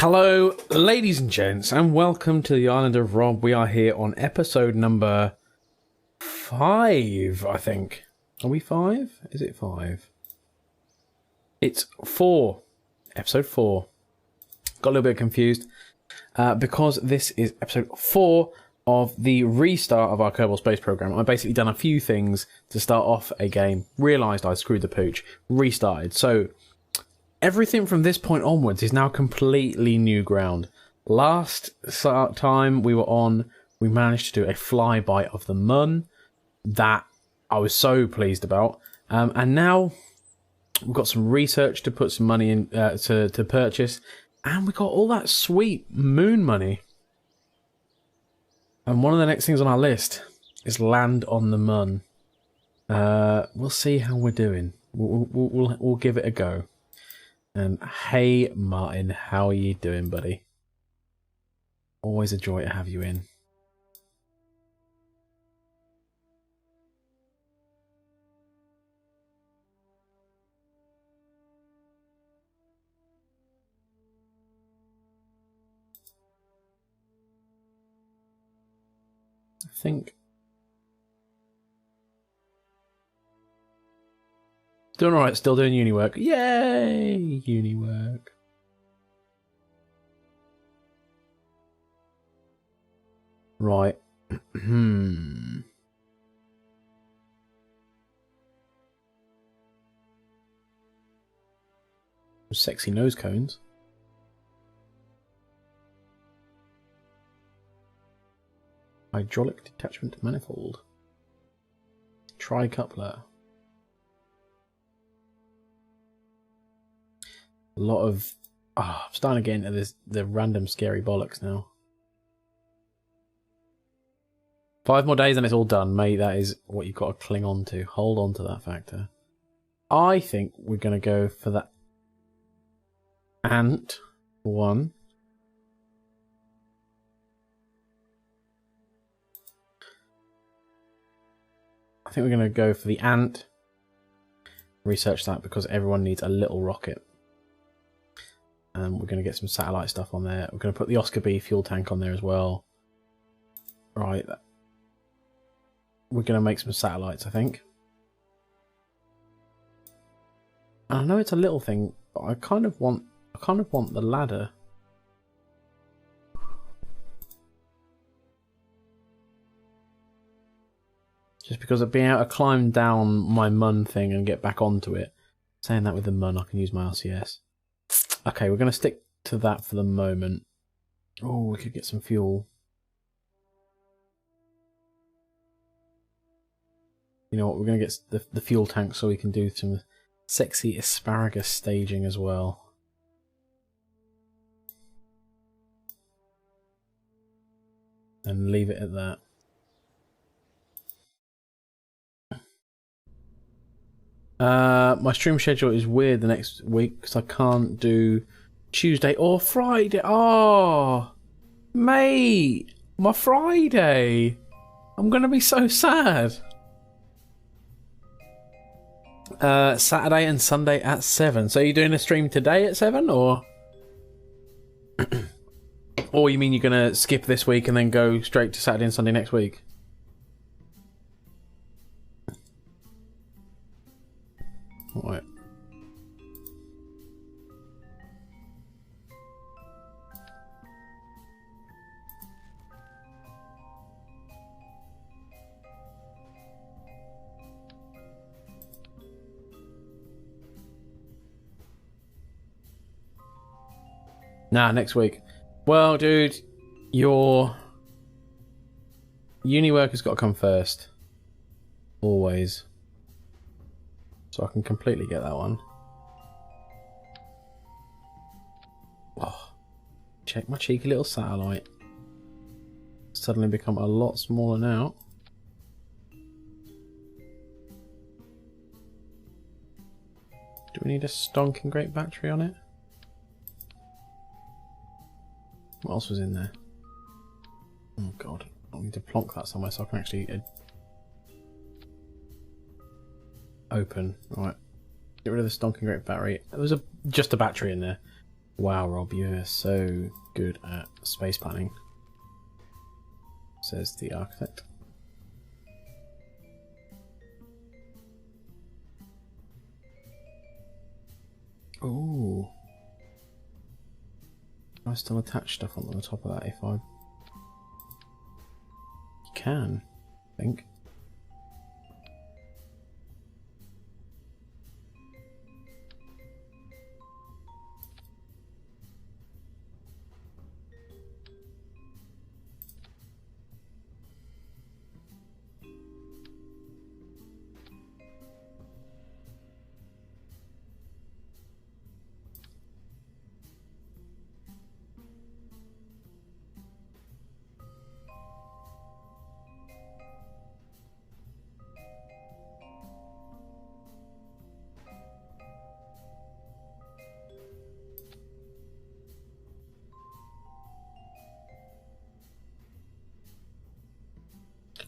Hello, ladies and gents, and welcome to the Island of Rob. We are here on episode number 5, I think. Are we 5? Is it 5? It's 4. Episode 4. Got a little bit confused because this is episode 4 of the restart of our Kerbal Space Program. I've basically done a few things to start off a game, realised I screwed the pooch, restarted. So everything from this point onwards is now completely new ground. Last time we were on, we managed to do a flyby of the Mun that I was so pleased about. And now we've got some research to put some money in to purchase. And we got all that sweet moon money. And one of the next things on our list is land on the Mun. We'll see how we're doing. We'll give it a go. And hey, Martin, how are you doing, buddy? Always a joy to have you in. I think doing alright, still doing uni work. Yay! Uni work. Right. Sexy nose cones. Hydraulic detachment manifold. Tri-coupler. A lot of... I'm starting to get into the random scary bollocks now. 5 more days and it's all done, mate. That is what you've got to cling on to. Hold on to that factor. I think we're going to go for that ant one. I think we're going to go for the ant. Research that because everyone needs a little rocket. And we're going to get some satellite stuff on there. We're going to put the Oscar B fuel tank on there as well. Right. We're going to make some satellites, I think. And I know it's a little thing, but I kind of want the ladder. Just because of being able to climb down my Mun thing and get back onto it. Saying that with the Mun, I can use my RCS. Okay, we're going to stick to that for the moment. Oh, we could get some fuel. You know what, we're going to get the fuel tank so we can do some sexy asparagus staging as well. And leave it at that. My stream schedule is weird the next week because I can't do Tuesday or Friday. Oh, mate, my Friday. I'm going to be so sad. Saturday and Sunday at 7. So you're doing a stream today at 7 or? Or you mean you're going to skip this week and then go straight to Saturday and Sunday next week? Right. Nah, next week. Well, dude, your uni work has got to come first. Always. So I can completely get that one. Oh, check my cheeky little satellite. Suddenly become a lot smaller now. Do we need a stonking great battery on it? What else was in there? Oh god, I need to plonk that somewhere so I can actually open. Right, get rid of the stonking great battery. There was just a battery in there. Wow, Rob, you're so good at space planning, says the architect. Ooh. Can I still attach stuff on the top of that if I... You can, I think.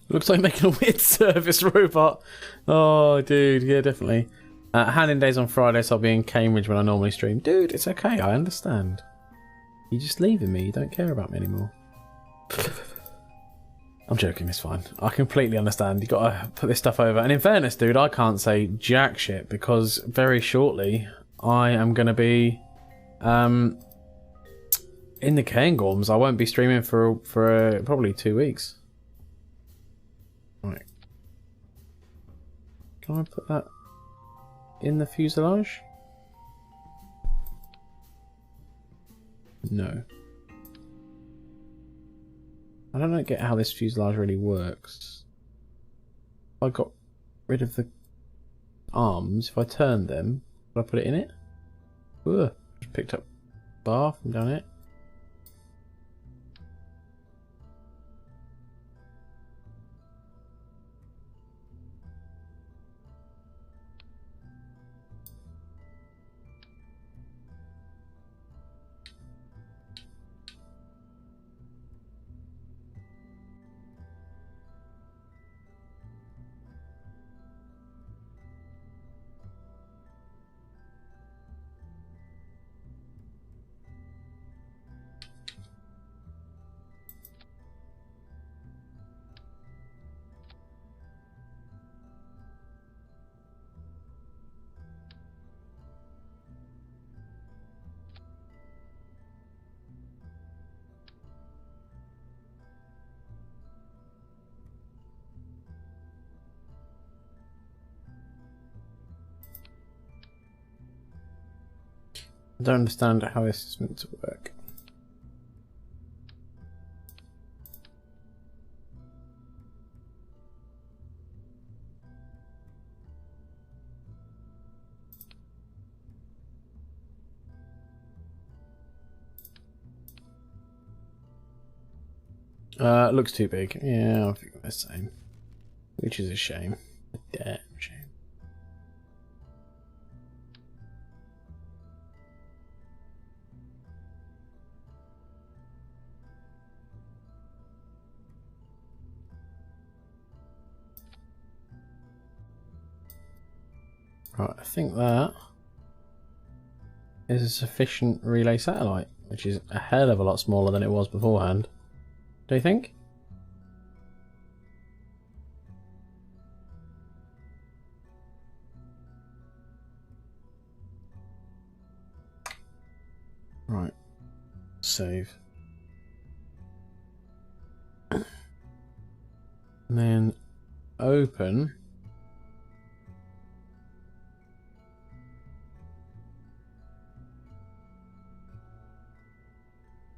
Looks like making a weird service robot. Oh, dude, yeah, definitely. Handing days on Friday, so I'll be in Cambridge when I normally stream. Dude, it's okay, I understand. You're just leaving me, you don't care about me anymore. I'm joking, it's fine. I completely understand. You gotta put this stuff over. And in fairness, dude, I can't say jack shit because very shortly I am gonna be in the Cairngorms. I won't be streaming for probably 2 weeks. Right. Can I put that in the fuselage? No. I don't get how this fuselage really works. If I got rid of the arms, if I turned them, would I put it in it? Ugh. Just picked up bar from down it. I don't understand how this is meant to work. It looks too big. Yeah, I think the same. Which is a shame. A damn shame. Right, I think that is a sufficient relay satellite, which is a hell of a lot smaller than it was beforehand. Do you think? Right. Save. And then open.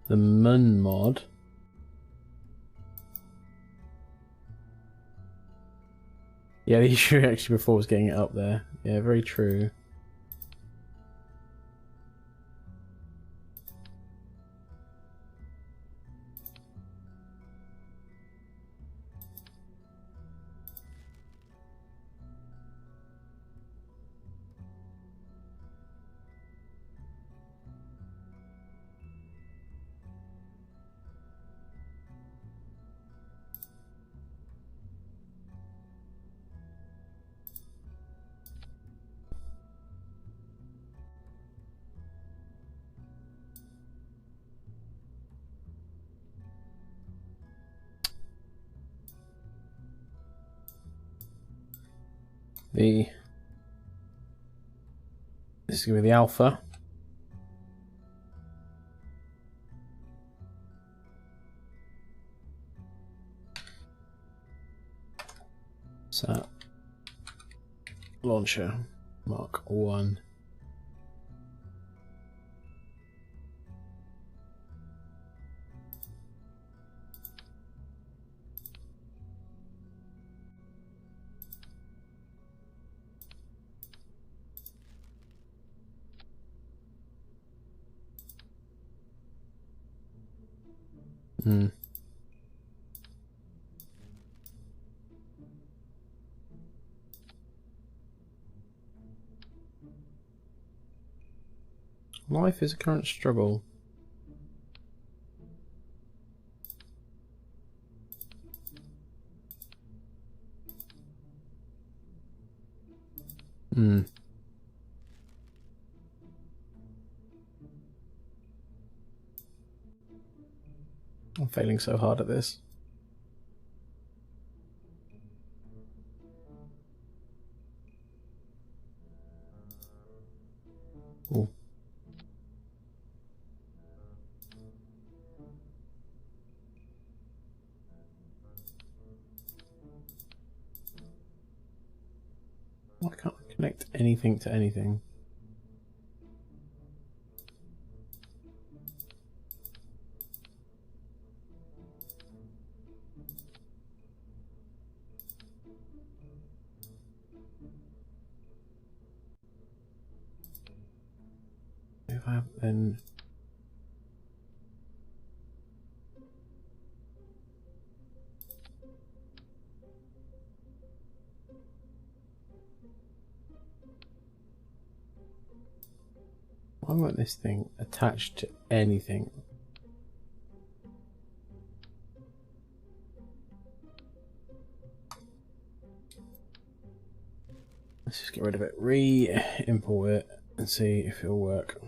The Mun mod. Yeah, the issue actually before was getting it up there. Yeah, very true. This is going to be the alpha. So, launcher Mark 1. Life is a current struggle. I'm failing so hard at this. Ooh. Why can't I connect anything to anything? If I have then why won't this thing attach to anything? Let's just get rid of it, re-import it and see if it'll work.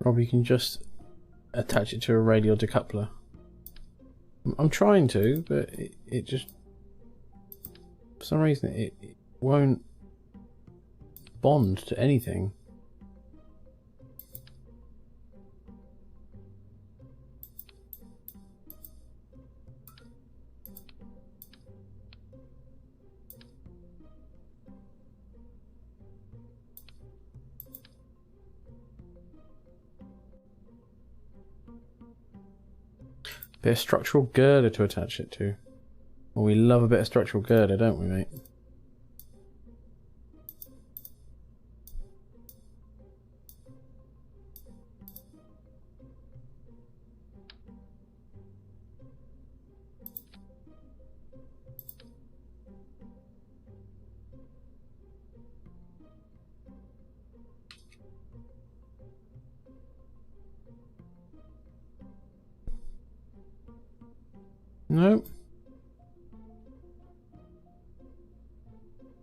Rob, you can just attach it to a radial decoupler. I'm trying to, but it just, for some reason, it won't bond to anything. Bit of structural girder to attach it to. Well, we love a bit of structural girder, don't we, mate? Nope.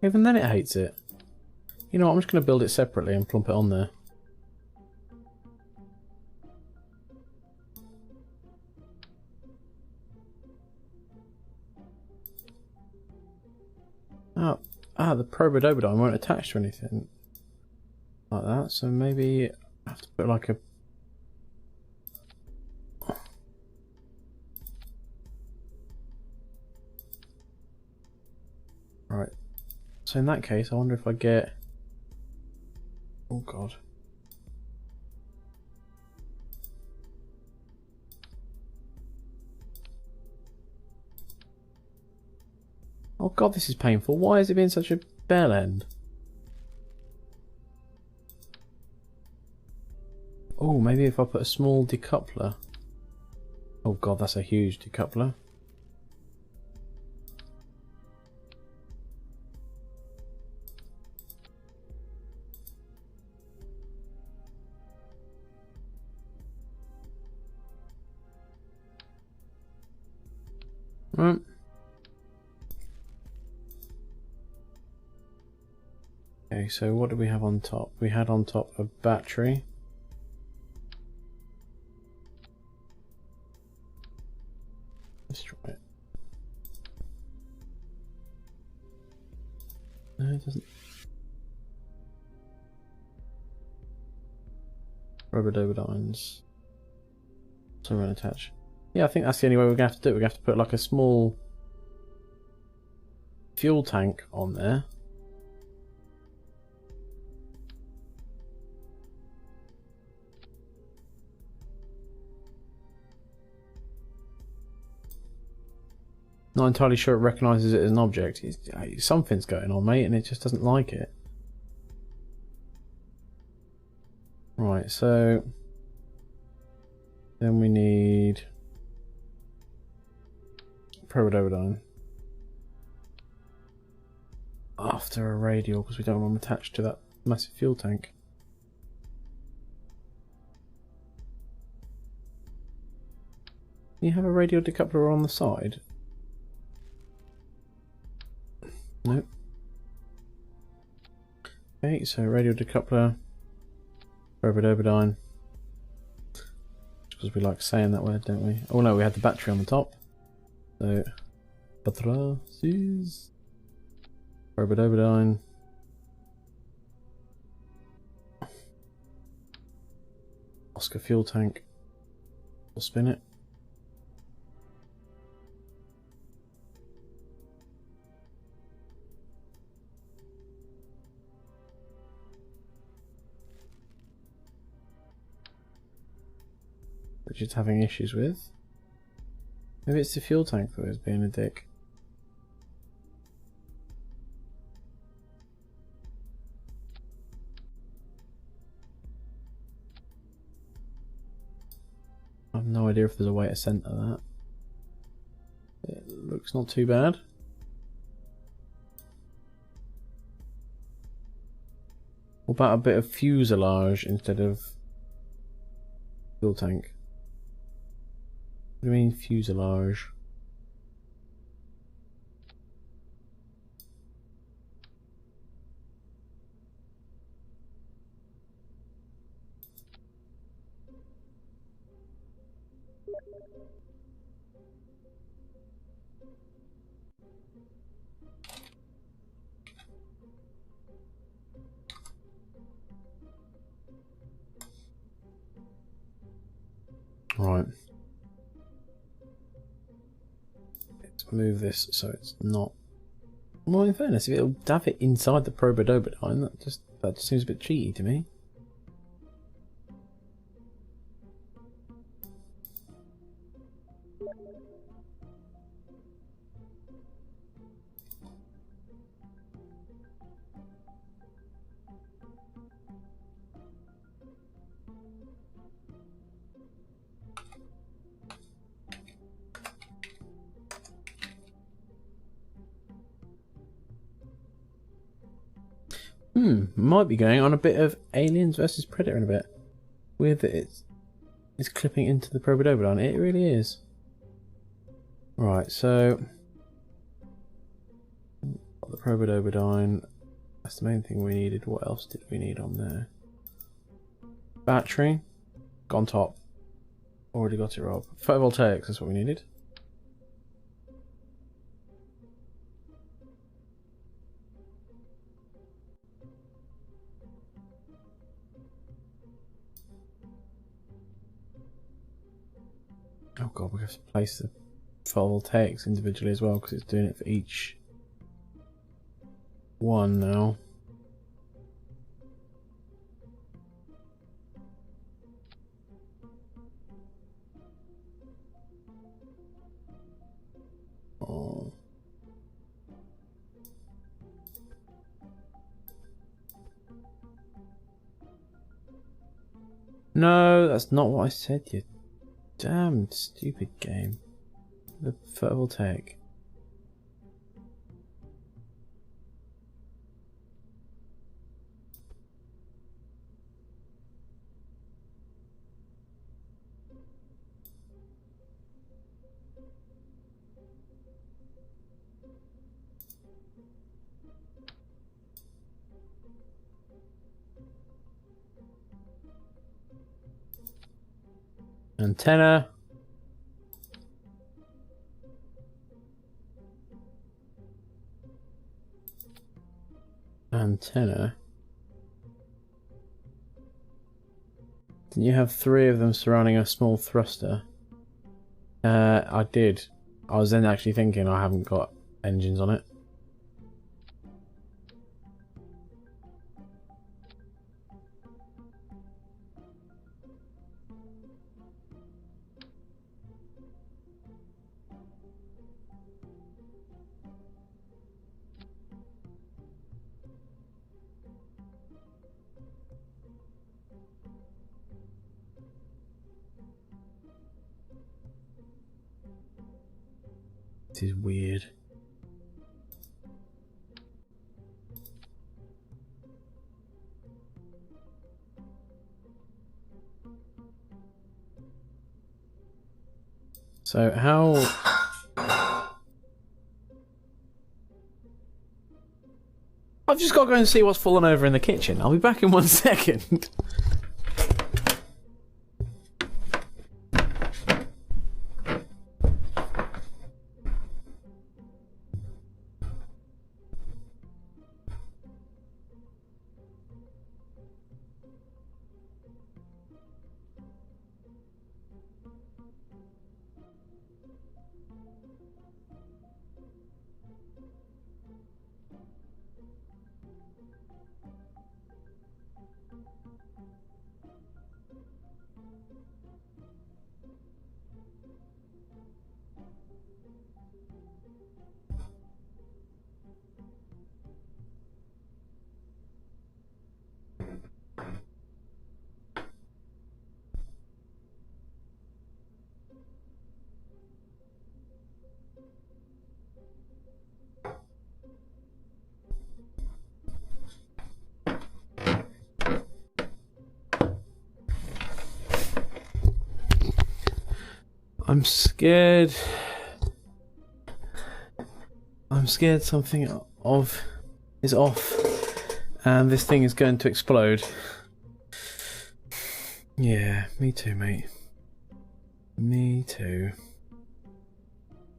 Even then it hates it. You know what, I'm just going to build it separately and plump it on there. The probodobodine won't attach to anything like that, so maybe I have to put like a... Right, so in that case I wonder if I get... Oh god. Oh god, this is painful. Why is it being such a bell end? Oh, maybe if I put a small decoupler. Oh god, that's a huge decoupler. Right. Okay, so what do we have on top? We had on top a battery. Destroy it. No, it doesn't. Rubber Dobodines. So we're going to attach. Yeah, I think that's the only way we're going to have to do it. We're going to have to put like a small fuel tank on there. Not entirely sure it recognises it as an object. Something's going on, mate, and it just doesn't like it. Right, so then we need Probododine after a radial because we don't want them attached to that massive fuel tank. You have a radial decoupler on the side? Nope. Okay, so radial decoupler, Probododine. Because we like saying that word, don't we? Oh no, we had the battery on the top. So, batteries, Probododine. Oscar fuel tank. We'll spin it. Which it's having issues with. Maybe it's the fuel tank that is being a dick. I have no idea if there's a way to center that. It looks not too bad. What about a bit of fuselage instead of fuel tank? What do you mean fuselage? Right. Let's move this so it's not. Well, in fairness, if it'll have it inside the Probododine, that just seems a bit cheaty to me. Might be going on a bit of Aliens versus Predator in a bit. Weird that it's clipping into the Probododine. It really is. Right, so got the Probododine. That's the main thing we needed. What else did we need on there? Battery. Got on top. Already got it, Rob. Photovoltaics, that's what we needed. Oh god, we have to place the photovoltaics individually as well because it's doing it for each one now. Oh. No, that's not what I said, you damn stupid game. The photovoltaic. Antenna. Antenna. Didn't you have 3 of them surrounding a small thruster? I did. I was then actually thinking I haven't got engines on it. This is weird. So how... I've just got to go and see what's fallen over in the kitchen. I'll be back in 1 second. I'm scared. I'm scared something is off, and this thing is going to explode. Yeah, me too, mate. Me too.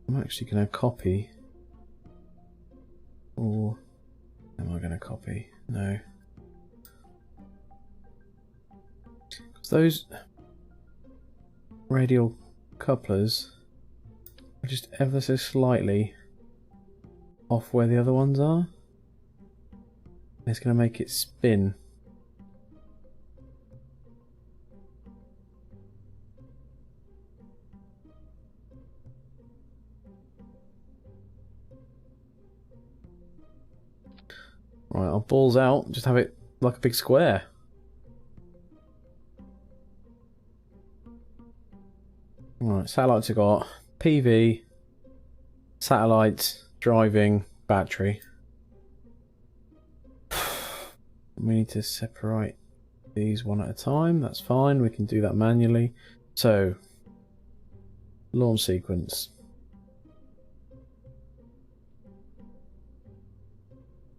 I'm actually going to copy. Or am I going to copy? No. Those radial couplers are just ever so slightly off where the other ones are. It's going to make it spin. Right, I'll balls out, just have it like a big square. Right, satellites have got PV, satellites, driving, battery. We need to separate these one at a time. That's fine, we can do that manually. So, launch sequence.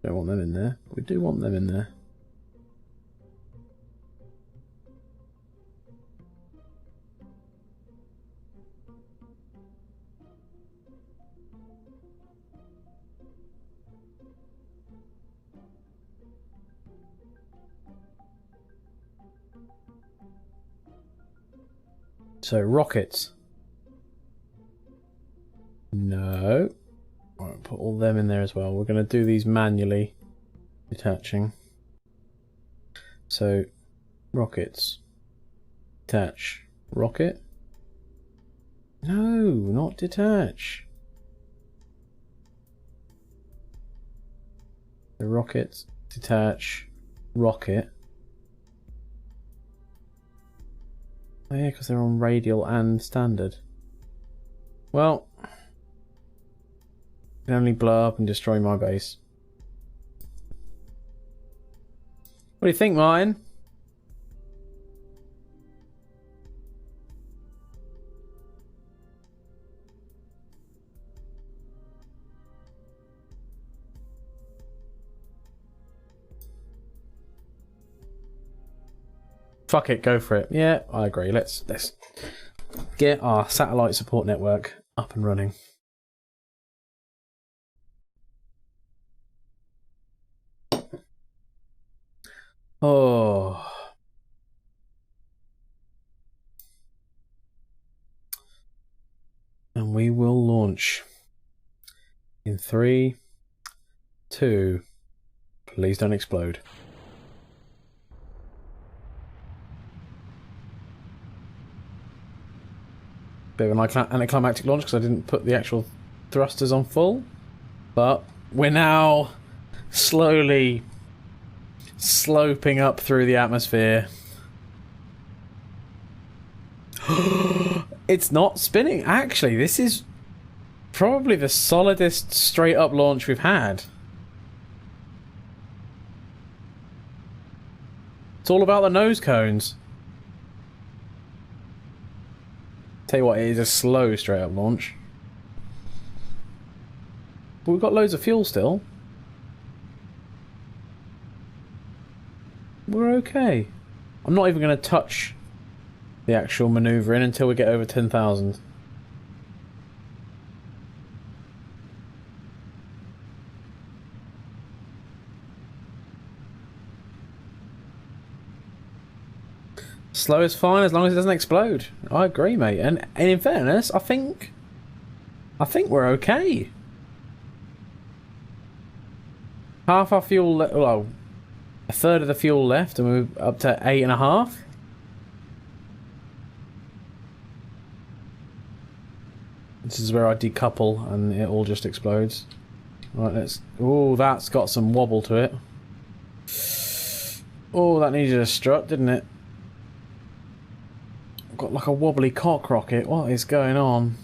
Don't want them in there. We do want them in there. So, rockets. No. Alright, put all them in there as well. We're going to do these manually detaching. So, rockets. Detach. Rocket. No, not detach. The rockets. Detach. Rocket. Oh yeah, because they're on radial and standard. Well, I can only blow up and destroy my base. What do you think, Martin? Fuck it, go for it. Yeah, I agree. Let's get our satellite support network up and running. Oh. And we will launch in 3, 2. Please don't explode. Bit of an anticlimactic launch because I didn't put the actual thrusters on full. But we're now slowly sloping up through the atmosphere. It's not spinning. Actually, this is probably the solidest straight up launch we've had. It's all about the nose cones. Tell you what, it is a slow straight up launch. But we've got loads of fuel still. We're okay. I'm not even going to touch the actual manoeuvring until we get over 10,000. Slow is fine as long as it doesn't explode. I agree, mate. And in fairness, I think we're okay. Half our fuel, well, a third of the fuel left, and we're up to 8.5. This is where I decouple and it all just explodes. Right, let's. Oh, that's got some wobble to it. Oh, that needed a strut, didn't it? Got like a wobbly cock rocket. What is going on?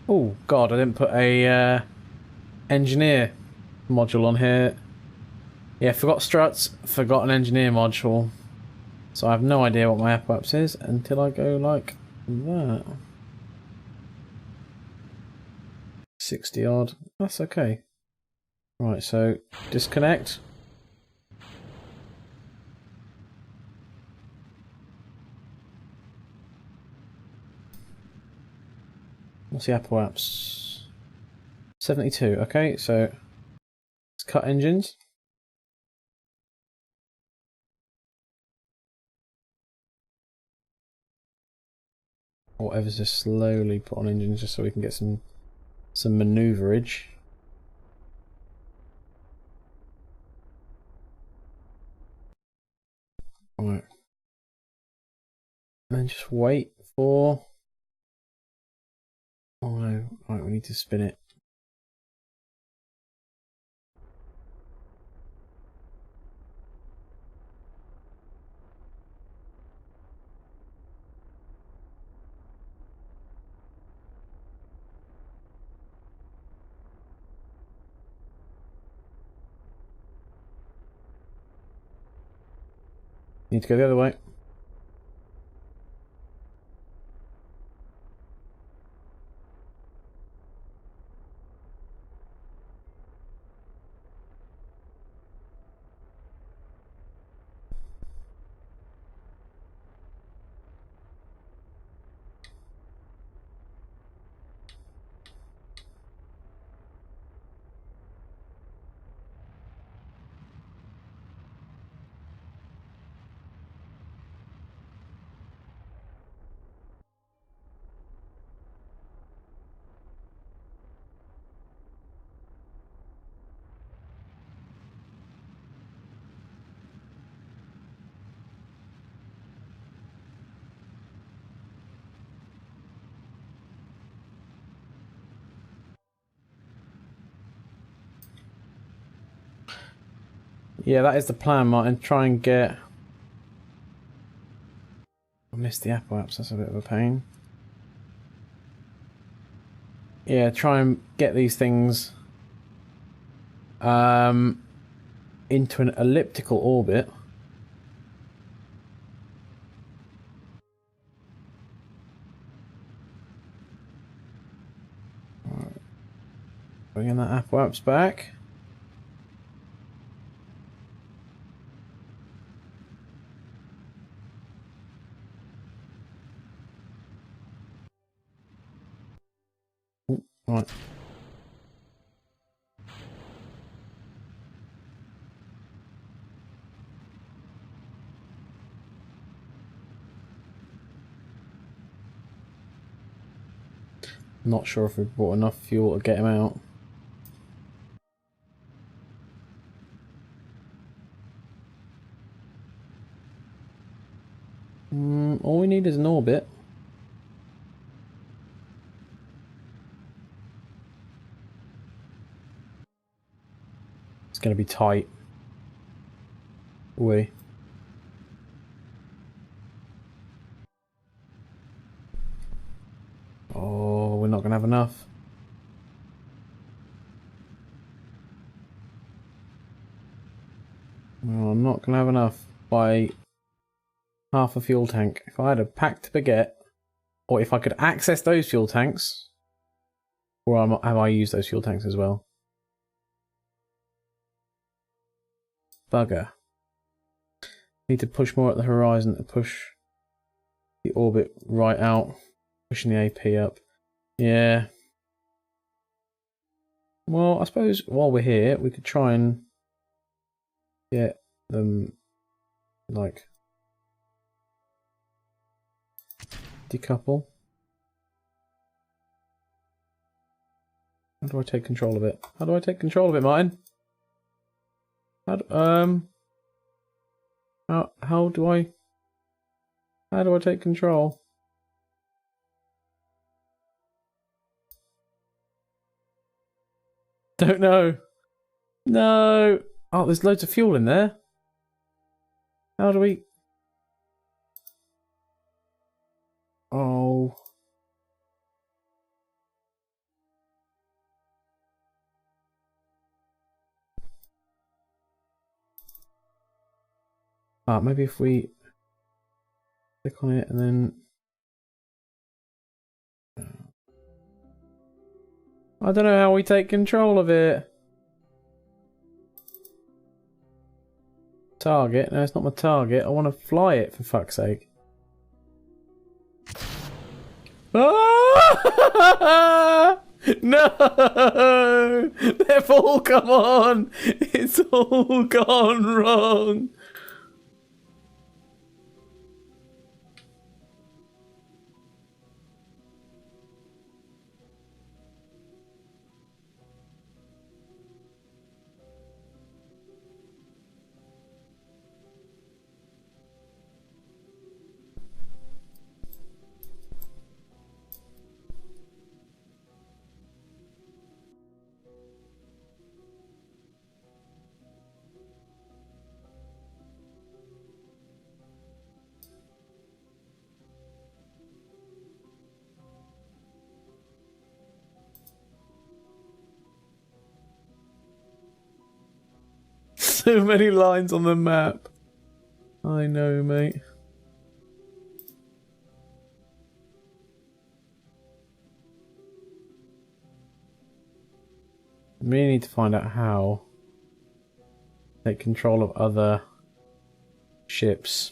Oh God, I didn't put a engineer module on here. Yeah, forgot struts, forgot an engineer module. So I have no idea what my apoapse is until I go like that. 60 odd. That's okay. Right, so disconnect. What's the apoapse? 72. Okay, so let's cut engines. Whatever's just slowly put on engines just so we can get some maneuverage. Right. And then just wait for. Oh no, right, we need to spin it. Need to go the other way. Yeah, that is the plan, Martin. Try and get. I missed the apoapse, that's a bit of a pain. Yeah, try and get these things into an elliptical orbit. Right. Bringing that apoapse back. Right. Not sure if we've brought enough fuel to get him out. All we need is an orbit. It's going to be tight. We. Oh, we're not going to have enough. Oh, I'm not going to have enough by half a fuel tank. If I had a pack to baguette, or if I could access those fuel tanks, or have I used those fuel tanks as well? Bugger. Need to push more at the horizon to push the orbit right out, pushing the AP up. Yeah. Well, I suppose while we're here, we could try and get them, like, decouple. How do I take control of it? How do I take control of it, Martin? How do I take control? Don't know. No. Oh, there's loads of fuel in there. How do we? Oh. Ah, maybe if we click on it and then I don't know how we take control of it. Target? No, it's not my target. I want to fly it, for fuck's sake. Ah! No! They've all come on! It's all gone wrong! So many lines on the map. I know, mate. We really need to find out how to take control of other ships.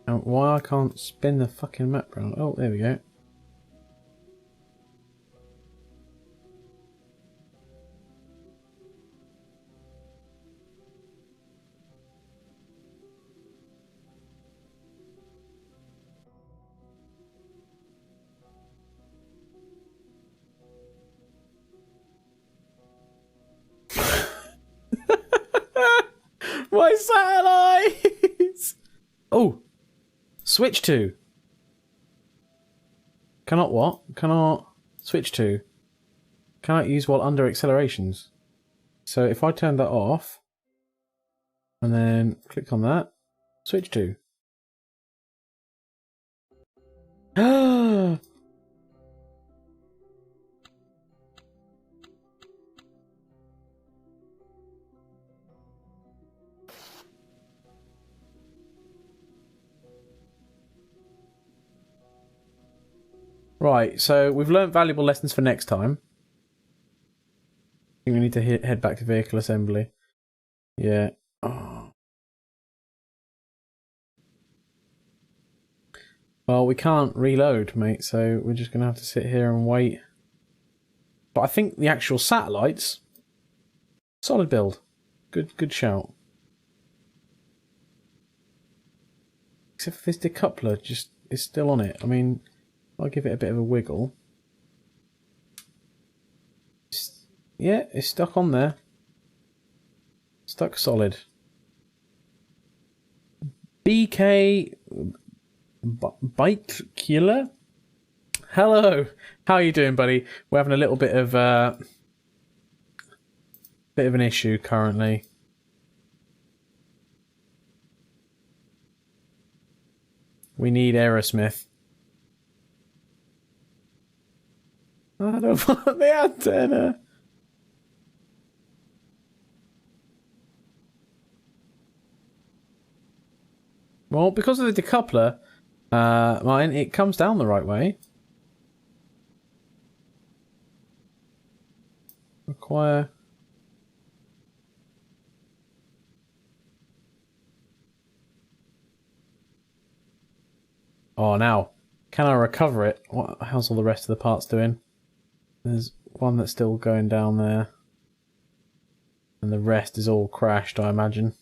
And why I can't spin the fucking map round? Oh, there we go. My satellites! Oh! Switch to! Cannot what? Cannot switch to. Cannot use while under accelerations. So if I turn that off, and then click on that, switch to. Right, so we've learnt valuable lessons for next time. think we need to head back to vehicle assembly. Yeah. Oh. Well, we can't reload, mate, so we're just going to have to sit here and wait. But I think the actual satellites... Solid build. Good shout. Except for this decoupler just is still on it. I mean, I'll give it a bit of a wiggle. Yeah, it's stuck on there. Stuck solid. BK... Bike Killer? Hello! How are you doing, buddy? We're having a little bit of an issue currently. We need Aerosmith. I don't want the antenna. Well, because of the decoupler, mine, it comes down the right way. Require... Oh, now, can I recover it? How's all the rest of the parts doing? There's one that's still going down there. And the rest is all crashed, I imagine.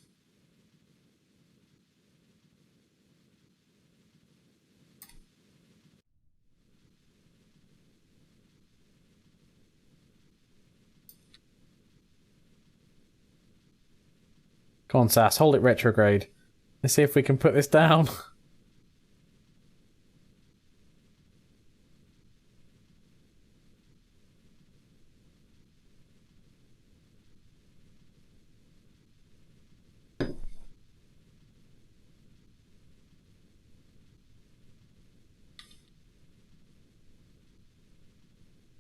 Come on, Sass, hold it retrograde. Let's see if we can put this down.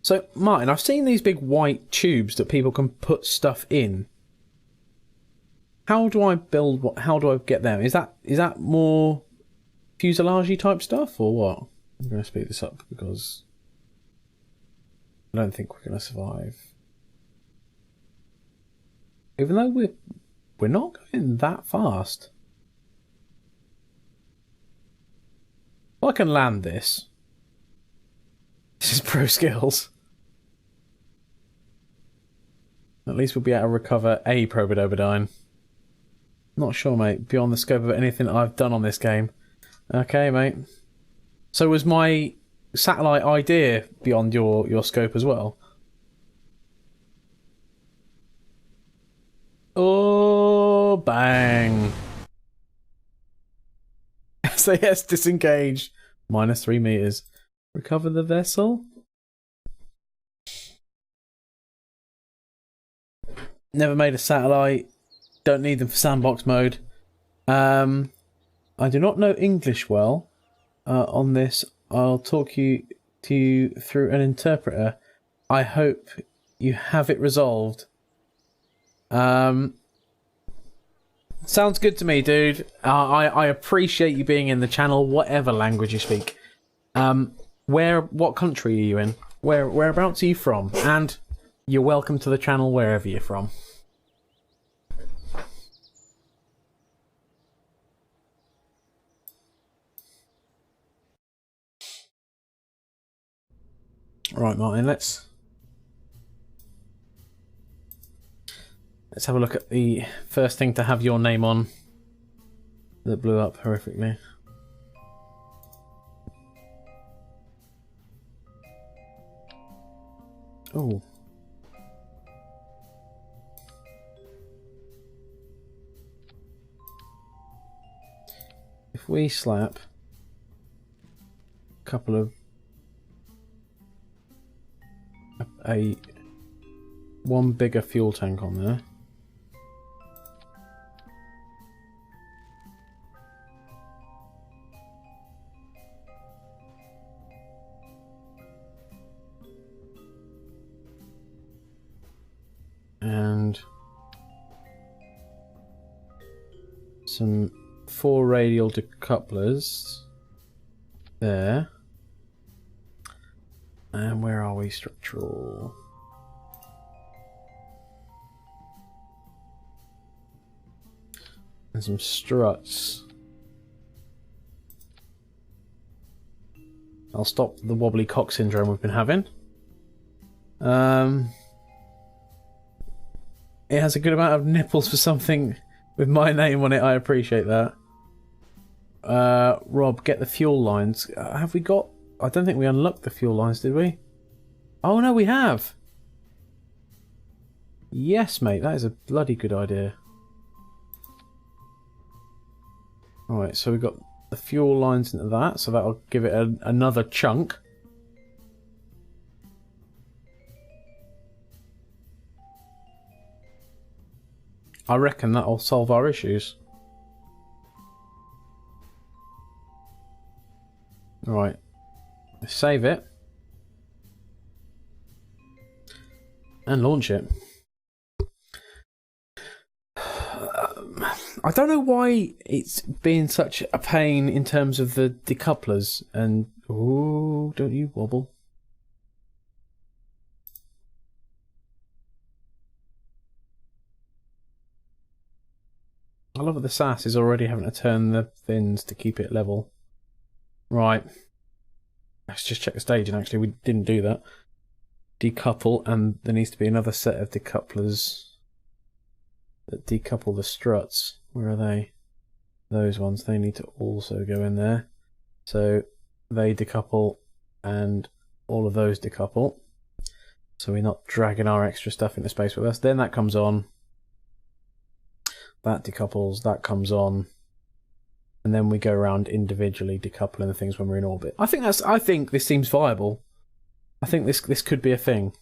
So, Martin, I've seen these big white tubes that people can put stuff in. How do I build what? How do I get them? Is that more fuselage-y type stuff or what? I'm going to speed this up because I don't think we're going to survive. Even though we're not going that fast. Well, I can land this. This is pro skills. At least we'll be able to recover a Probidobodyne. Not sure, mate. Beyond the scope of anything I've done on this game. Okay, mate. So was my satellite idea beyond your scope as well? Oh, bang. SAS disengage. -3 meters. Recover the vessel. Never made a satellite. Don't need them for sandbox mode. I do not know English well. On this, I'll talk to you through an interpreter. I hope you have it resolved. Sounds good to me, dude. I appreciate you being in the channel, whatever language you speak. What country are you in? Whereabouts are you from? And you're welcome to the channel wherever you're from. Right, Martin, let's have a look at the first thing to have your name on that blew up horrifically. Oh. If we slap a couple of one bigger fuel tank on there. And some 4 radial decouplers there. And where are we? Structural. And some struts. I'll stop the wobbly cock syndrome we've been having. It has a good amount of nipples for something with my name on it. I appreciate that. Rob, get the fuel lines. Have we got... I don't think we unlocked the fuel lines, did we? Oh no, we have! Yes, mate, that is a bloody good idea. Alright, so we've got the fuel lines into that, so that'll give it another chunk. I reckon that'll solve our issues. Alright, let's save it. And launch it. I don't know why it's been such a pain in terms of the decouplers and... Ooh, don't you wobble. I love that the SAS is already having to turn the fins to keep it level. Right. Let's just check the staging. Actually, we didn't do that. Decouple, and there needs to be another set of decouplers that decouple the struts. Where are they? Those ones. They need to also go in there. So they decouple and all of those decouple. So we're not dragging our extra stuff into space with us. Then that comes on. That decouples, that comes on. And then we go around individually decoupling the things when we're in orbit. I think this seems viable. I think this could be a thing.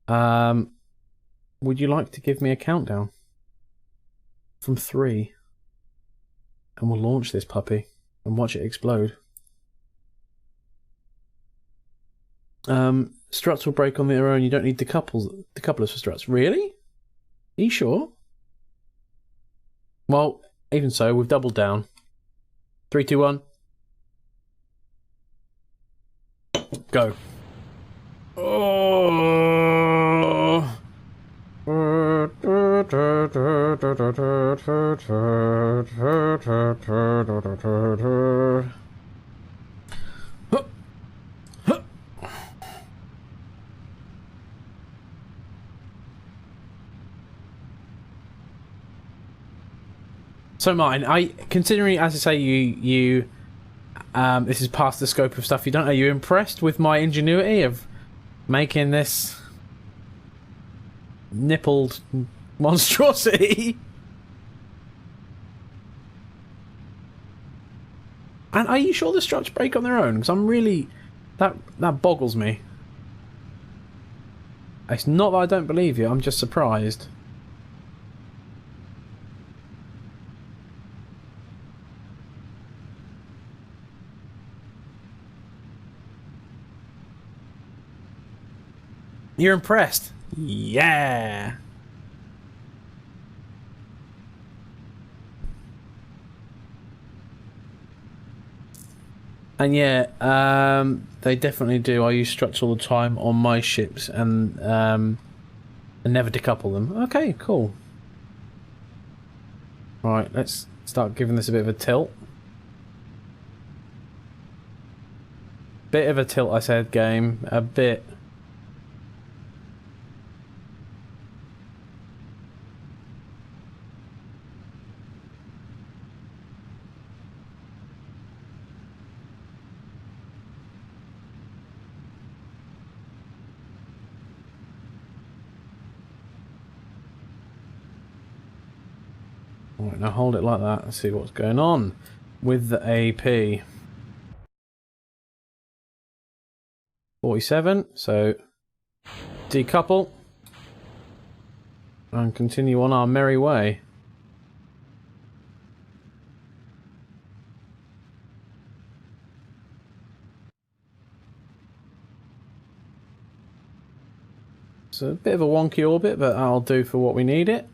Would you like to give me a countdown? From 3. And we'll launch this puppy and watch it explode. Struts will break on their own. You don't need decouplers for struts. Really? Are you sure? Well, even so, we've doubled down. 3, 2, 1. Go. Oh. So mine, considering, as I say, you this is past the scope of stuff you don't know. Are you impressed with my ingenuity of making this nippled monstrosity? And are you sure the struts break on their own? Because I'm really... That boggles me. It's not that I don't believe you, I'm just surprised. You're impressed? Yeah! And yeah, they definitely do. I use struts all the time on my ships and never decouple them. Okay, cool. Right, let's start giving this a bit of a tilt. Bit of a tilt, I said, game. A bit. Alright, now hold it like that and see what's going on with the AP. 47, so decouple and continue on our merry way. It's a bit of a wonky orbit, but that'll do for what we need it.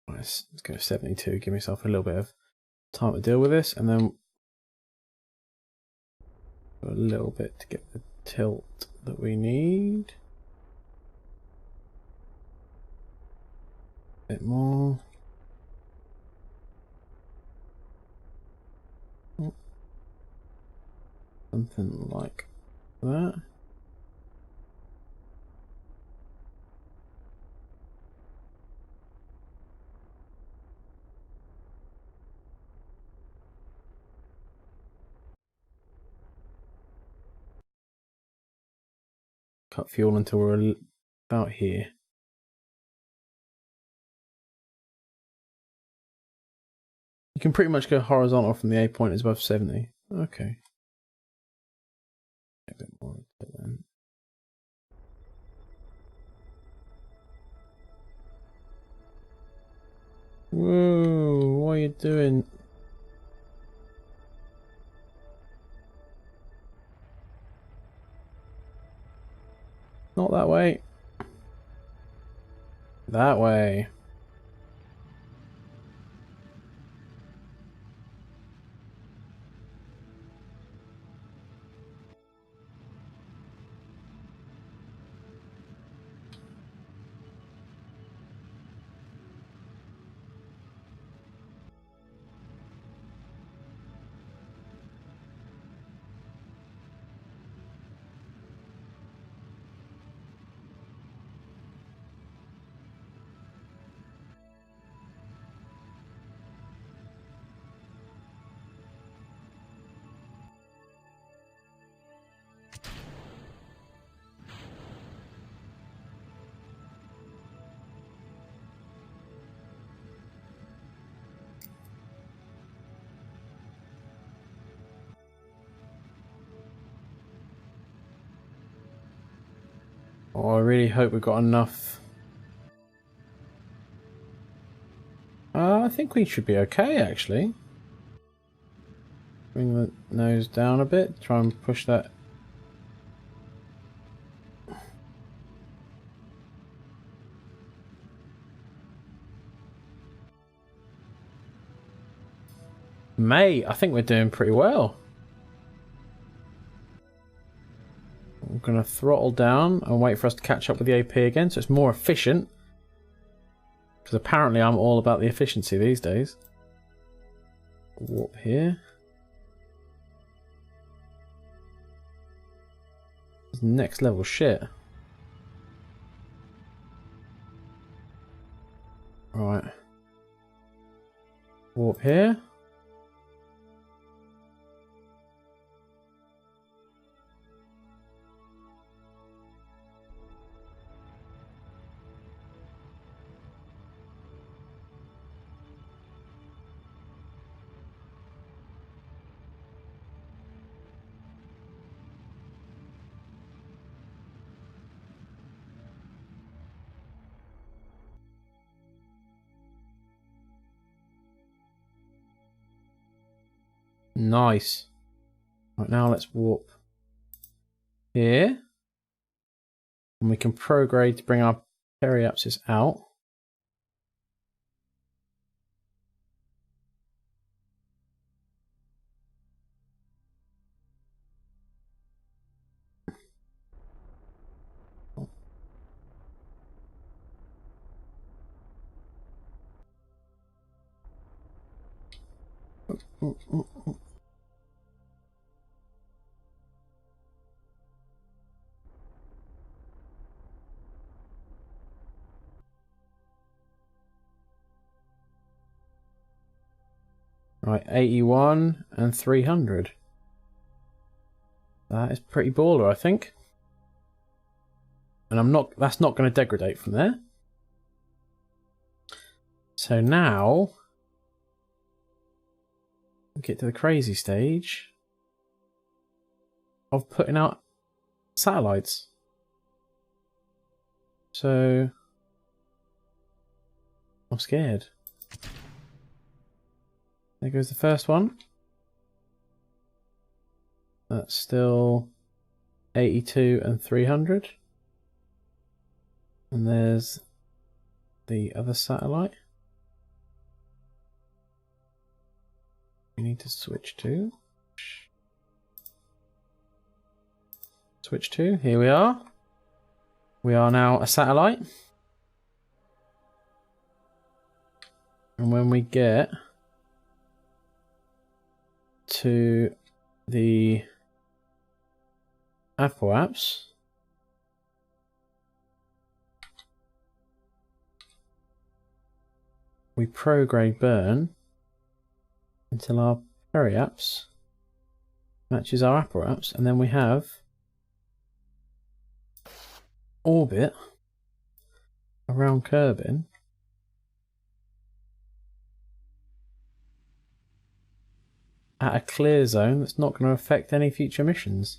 Let's go 72, give myself a little bit of time to deal with this, and then a little bit to get the tilt that we need. A bit more. Something like that. Cut fuel until we're about here. You can pretty much go horizontal from the A point is above 70. Okay. A bit more then. Whoa, what are you doing? Not that way. That way. Oh, I really hope we've got enough. I think we should be okay, actually. Bring the nose down a bit, try and push that. Mate, I think we're doing pretty well. I'm going to throttle down and wait for us to catch up with the AP again, so it's more efficient. Because apparently I'm all about the efficiency these days. Warp here. This is next level shit. Right. Warp here. Nice. Right, now let's warp here. And we can prograde to bring our periapsis out. Right, 81 and 300. That is pretty baller, I think. And that's not going to degrade from there. So now we get to the crazy stage of putting out satellites. So I'm scared. There goes the first one. That's still 82 and 300. And there's the other satellite. we need to switch to. Switch to. Here we are. We are now a satellite. And when we get to the Apple apps, we prograde burn until our Perry apps matches our Apple apps, and then we have orbit around Kerbal at a clear zone that's not going to affect any future missions.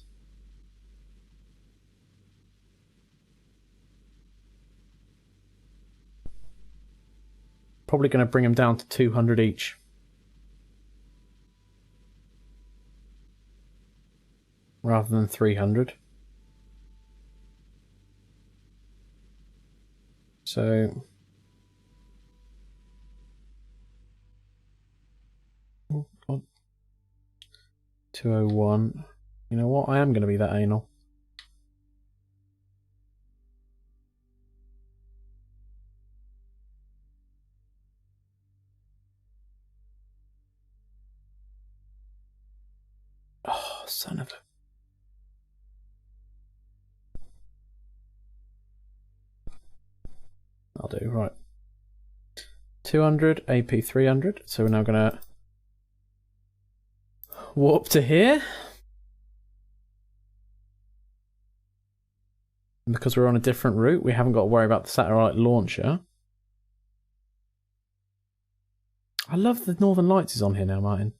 Probably going to bring them down to 200 each. Rather than 300. So... oh God. 201. You know what? I am going to be that anal. Oh, son of a... I'll do, right. 200, AP 300. So we're now going to warp to here. And because we're on a different route, we haven't got to worry about the satellite launcher. I love the Northern Lights is on here now, Martin.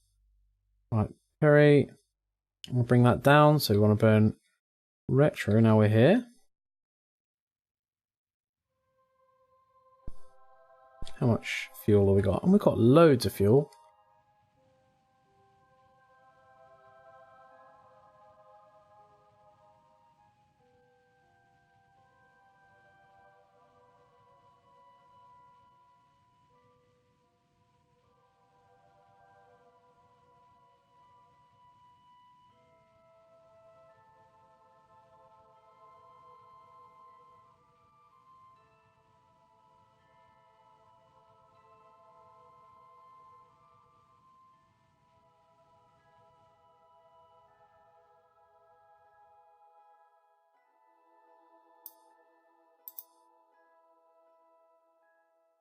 Right, Perry. We'll bring that down. So we want to burn retro. Now we're here. How much fuel have we got? And we've got loads of fuel.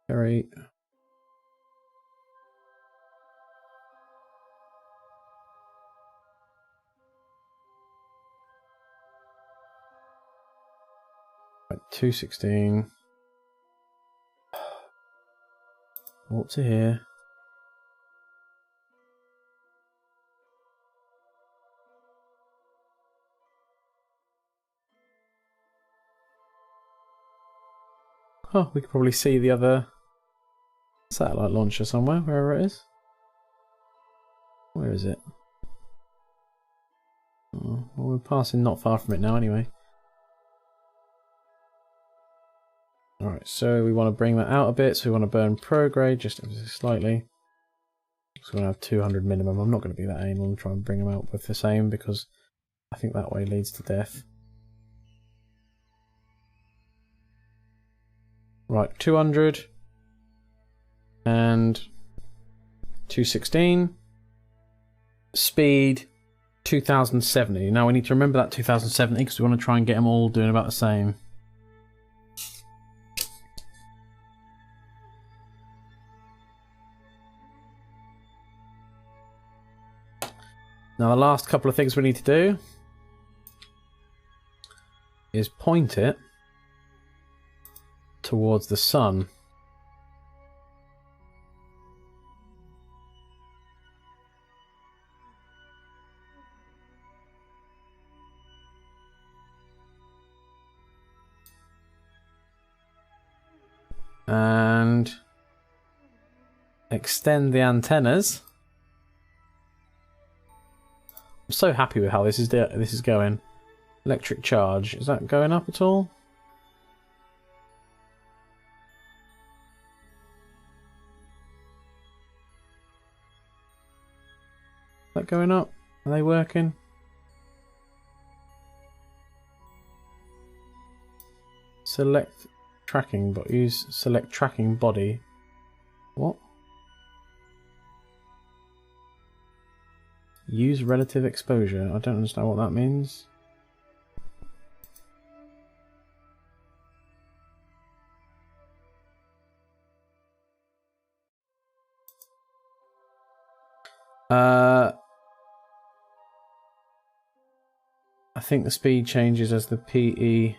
Very. Right, 216. Walk to here. Oh, we could probably see the other satellite launcher somewhere, wherever it is. Where is it? Oh, well, we're passing not far from it now anyway. Alright, so we want to bring that out a bit, so we want to burn prograde just slightly. So we're going to have 200 minimum. I'm not going to be that anal and try and bring them out with the same, because I think that way leads to death. Right, 200 and 216. Speed 2070. Now we need to remember that 2070 because we want to try and get them all doing about the same. Now the last couple of things we need to do is point it towards the sun. And extend the antennas. I'm so happy with how this is going. Electric charge, is that going up at all? that going up? Are they working? Select tracking, but use select tracking body. What? Use relative exposure. I don't understand what that means. I think the speed changes as the PE.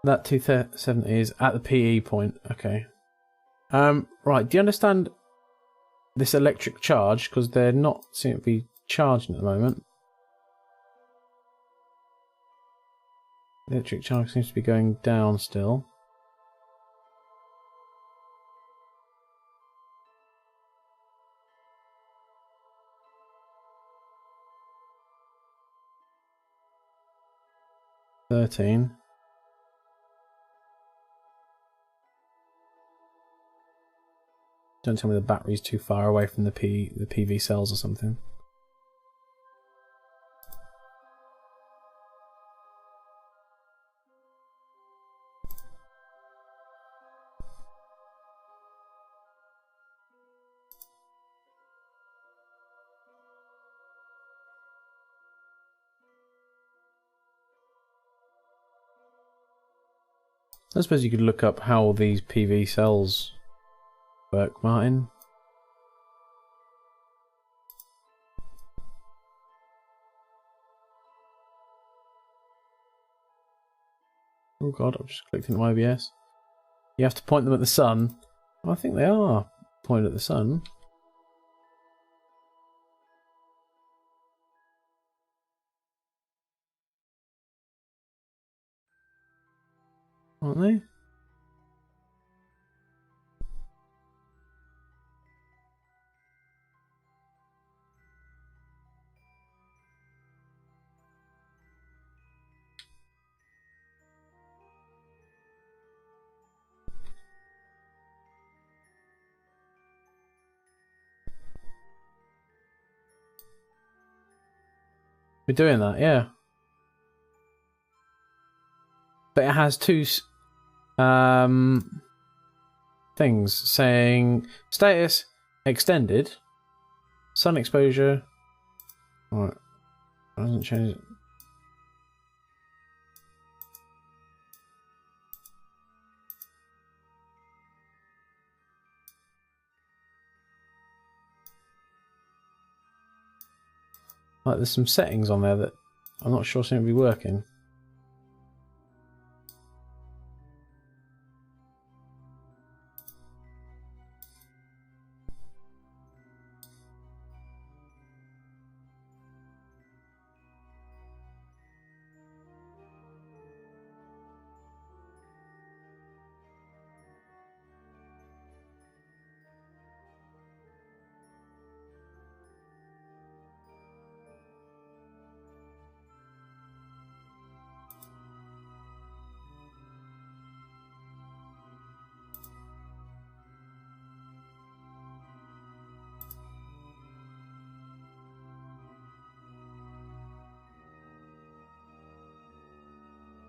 That 270 is at the PE point. Okay. Right. Do you understand this electric charge? Because they're not seem to be charging at the moment. The electric charge seems to be going down still. $13. Don't tell me the battery's too far away from the PV cells or something. I suppose you could look up how these PV cells work, Martin. Oh god, I've just clicked into my OBS. You have to point them at the sun. Well, I think they are pointed at the sun. Aren't they? We're doing that, yeah. But it has two things saying status extended, sun exposure. Alright, doesn't change it. Like there's some settings on there that I'm not sure seem to be working.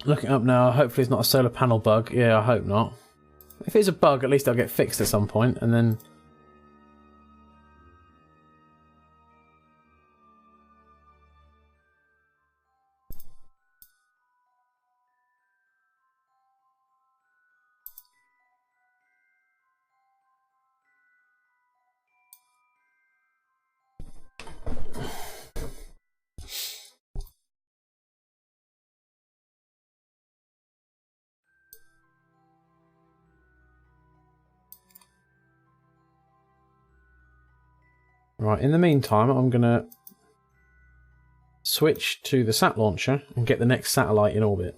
Looking up now, hopefully it's not a solar panel bug. Yeah, I hope not. If it's a bug, at least I'll get fixed at some point, and then... Right, in the meantime, I'm going to switch to the sat launcher and get the next satellite in orbit.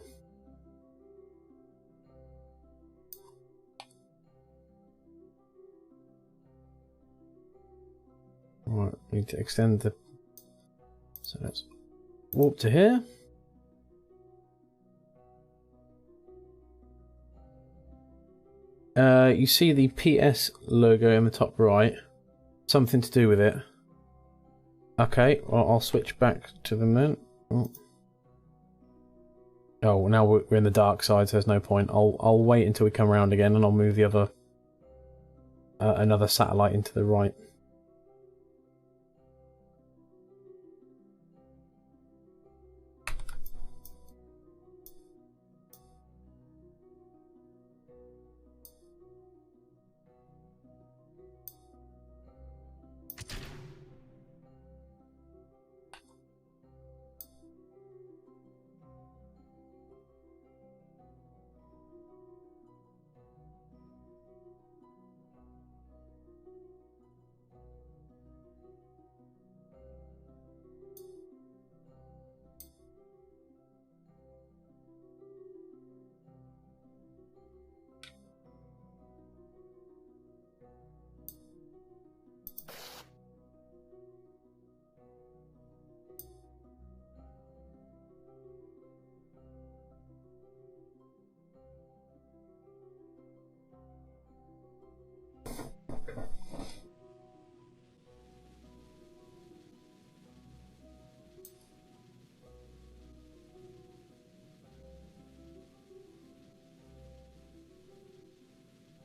Right, need to extend the... So let's warp to here. You see the PS logo in the top right. Something to do with it. Okay, well, I'll switch back to them then. Oh, now we're in the dark side, so there's no point. I'll wait until we come around again, and I'll move the other another satellite into the right.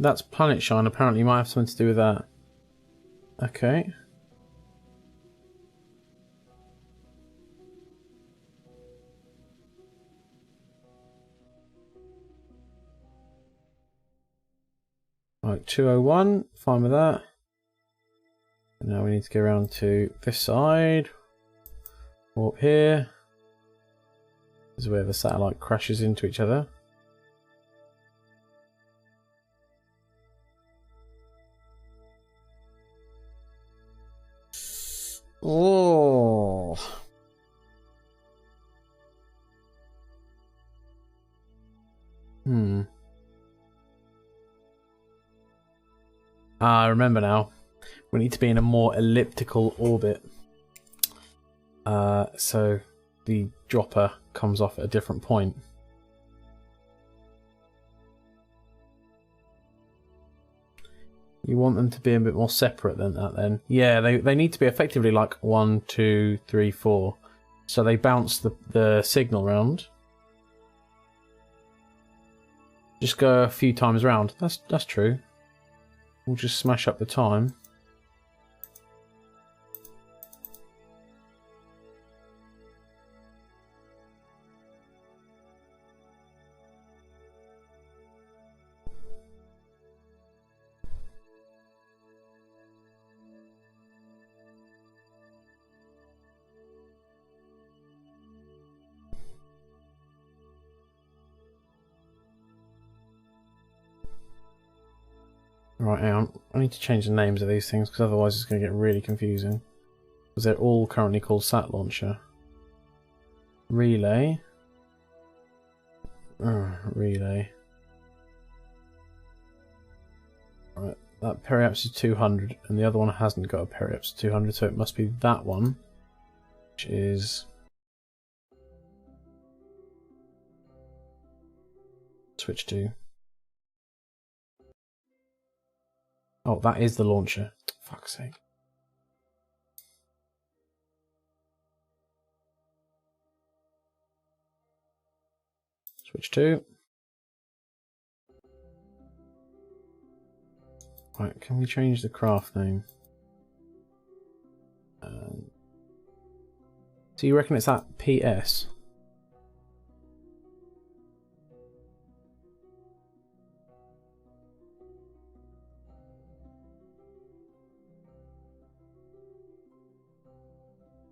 That's Planet Shine. Apparently, you might have something to do with that. Okay. Right, 201. Fine with that. And now we need to go around to this side. Or up here. This is where the satellite crashes into each other. Oh. I remember now. We need to be in a more elliptical orbit. So the dropper comes off at a different point. You want them to be a bit more separate than that then? Yeah, they need to be effectively like 1, 2, 3, 4. So they bounce the signal round. Just go a few times round. That's true. We'll just smash up the time. Right, hang on. I need to change the names of these things because otherwise it's going to get really confusing. Because they're all currently called Sat Launcher. Relay. Relay. Right, that periapse is 200 and the other one hasn't got a periapse 200, so it must be that one. Which is... Switch to... Oh, that is the launcher. Fuck's sake. Switch to. Right, can we change the craft name? So you reckon it's that PS?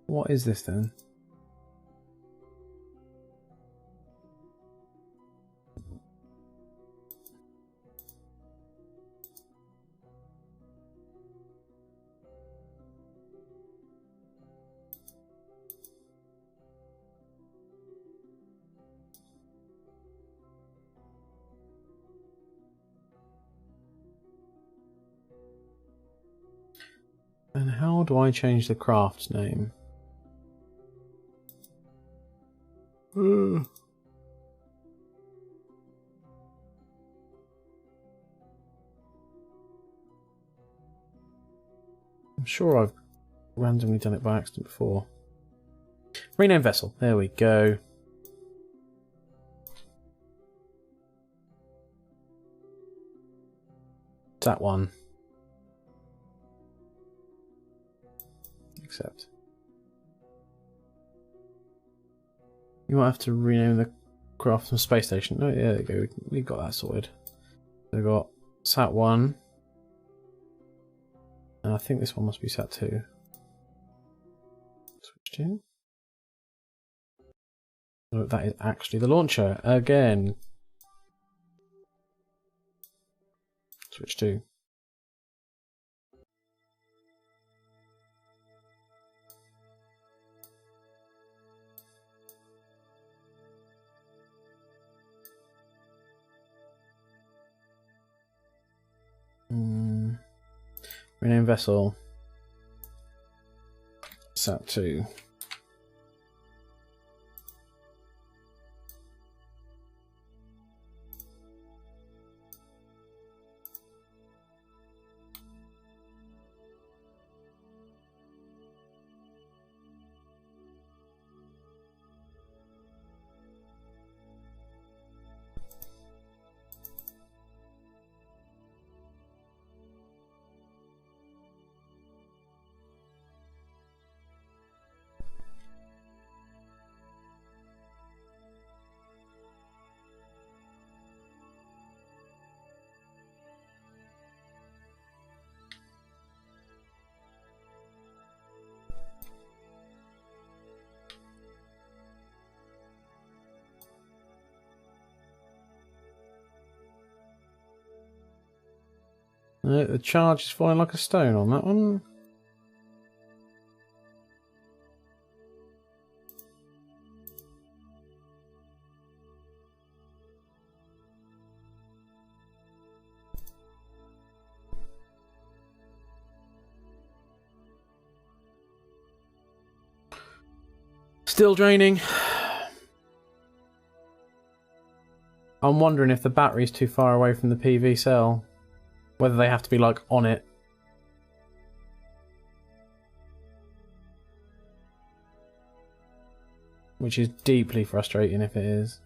What is this then? And how do I change the craft's name? I'm sure I've randomly done it by accident before. Rename vessel. There we go. That one. Accept. You might have to rename the craft from space station. Oh, yeah, there you go. We got that sorted. So we've got Sat1. And I think this one must be Sat2. Switch to. Oh, that is actually the launcher. Again. Switch to. Rename vessel. Sat2. The charge is falling like a stone on that one. Still draining. I'm wondering if the battery's too far away from the PV cell. Whether they have to be, like, on it. Which is deeply frustrating if it is.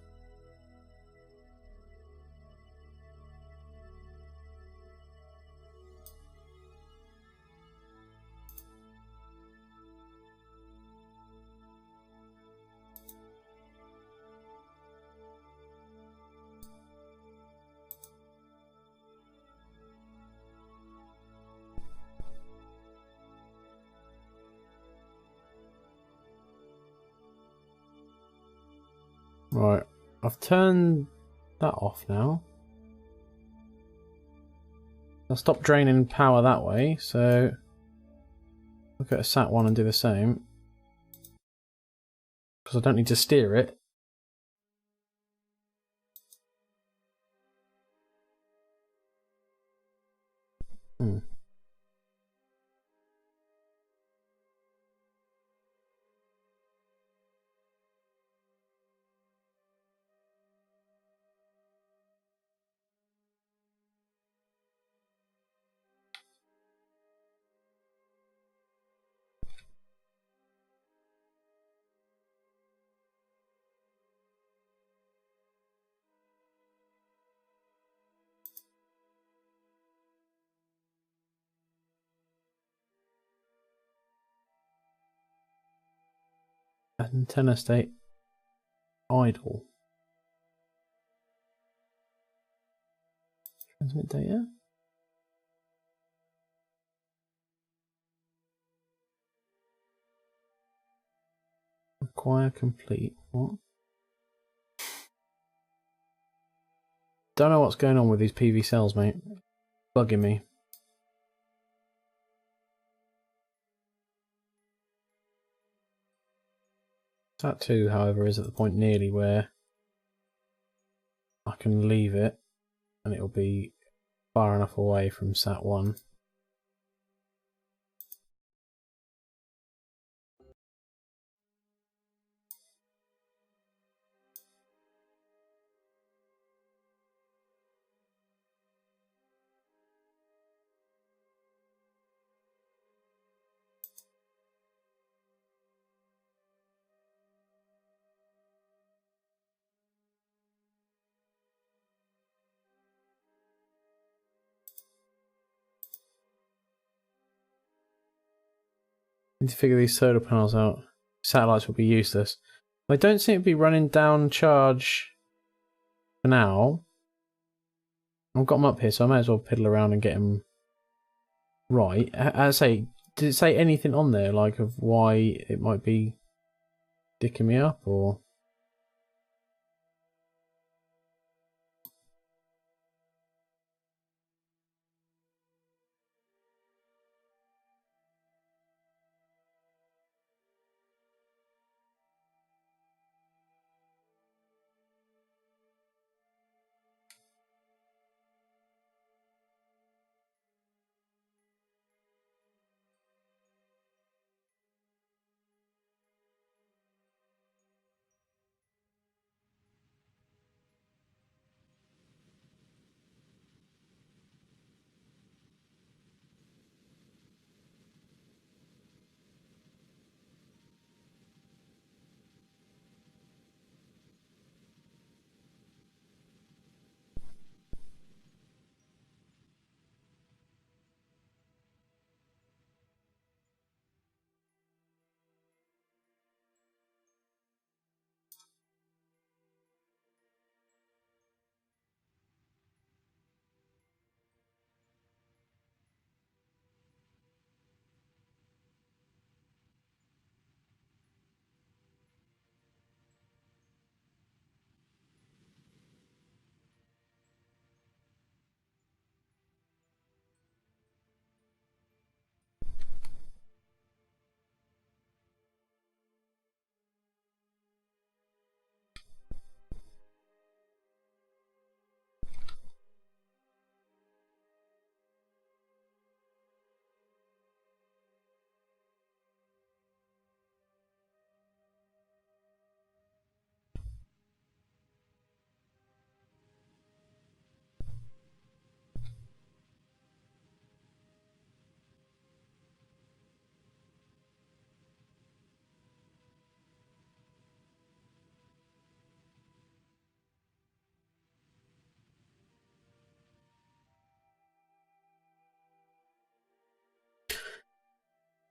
Right, I've turned that off now. I'll stop draining power that way, so look at a Sat1 and do the same. Because I don't need to steer it. Antenna state idle. Transmit data. Acquire complete. What? Don't know what's going on with these PV cells, mate. Bugging me. Sat2, however, is at the point nearly where I can leave it and it'll be far enough away from Sat1. Need to figure these solar panels out. Satellites will be useless. They don't seem to be running down charge for now. I've got them up here, so I may as well piddle around and get them right. As I say, did it say anything on there, like, of why it might be dicking me up, or...?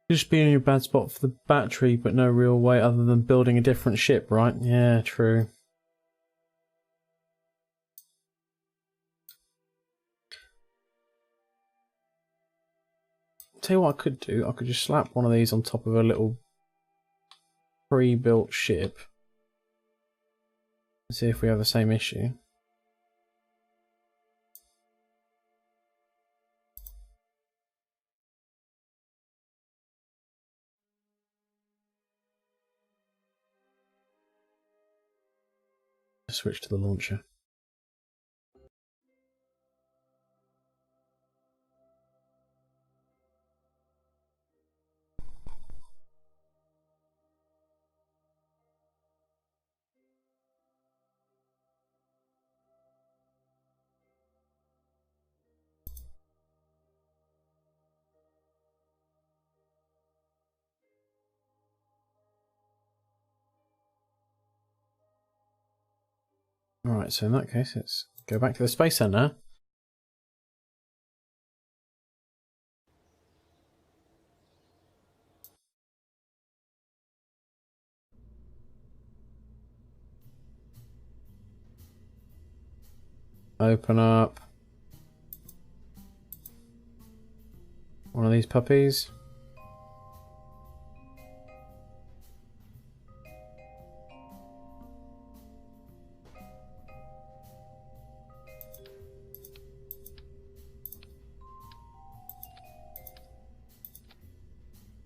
Just being in a bad spot for the battery, but no real way other than building a different ship, right? Yeah, true. Tell you what I could do. I could just slap one of these on top of a little pre-built ship. See if we have the same issue. Switch to the launcher. Alright, so in that case, let's go back to the Space Center. Open up one of these puppies.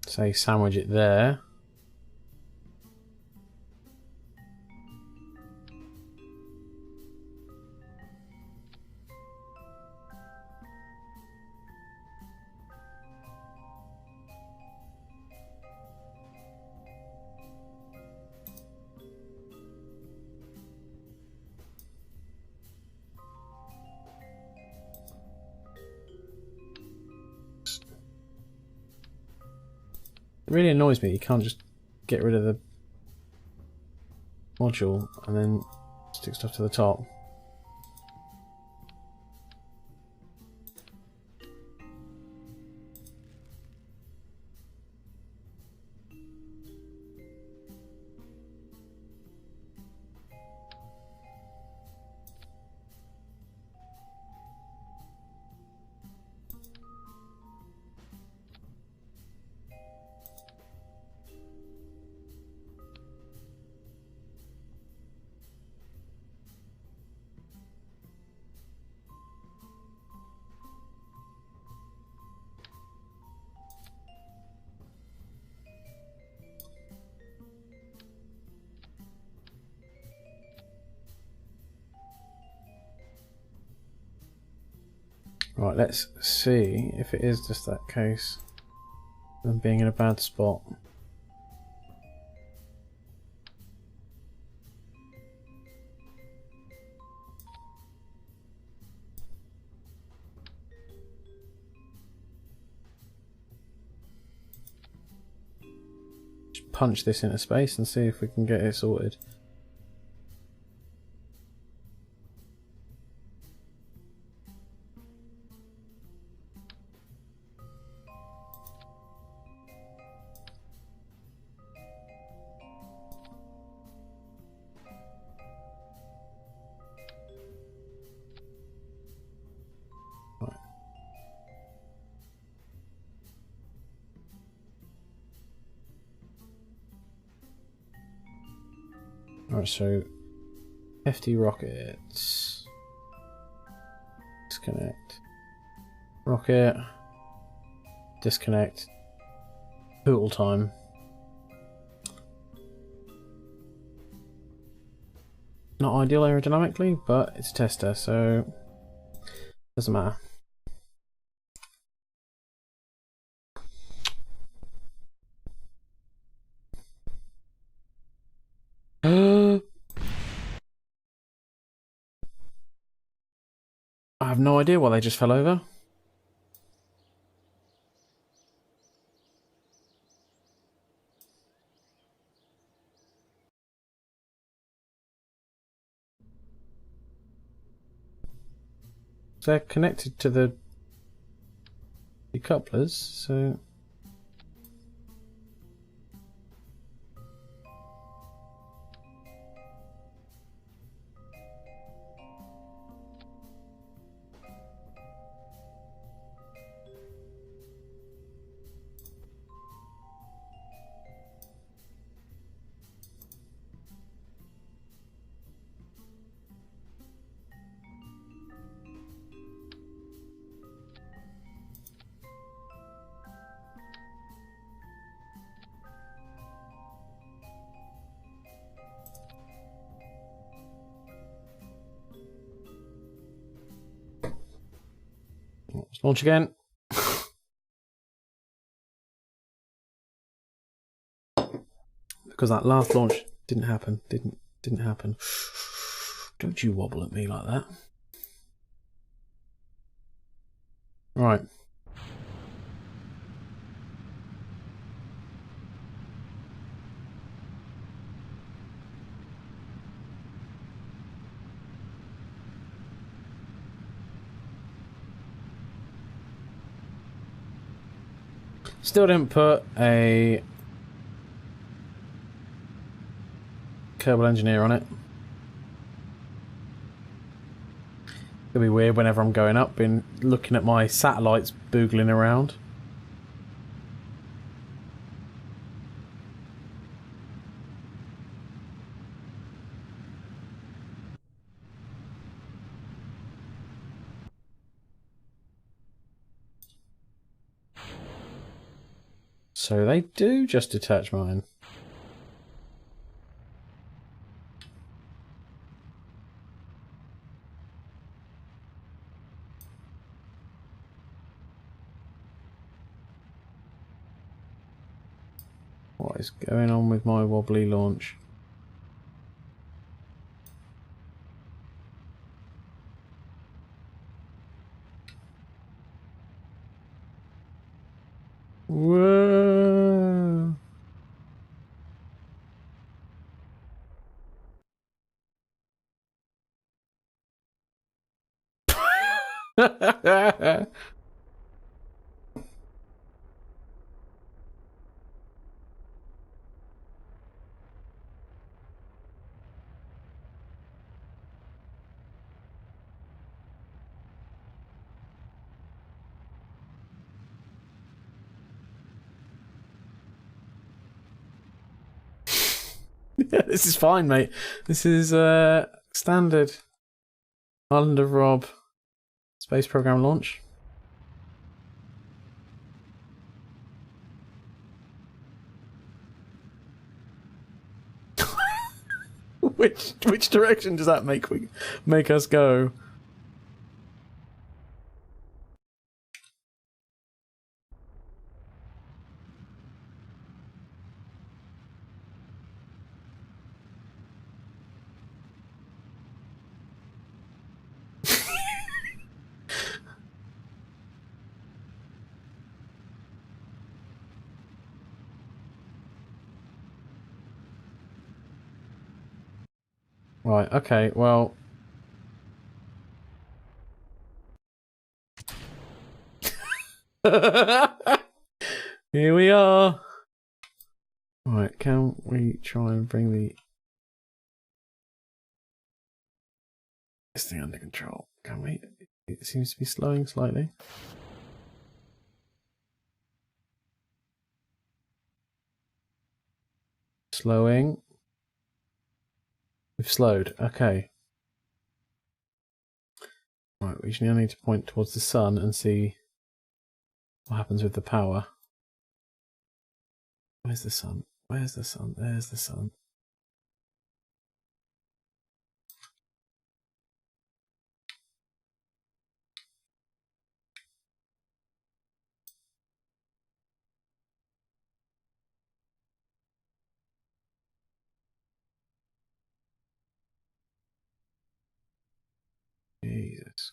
Say sandwich it there. It really annoys me, you can't just get rid of the module and then stick stuff to the top. Right, let's see if it is just that case. Them being in a bad spot. Just punch this into space and see if we can get it sorted. Alright, so hefty rockets. Disconnect. Rocket. Disconnect. Poodle time. Not ideal aerodynamically, but it's a tester, so doesn't matter. I have no idea why they just fell over. They're connected to the decouplers, so... Let's launch again. Because that last launch didn't happen. Didn't happen. Don't you wobble at me like that. Right. Still didn't put a Kerbal engineer on it. It'll be weird whenever I'm going up and looking at my satellites boogling around. So they do just detach mine. What is going on with my wobbly launch? Whoa. This is fine, mate. This is standard Island of Rob space program launch. Which direction does that make us go? Right, okay, well... Here we are! Right, can we try and bring this thing under control? Can we? It seems to be slowing slightly. Slowing. We've slowed, okay. Right, we now need to point towards the sun and see what happens with the power. Where's the sun? Where's the sun? There's the sun. Jesus.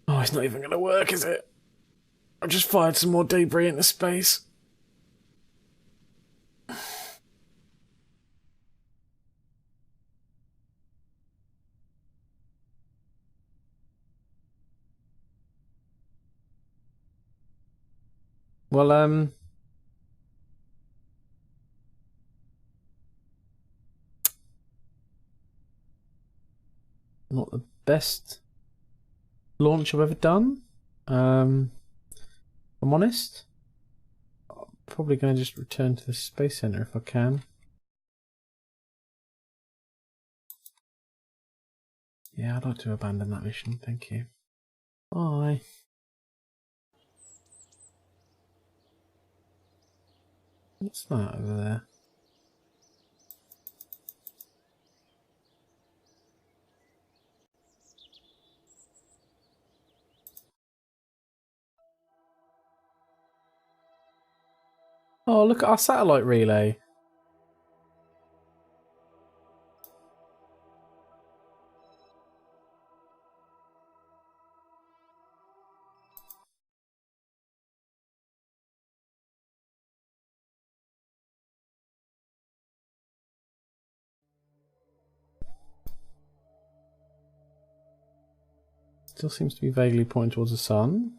Oh, it's not even going to work, is it? I've just fired some more debris into space. Well, not the best launch I've ever done. I'm honest. I'm probably going to just return to the Space Center if I can. Yeah, I'd like to abandon that mission, thank you. Bye. What's that over there? Oh, look at our satellite relay. Still seems to be vaguely pointing towards the sun.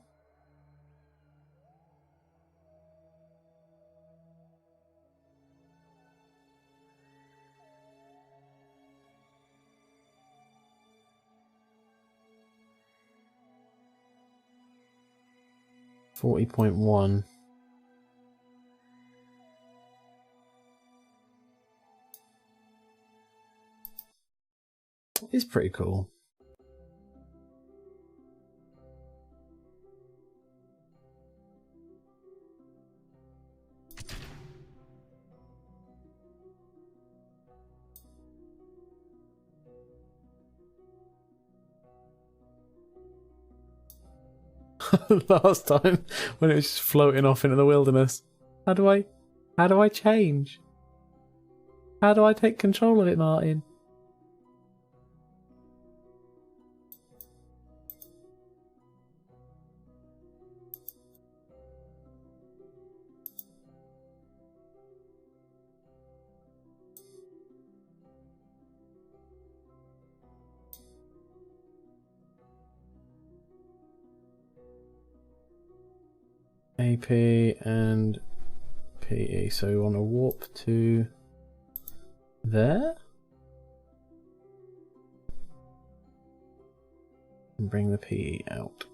.1. It's pretty cool. Last time when it was just floating off into the wilderness. How do I change? How do I take control of it, Martin? AP and PE. So we want to warp to there and bring the PE out.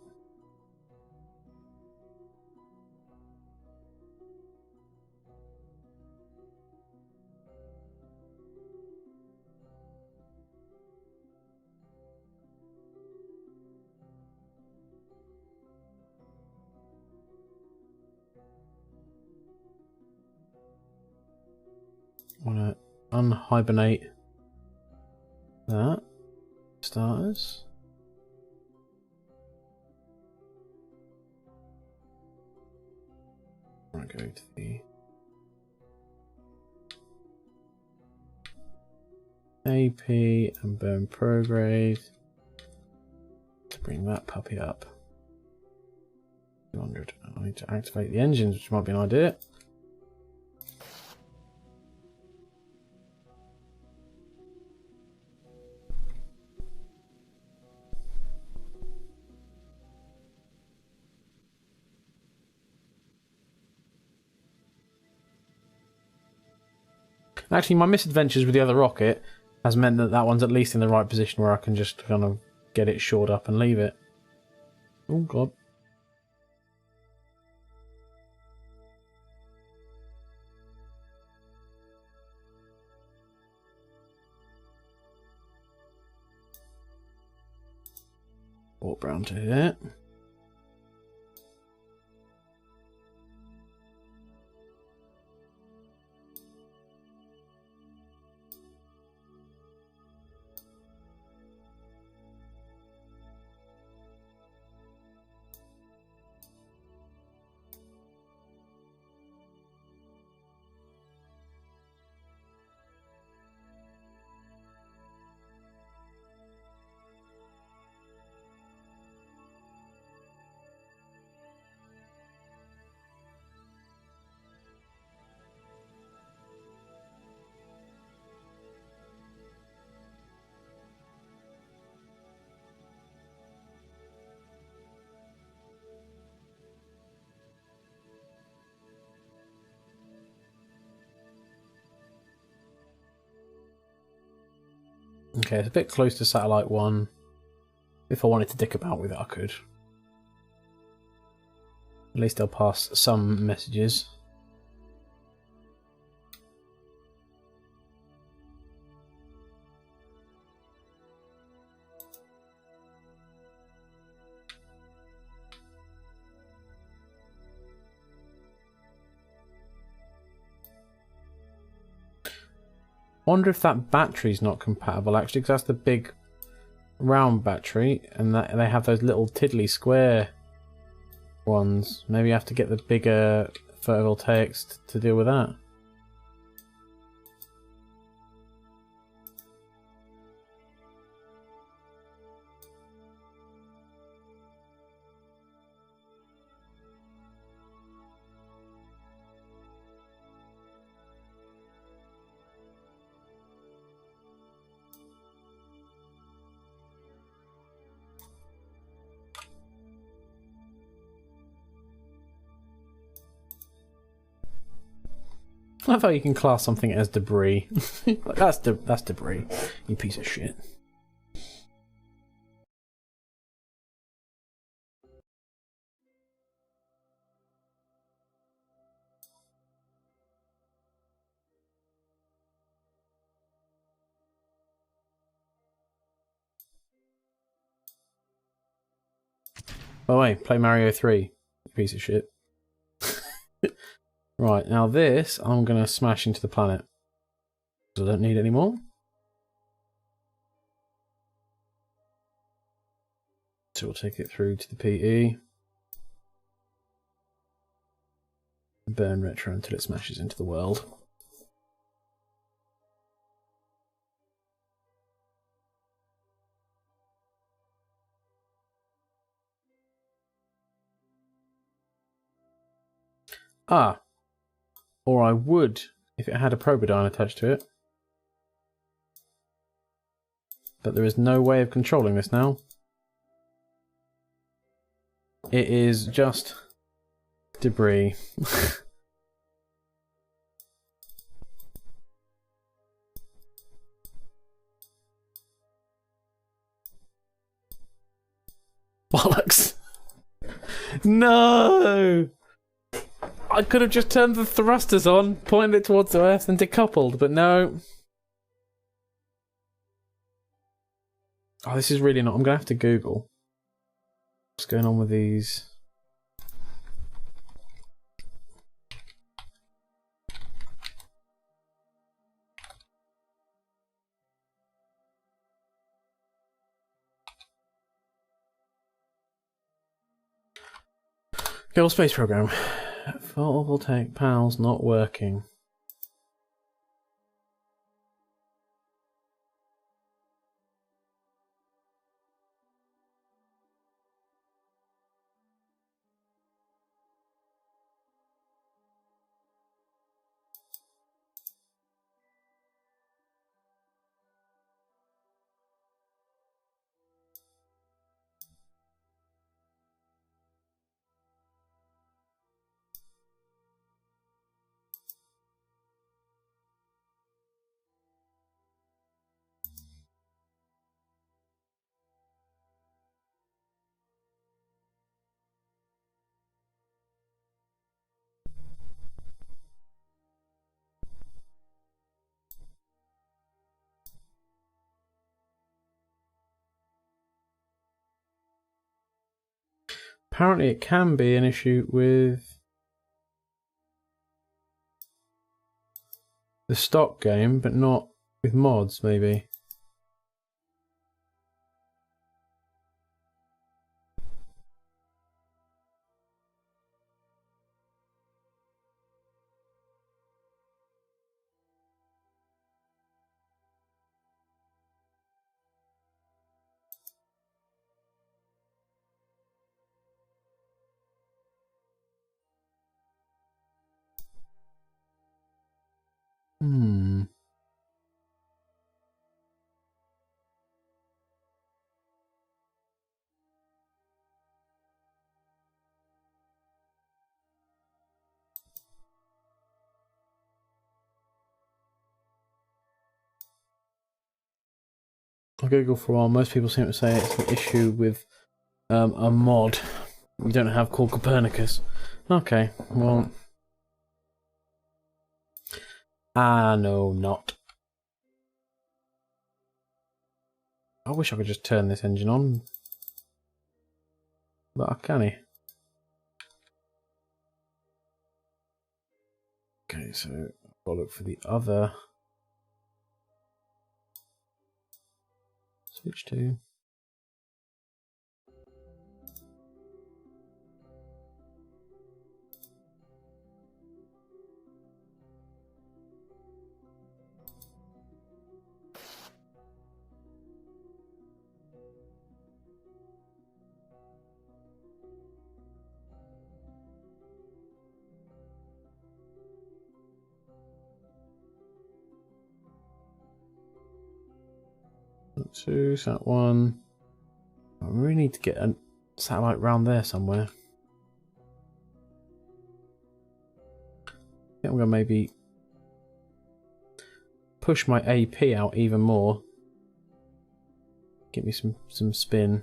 Want to unhibernate that starters. I'm going to go to the AP and burn prograde to bring that puppy up. 200. I need to activate the engines, which might be an idea. Actually, my misadventures with the other rocket has meant that that one's at least in the right position where I can just kind of get it shored up and leave it. Oh, God. Walk round to here. Okay, it's a bit close to satellite 1. If I wanted to dick about with it, I could. At least I'll pass some messages. Wonder if that battery's not compatible actually, because that's the big round battery, and that they have those little tiddly square ones. Maybe you have to get the bigger photovoltaics to deal with that. I thought you can class something as debris. Like, that's debris, you piece of shit. By the way, play Mario 3, you piece of shit. Right, now this I'm going to smash into the planet. Because I don't need it anymore. So we'll take it through to the PE. Burn retro until it smashes into the world. Ah. Or I would if it had a probodyne attached to it. But there is no way of controlling this now. It is just debris. Bollocks! No! I could have just turned the thrusters on, pointed it towards the Earth and decoupled, but no. Oh, this is really not... I'm going to have to Google what's going on with these. Kerbal Space Program. Photovoltaic panels not working. apparently it can be an issue with the stock game, but not with mods, maybe. I googled for a while. Most people seem to say it's an issue with a mod we don't have called Copernicus. Okay, well. No, not. I wish I could just turn this engine on. But I can't. Okay, so I'll look for the other. Switch to. Two, sat one. I really need to get a satellite round there somewhere. I think I'm gonna maybe push my AP out even more. Give me some spin.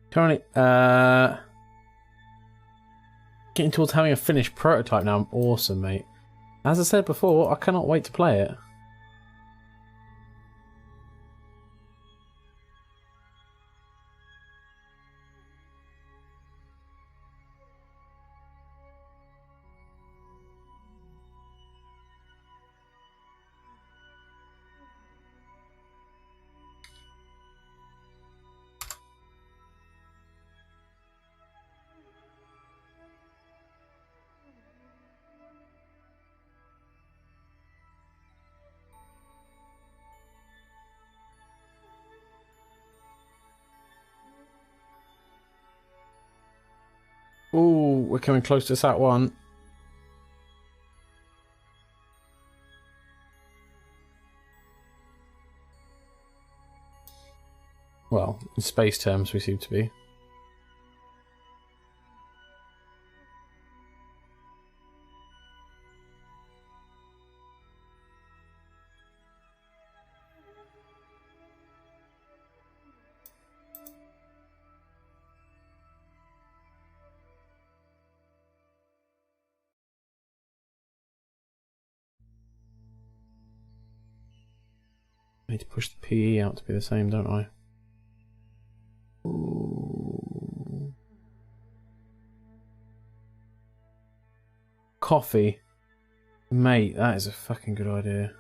Currently, getting towards having a finished prototype now. I'm awesome, mate. As I said before, I cannot wait to play it. Ooh, we're coming close to Sat 1. Well, in space terms, we seem to be. need to push the PE out to be the same, don't I? Ooh. Coffee. Mate, that is a fucking good idea.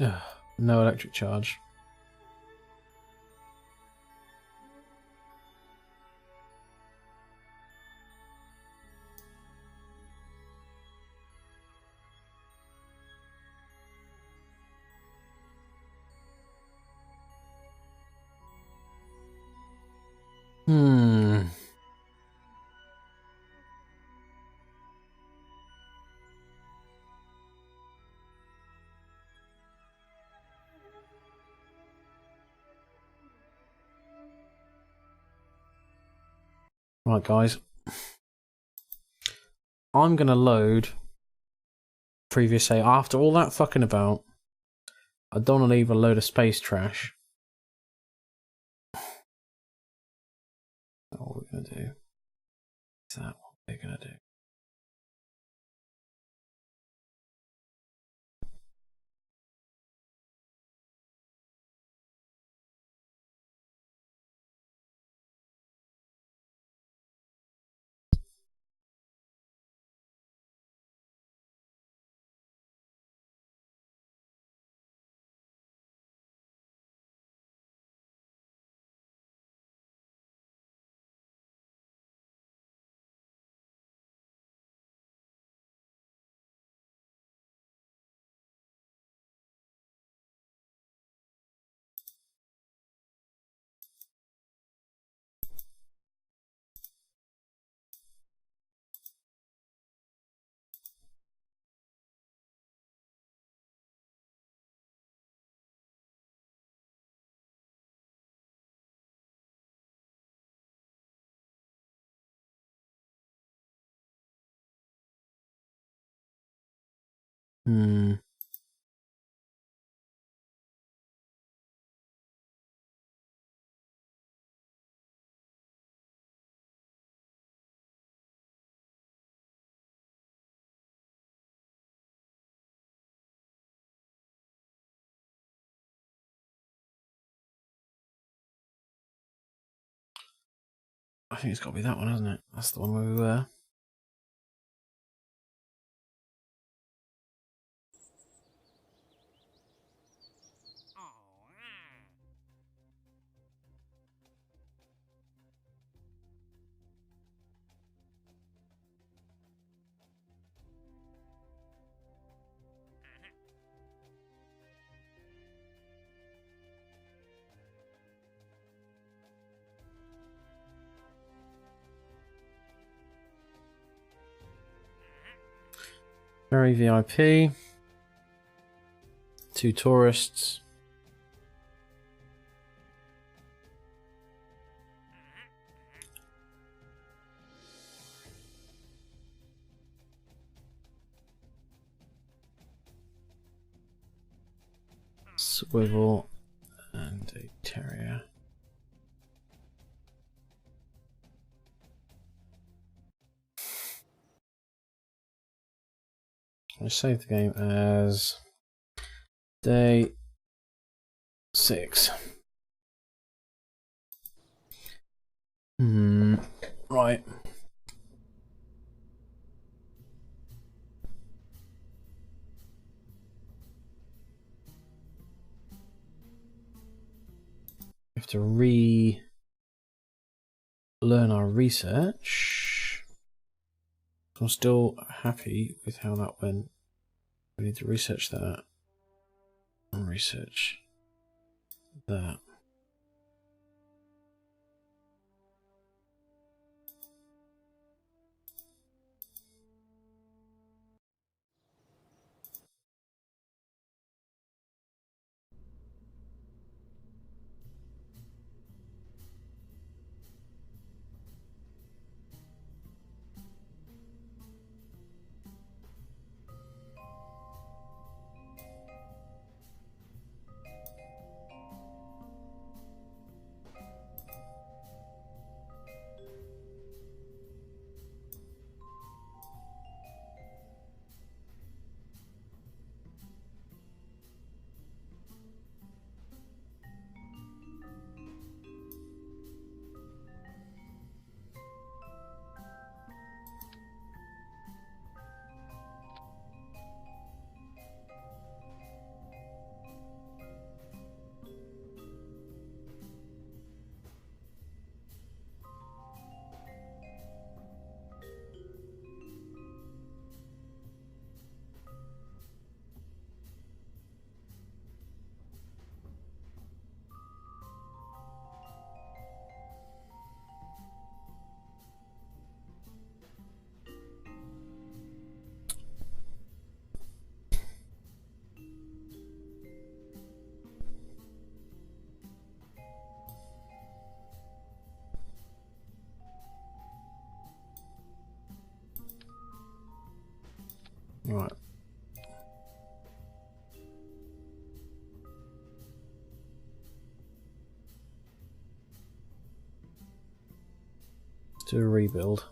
Ugh, no electric charge. Hmm. Right, guys. I'm going to load previous save. After all that fucking about, I don't want to leave a load of space trash. What we're going to do. Is that what we're going to do? Hmm. I think it's got to be that one, hasn't it? That's the one where we were. Very VIP. 2 tourists. Swivel and a terrier. I save the game as day 6. Right. We have to learn our research. I'm still happy with how that went. We need to research that. And research that. Right. Let's do a rebuild.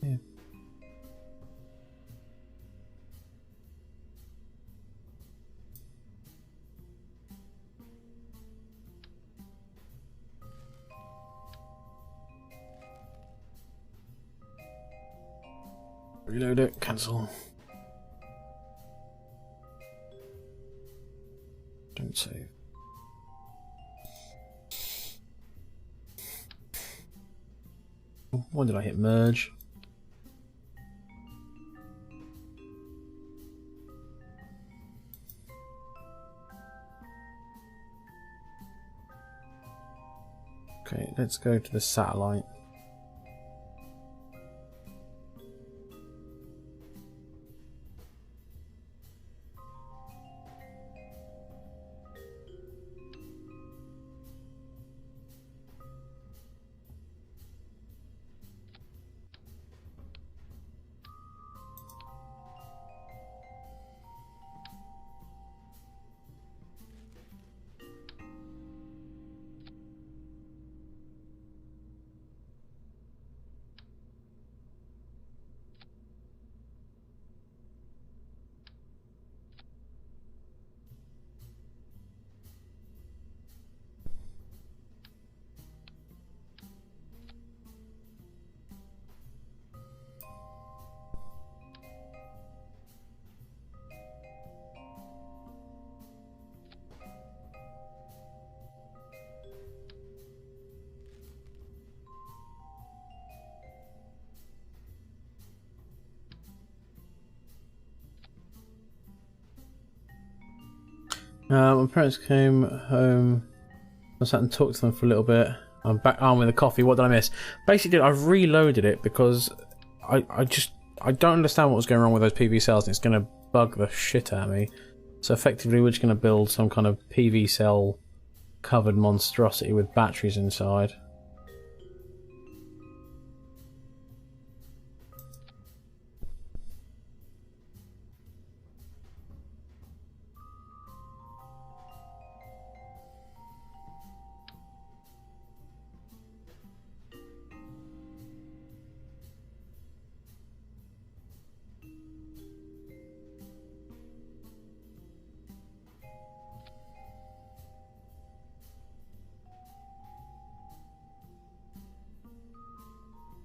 Yeah. Reload it, cancel. Don't save. When did I hit merge? Okay, let's go to the satellite. My parents came home. I sat and talked to them for a little bit. I'm back armed with a coffee. What did I miss? Basically, I've reloaded it because I don't understand what was going wrong with those PV cells, and it's going to bug the shit out of me. So effectively, we're just going to build some kind of PV cell covered monstrosity with batteries inside.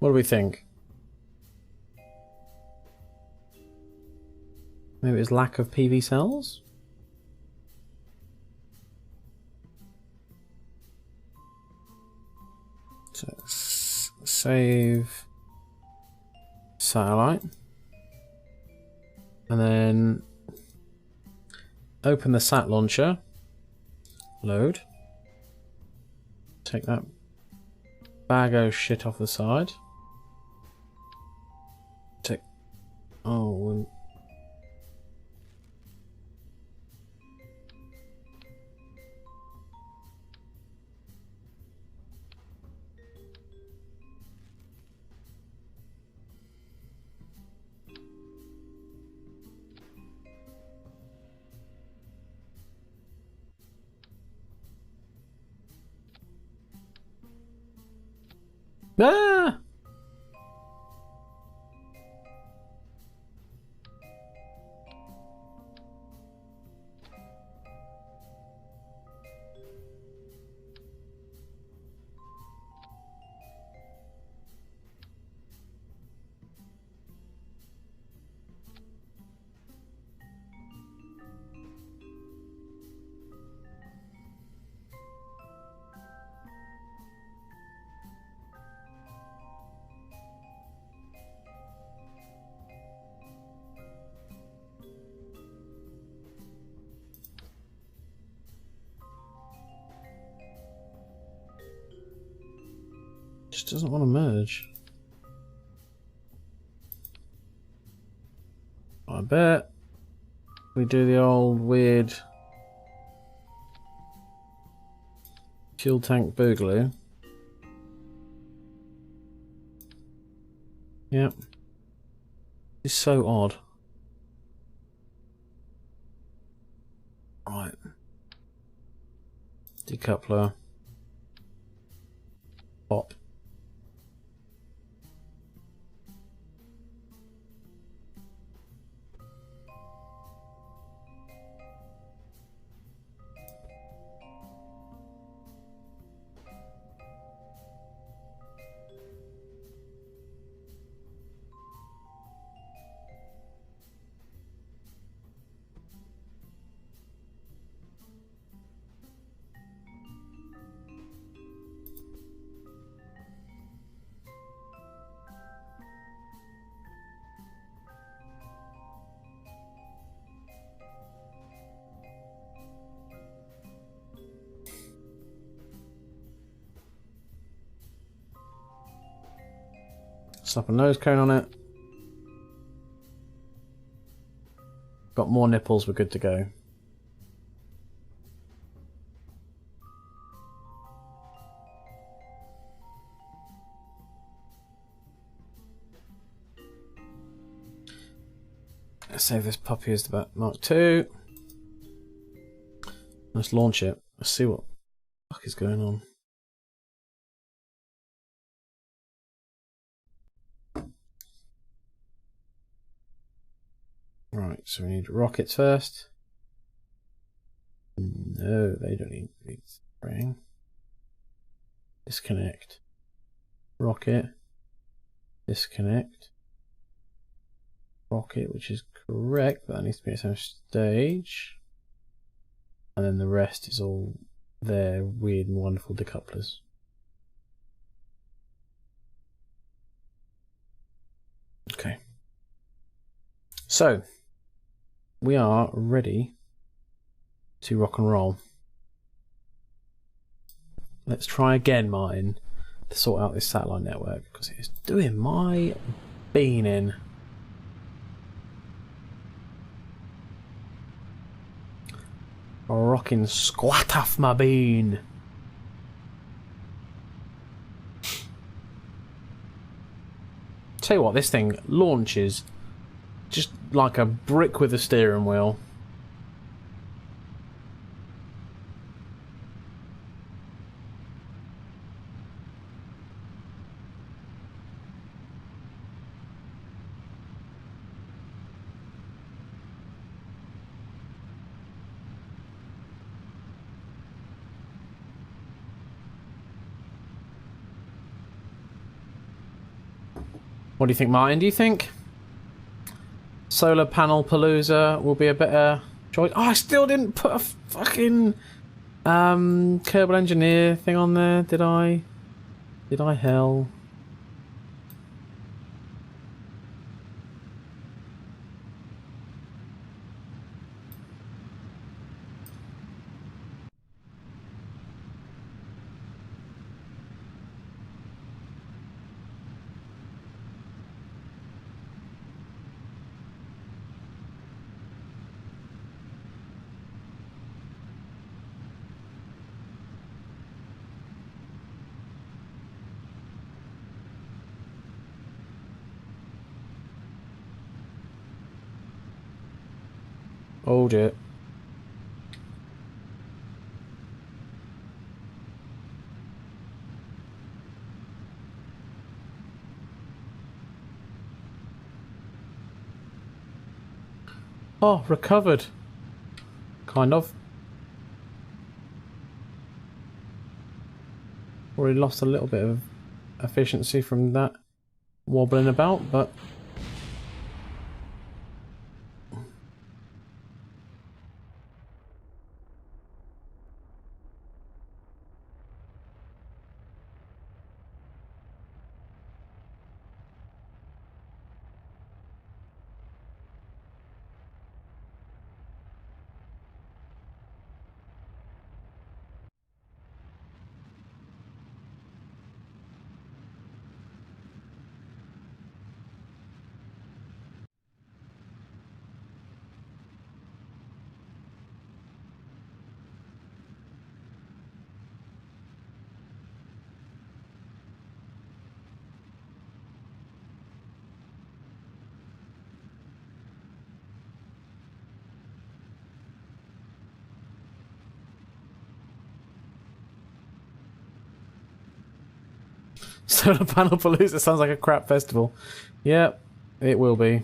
What do we think? Maybe it's lack of PV cells? So save satellite. And then open the sat launcher. Load. Take that bag of shit off the side. Take... Oh... Ah! Just doesn't want to merge. I bet we do the old weird fuel tank boogaloo. Yep. It's so odd. Right. Decoupler. Pop. Slap a nose cone on it. Got more nipples, we're good to go. Let's save this puppy as the Mark II. Let's launch it. Let's see what the fuck is going on. Right, so we need rockets first. No, they don't need spring. Disconnect. Rocket. Disconnect. Rocket, which is correct, but that needs to be its own stage. And then the rest is all their weird and wonderful decouplers. Okay. So, we are ready to rock and roll. Let's try again, Martin, to sort out this satellite network, because it is doing my bean in. Rocking squat off my bean. Tell you what, this thing launches just like a brick with a steering wheel. What do you think, Martin? Do you think Solar Panel Palooza will be a better choice? Oh, I still didn't put a fucking Kerbal Engineer thing on there, did I? Did I hell? Oh dear. Oh, recovered. Kind of. Already lost a little bit of efficiency from that wobbling about, but... Solar Panel Palooza sounds like a crap festival. Yep, it will be.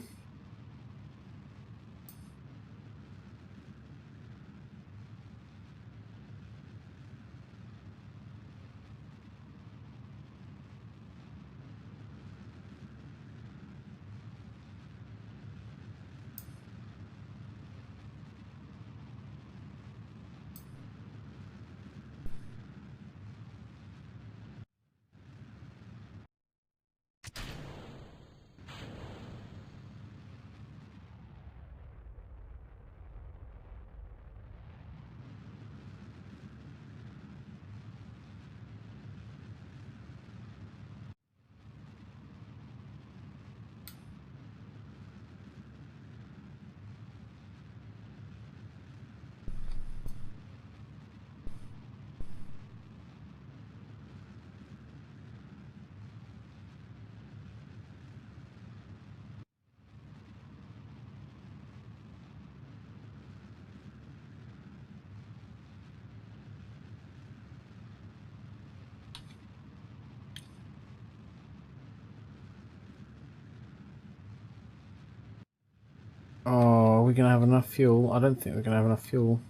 Oh, are we going to have enough fuel? I don't think we're going to have enough fuel.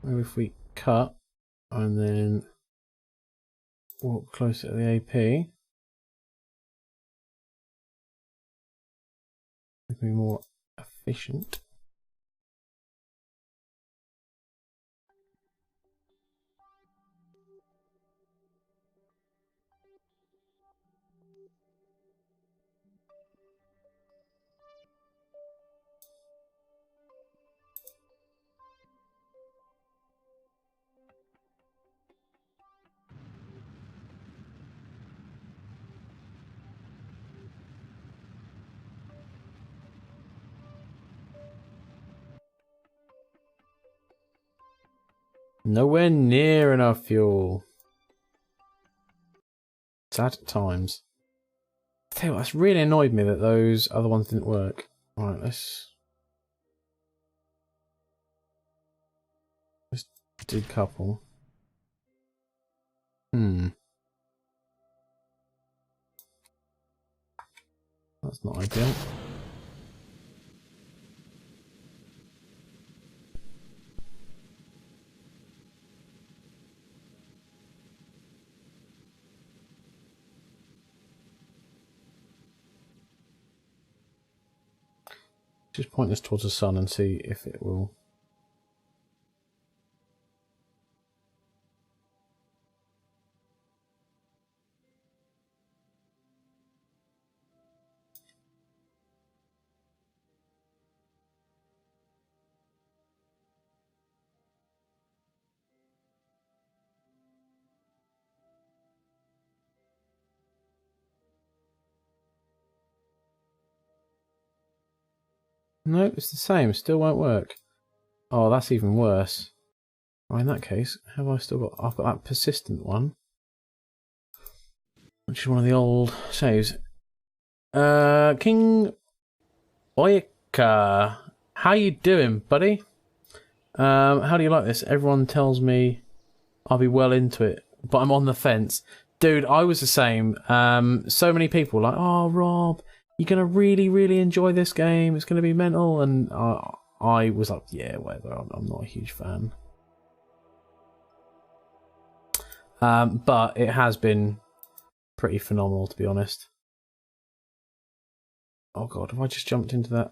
Maybe if we cut and then walk closer to the AP. It'll be more efficient. Nowhere near enough fuel. Sad times. I tell you what, that's really annoyed me that those other ones didn't work. Alright, let's do a couple. That's not ideal. Just point this towards the sun and see if it will. No, it's the same. Still won't work. Oh, that's even worse. Right, in that case, have I still got... I've got that persistent one. Which is one of the old saves. King Oyaka. How you doing, buddy? How do you like this? Everyone tells me I'll be well into it, but I'm on the fence. Dude, I was the same. So many people were like, oh, Rob, you're going to really, really enjoy this game. It's going to be mental. And I was like, yeah, whatever. I'm not a huge fan. But it has been pretty phenomenal, to be honest. Oh, God, have I just jumped into that?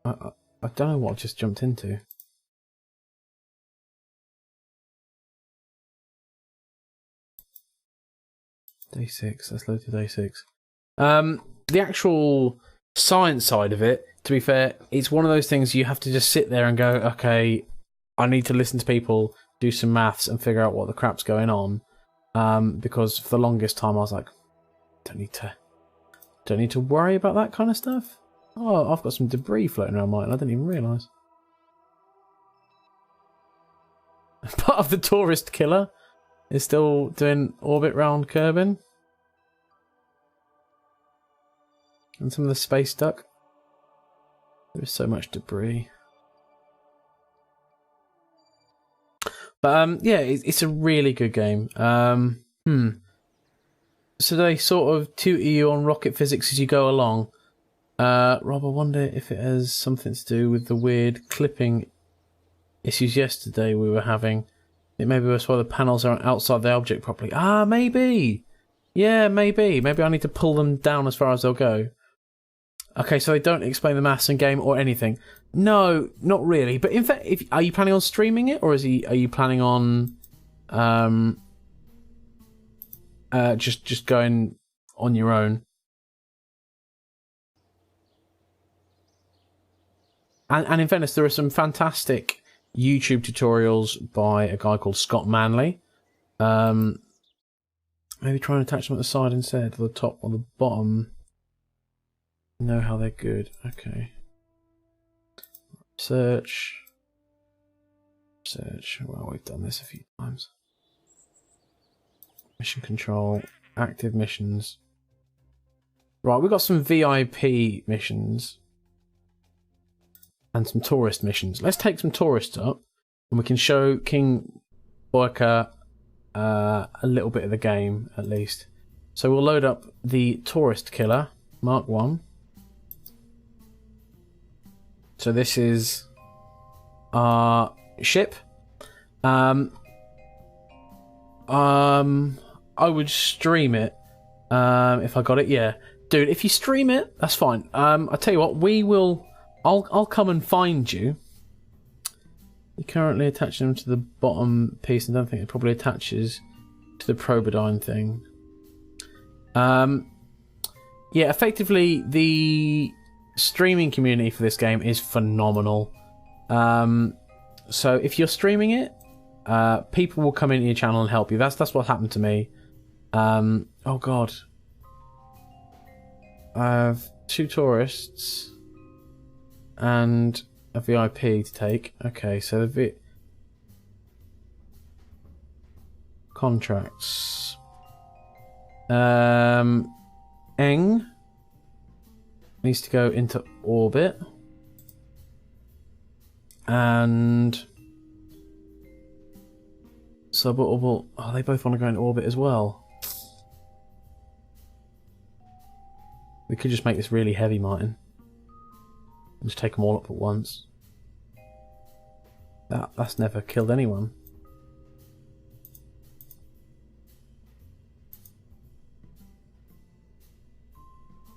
I don't know what I've just jumped into. Day 6, let's load to day 6. The actual science side of it, to be fair, it's one of those things you have to just sit there and go, okay, I need to listen to people, do some maths and figure out what the crap's going on. Because for the longest time I was like, don't need to worry about that kind of stuff. Oh, I've got some debris floating around mine and I didn't even realise. Part of the tourist killer is still doing orbit round Kerbin. And some of the space duck. There is so much debris. But yeah, it's a really good game. So they sort of tutor you on rocket physics as you go along. Rob, I wonder if it has something to do with the weird clipping issues yesterday we were having. It maybe was why the panels aren't outside the object properly. Ah, maybe. Yeah, maybe. Maybe I need to pull them down as far as they'll go. Okay, so they don't explain the maths in game or anything. No, not really. But in fact, are you planning on streaming it, or are you planning on just going on your own? And in fairness, there are some fantastic YouTube tutorials by a guy called Scott Manley. Maybe try and attach them at the side instead, or the top or the bottom. Know how they're good. Okay. Search. Well, we've done this a few times. Mission control. Active missions. Right, we've got some VIP missions. And some tourist missions. Let's take some tourists up. And we can show King Boyka a little bit of the game, at least. So we'll load up the Tourist Killer, Mark 1. So this is our ship. I would stream it if I got it. Yeah, dude, if you stream it, that's fine. I tell you what, we will. I'll come and find you. You're currently attaching them to the bottom piece, and I don't think it probably attaches to the Probodyne thing. Yeah, effectively the streaming community for this game is phenomenal. So if you're streaming it, people will come into your channel and help you. That's what happened to me. Oh god. I have 2 tourists and a VIP to take. Okay, so the contracts. Eng needs to go into orbit. And suborbital. Oh, they both want to go into orbit as well. We could just make this really heavy, Martin. And just take them all up at once. That's never killed anyone.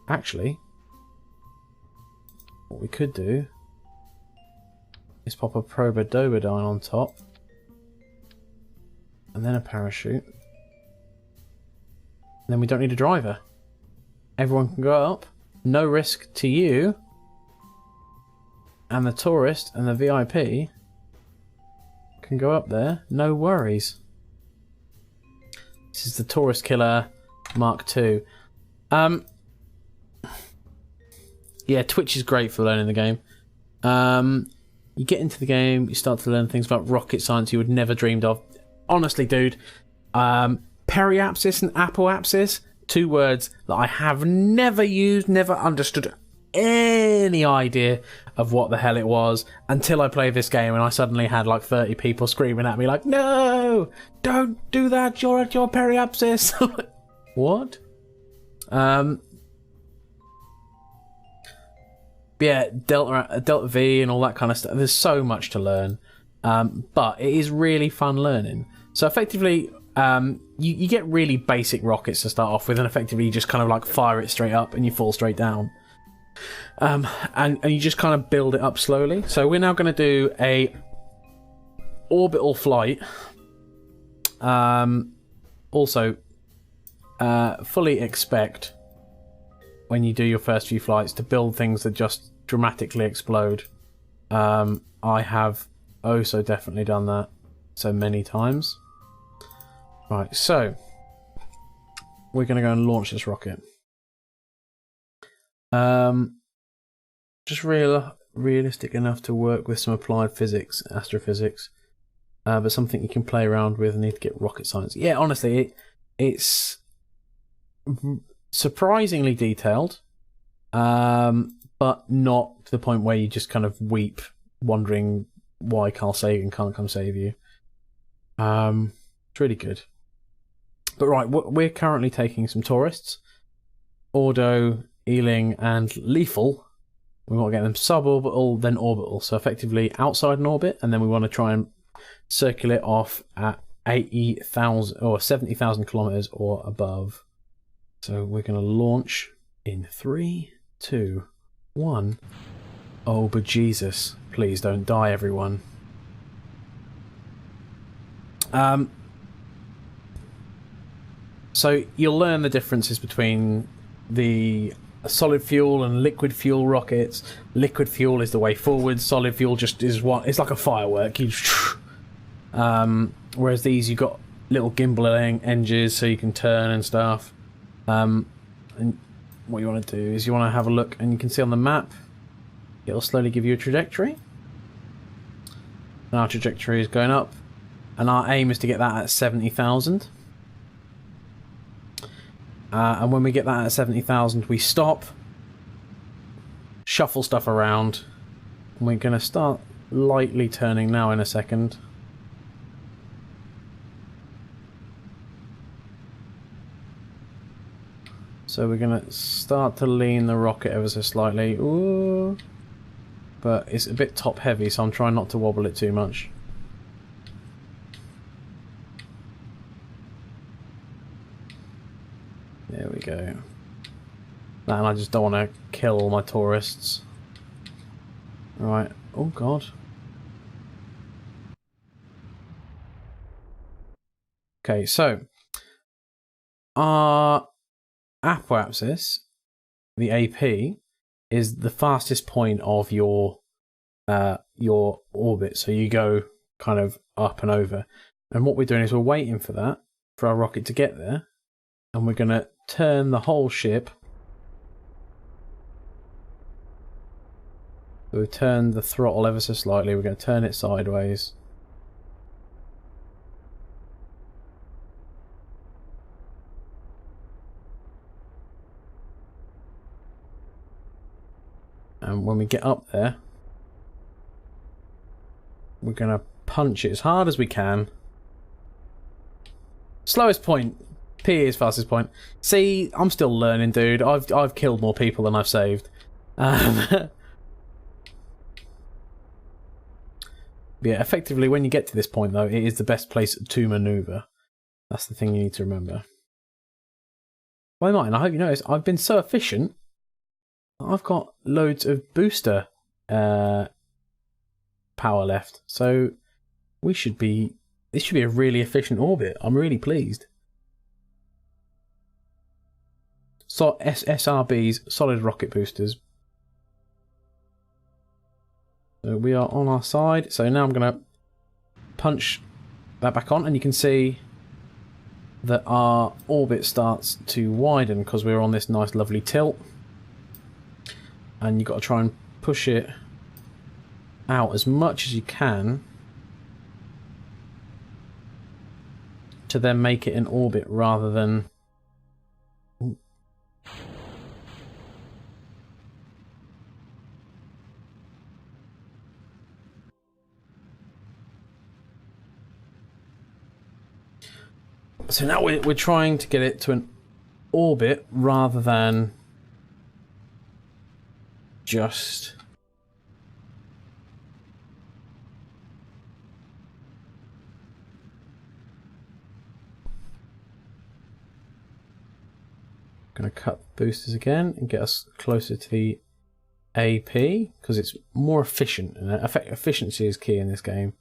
Actually, what we could do is pop a Probodobodine on top. And then a parachute. And then we don't need a driver. Everyone can go up. No risk to you. And the tourist and the VIP can go up there. No worries. This is the Tourist Killer Mark II. Yeah, Twitch is great for learning the game. You get into the game, you start to learn things about rocket science you would never dreamed of. Honestly, dude. Periapsis and apoapsis. 2 words that I have never used, never understood any idea of what the hell it was until I played this game and I suddenly had like 30 people screaming at me like, no, don't do that, you're at your periapsis. What? Yeah, Delta V and all that kind of stuff. There's so much to learn, but it is really fun learning. So effectively, you get really basic rockets to start off with, and effectively you just kind of like fire it straight up and you fall straight down. And you just kind of build it up slowly. So we're now going to do a orbital flight. Also, fully expect when you do your first few flights to build things that just dramatically explode. I have so definitely done that so many times. Right, so we're going to go and launch this rocket. Just realistic enough to work with some applied physics, astrophysics, but something you can play around with and need to get rocket science. Yeah, honestly, it's surprisingly detailed, but not to the point where you just kind of weep, wondering why Carl Sagan can't come save you. It's really good. But right, we're currently taking some tourists, Ordo, Ealing, and Lethal. We want to get them suborbital, then orbital. So effectively outside an orbit, and then we want to try and circle it off at 80,000 or 70,000 kilometers or above. So we're going to launch in 3, 2, 1. Oh, but Jesus, please don't die, everyone. So you'll learn the differences between the solid fuel and liquid fuel rockets. Liquid fuel is the way forward. Solid fuel just is what it's like a firework. Whereas these, you've got little gimbal engines so you can turn and stuff. And what you want to do is you want to have a look, and you can see on the map it'll slowly give you a trajectory. And our trajectory is going up, and our aim is to get that at 70,000. And when we get that at 70,000, we stop, shuffle stuff around, and we're going to start lightly turning now in a second. So we're going to start to lean the rocket ever so slightly. Ooh. But it's a bit top heavy, so I'm trying not to wobble it too much. There we go. And I just don't want to kill all my tourists. Right. Oh god. Okay, so our apoapsis, the AP, is the fastest point of your orbit. So you go kind of up and over. And what we're doing is we're waiting for that, for our rocket to get there, and we're going to turn the whole ship. So we've turned the throttle ever so slightly. We're going to turn it sideways. And when we get up there, we're going to punch it as hard as we can. Slowest point, P is fastest point. See, I'm still learning, dude. I've killed more people than I've saved. Yeah, effectively, when you get to this point, though, it is the best place to maneuver. That's the thing you need to remember. Well, Martin, I hope you noticed, I've been so efficient. I've got loads of booster power left, so we should be. This should be a really efficient orbit. I'm really pleased. So SRBs, solid rocket boosters. So we are on our side. So now I'm going to punch that back on, and you can see that our orbit starts to widen because we're on this nice, lovely tilt. And you've got to try and push it out as much as you can to then make it an orbit rather than... So now we're trying to get it to an orbit rather than just... Going to cut boosters again and get us closer to the AP because it's more efficient, and efficiency is key in this game.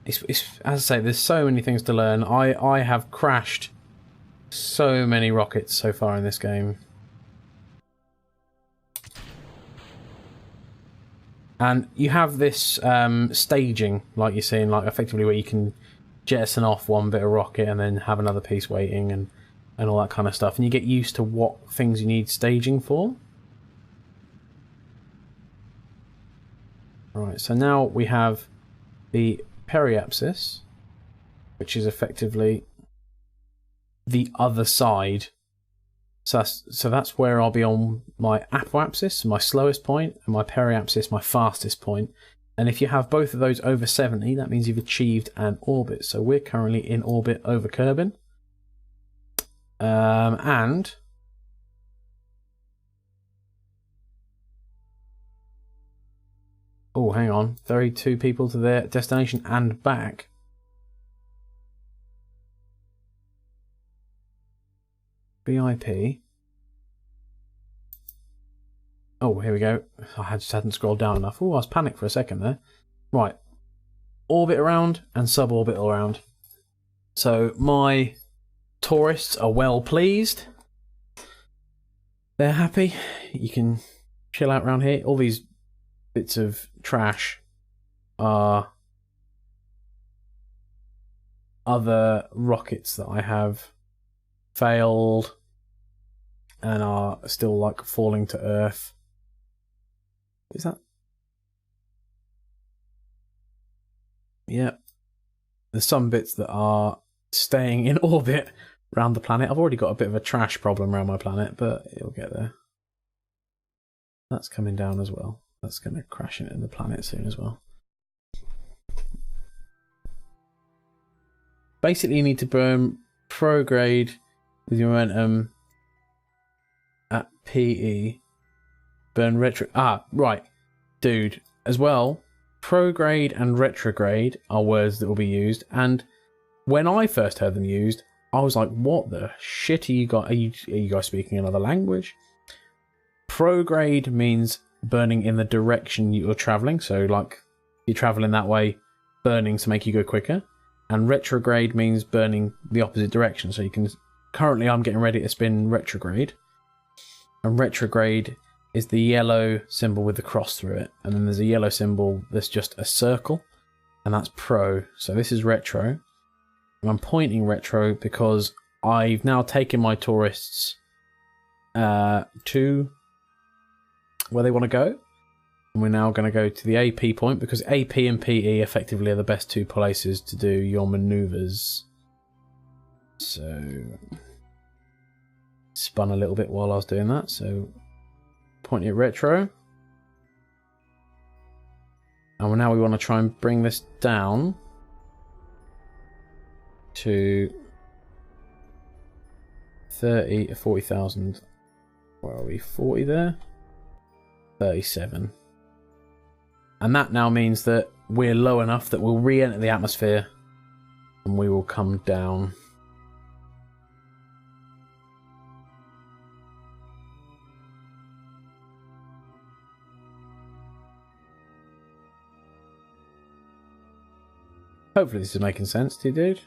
It's, as I say, there's so many things to learn. I have crashed so many rockets so far in this game. And you have this staging, like you're seeing, like effectively where you can jettison off one bit of rocket and then have another piece waiting and all that kind of stuff. And you get used to what things you need staging for. Right, so now we have the periapsis, which is effectively the other side. So that's where I'll be on my apoapsis, my slowest point, and my periapsis, my fastest point. And if you have both of those over 70, that means you've achieved an orbit. So we're currently in orbit over Kerbal. And oh, hang on, 32 people to their destination and back. VIP. Oh, here we go. I just hadn't scrolled down enough. Oh, I was panicked for a second there. Right. Orbit around and suborbital around. So my tourists are well pleased. They're happy. You can chill out around here. All these bits of trash are other rockets that I have failed and are still like falling to earth. Is that? Yeah. There's some bits that are staying in orbit around the planet. I've already got a bit of a trash problem around my planet, but it'll get there. That's coming down as well. That's going to crash into the planet soon as well. Basically, you need to burn prograde with your momentum at PE. Burn retro... Ah, right. Dude, as well, prograde and retrograde are words that will be used. And when I first heard them used, I was like, what the shit are you guys... Are you guys speaking another language? Prograde means burning in the direction you're travelling. So, like, you're travelling that way, burning to make you go quicker. And retrograde means burning the opposite direction. So you can currently I'm getting ready to spin retrograde. And retrograde is the yellow symbol with the cross through it. And then there's a yellow symbol that's just a circle. And that's pro. So this is retro. And I'm pointing retro because I've now taken my tourists to where they want to go. And we're now going to go to the AP point because AP and PE effectively are the best two places to do your maneuvers. So spun a little bit while I was doing that, so pointing at retro. And now we want to try and bring this down to 40,000. Where are we? 40 there? 37. And that now means that we're low enough that we'll re-enter the atmosphere and we will come down. Hopefully this is making sense to you, dude.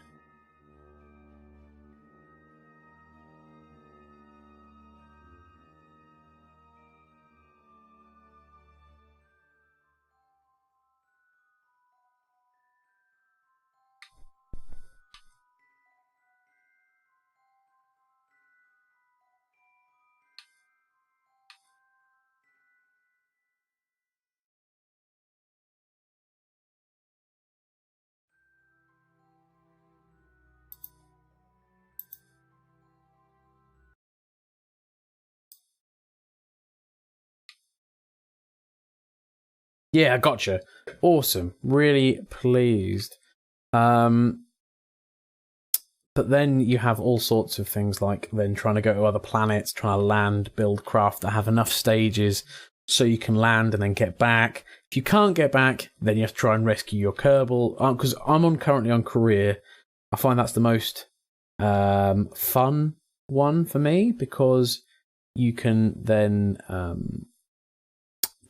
Yeah, gotcha. Awesome. Really pleased. But then you have all sorts of things like then trying to go to other planets, trying to land, build craft that have enough stages so you can land and then get back. If you can't get back, then you have to try and rescue your Kerbal. Because I'm currently on career. I find that's the most fun one for me because you can then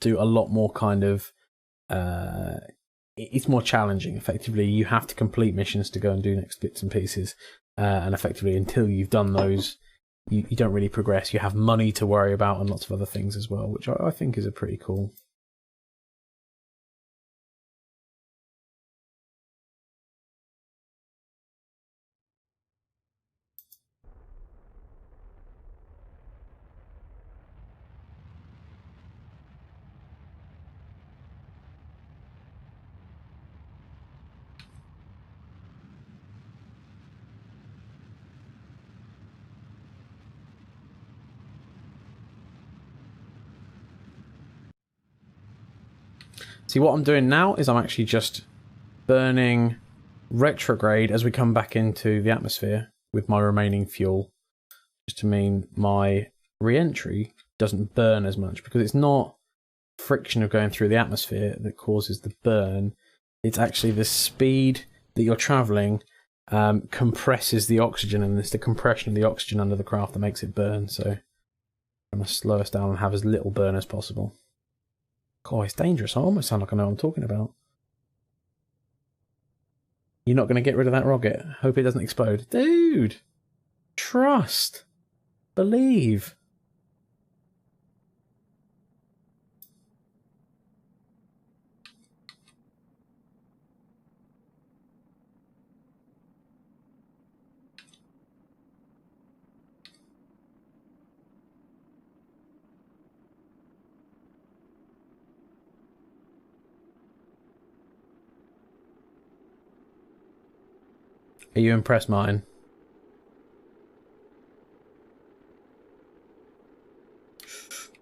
do a lot more kind of it's more challenging. Effectively you have to complete missions to go and do next bits and pieces, and effectively until you've done those you don't really progress. You have money to worry about and lots of other things as well, which I think is a pretty cool. See, what I'm doing now is I'm actually just burning retrograde as we come back into the atmosphere with my remaining fuel, just to mean my re-entry doesn't burn as much, because it's not friction of going through the atmosphere that causes the burn. It's actually the speed that you're travelling compresses the oxygen, and it's the compression of the oxygen under the craft that makes it burn. So I'm going to slow us down and have as little burn as possible. God, it's dangerous. I almost sound like I know what I'm talking about. You're not going to get rid of that rocket? Hope it doesn't explode. Dude! Trust! Believe! Are you impressed, Martin?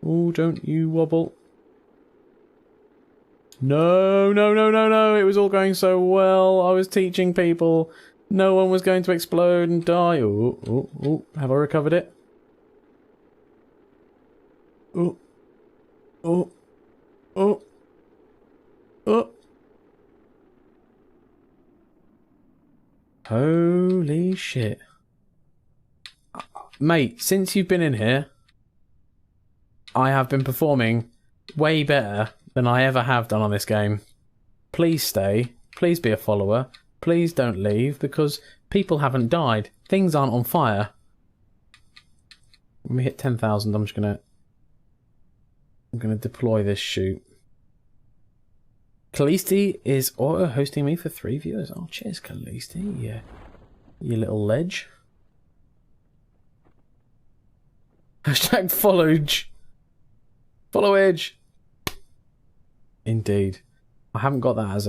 Oh, don't you wobble. No, no, no, no, no. It was all going so well. I was teaching people. No one was going to explode and die. Oh, oh, oh. Have I recovered it? Oh. Oh. Oh. Oh. Holy shit. Mate, since you've been in here, I have been performing way better than I ever have done on this game. Please stay. Please be a follower. Please don't leave, because people haven't died. Things aren't on fire. when we hit 10,000, I'm gonna deploy this chute. Kalisti is auto-hosting me for 3 viewers. Oh, cheers, Kalisti. Yeah, you little ledge. Hashtag followage. Followage. Indeed. I haven't got that as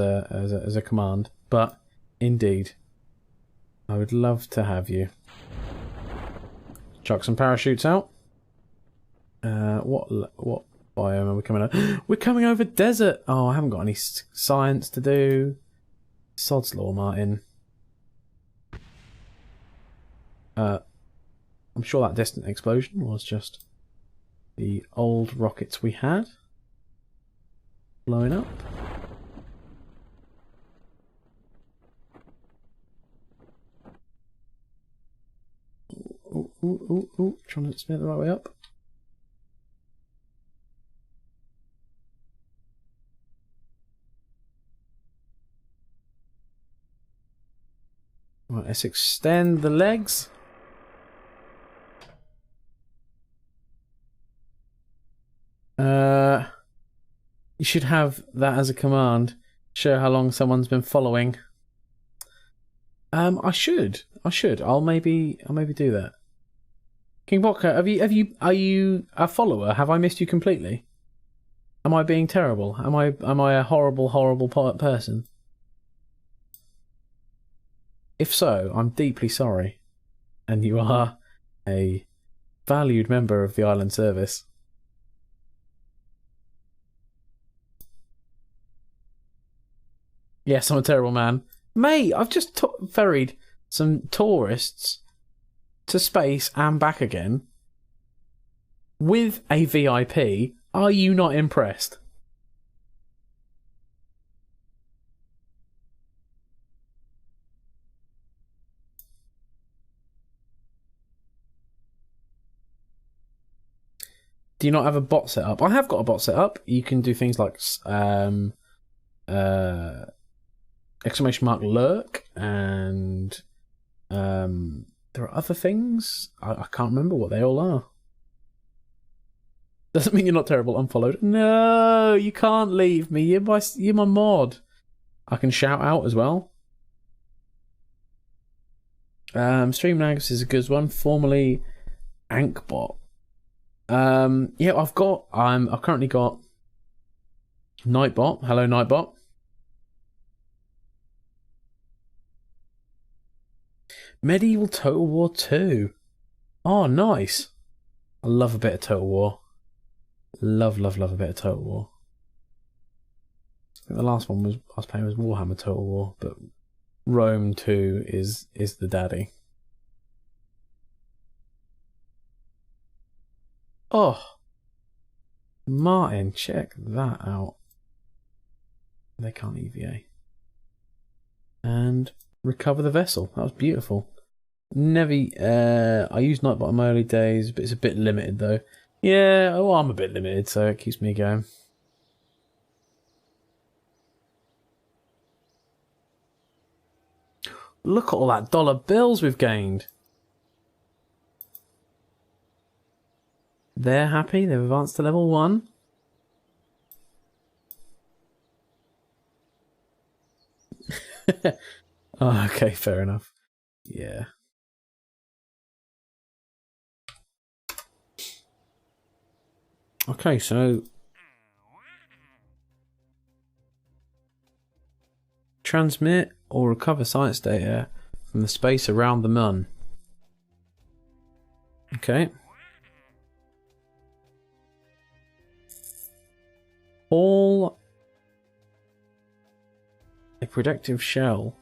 a command, but indeed, I would love to have you. Chuck some parachutes out. What biome are we coming over? We're coming over desert. Oh, I haven't got any science to do. Sod's law, Martin. I'm sure that distant explosion was just the old rockets we had blowing up. Ooh, trying to spin it the right way up. Right, let's extend the legs. You should have that as a command. Show how long someone's been following. I should. I'll maybe do that. King Botker, are you a follower? Have I missed you completely? Am I being terrible? Am I a horrible person? If so, I'm deeply sorry. And you are a valued member of the island service. Yes, I'm a terrible man. Mate, I've just ferried some tourists to space and back again with a VIP. Are you not impressed? Do you not have a bot set up? I have got a bot set up. You can do things like exclamation mark lurk, and there are other things. I can't remember what they all are. Doesn't mean you're not terrible. Unfollowed. No, you can't leave me. You're my mod. I can shout out as well. Streamnags is a good one. Formerly Ankbot. Yeah, I've currently got Nightbot. Hello, Nightbot. Medieval Total War 2. Oh, nice. I love a bit of Total War. Love a bit of Total War. I think the last one I was playing was Warhammer Total War, but Rome 2 is the daddy. Oh, Martin, check that out. They can't EVA. And recover the vessel. That was beautiful. I used Nightbot in my early days, but it's a bit limited though. Yeah, well, I'm a bit limited, so it keeps me going. Look at all that dollar bills we've gained. They're happy. They've advanced to level 1. Oh, okay, fair enough. Yeah. Okay, so transmit or recover science data from the space around the Mun. Okay. All a protective shell.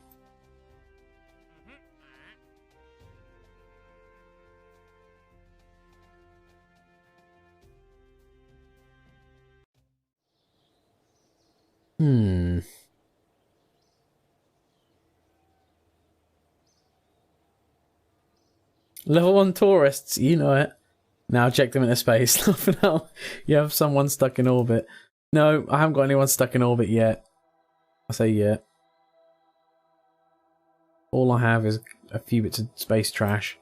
Level 1 tourists, you know it. Now check them into space. For now, you have someone stuck in orbit. No, I haven't got anyone stuck in orbit yet. I say yet. All I have is a few bits of space trash.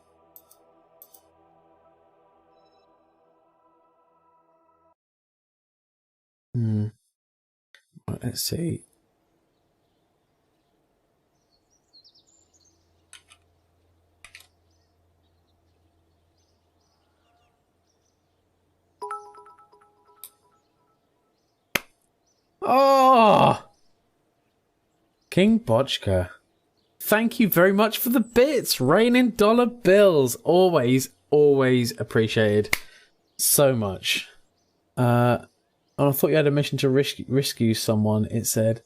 Right, let's see. Oh! King Bochka. Thank you very much for the bits. Raining dollar bills. Always, always appreciated. So much. And I thought you had a mission to rescue someone, it said.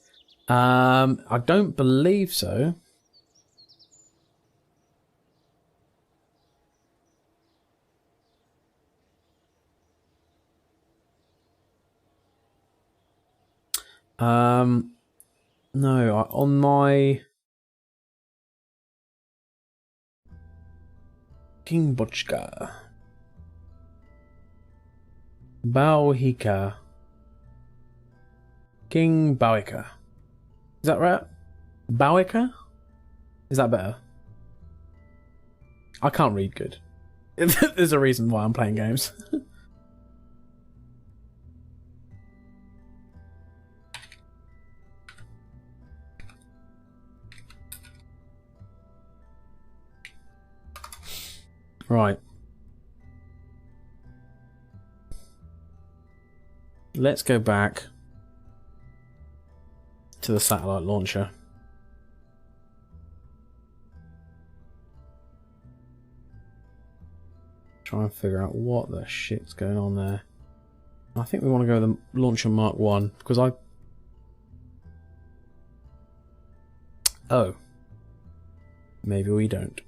I don't believe so. No, on my King Bochka. Bauhika. King Bowika. Is that right? Bowika? Is that better? I can't read good. There's a reason why I'm playing games. Right. Let's go back to the satellite launcher. Try and figure out what the shit's going on there. I think we want to go with the launcher Mark 1 because I... Oh. Maybe we don't.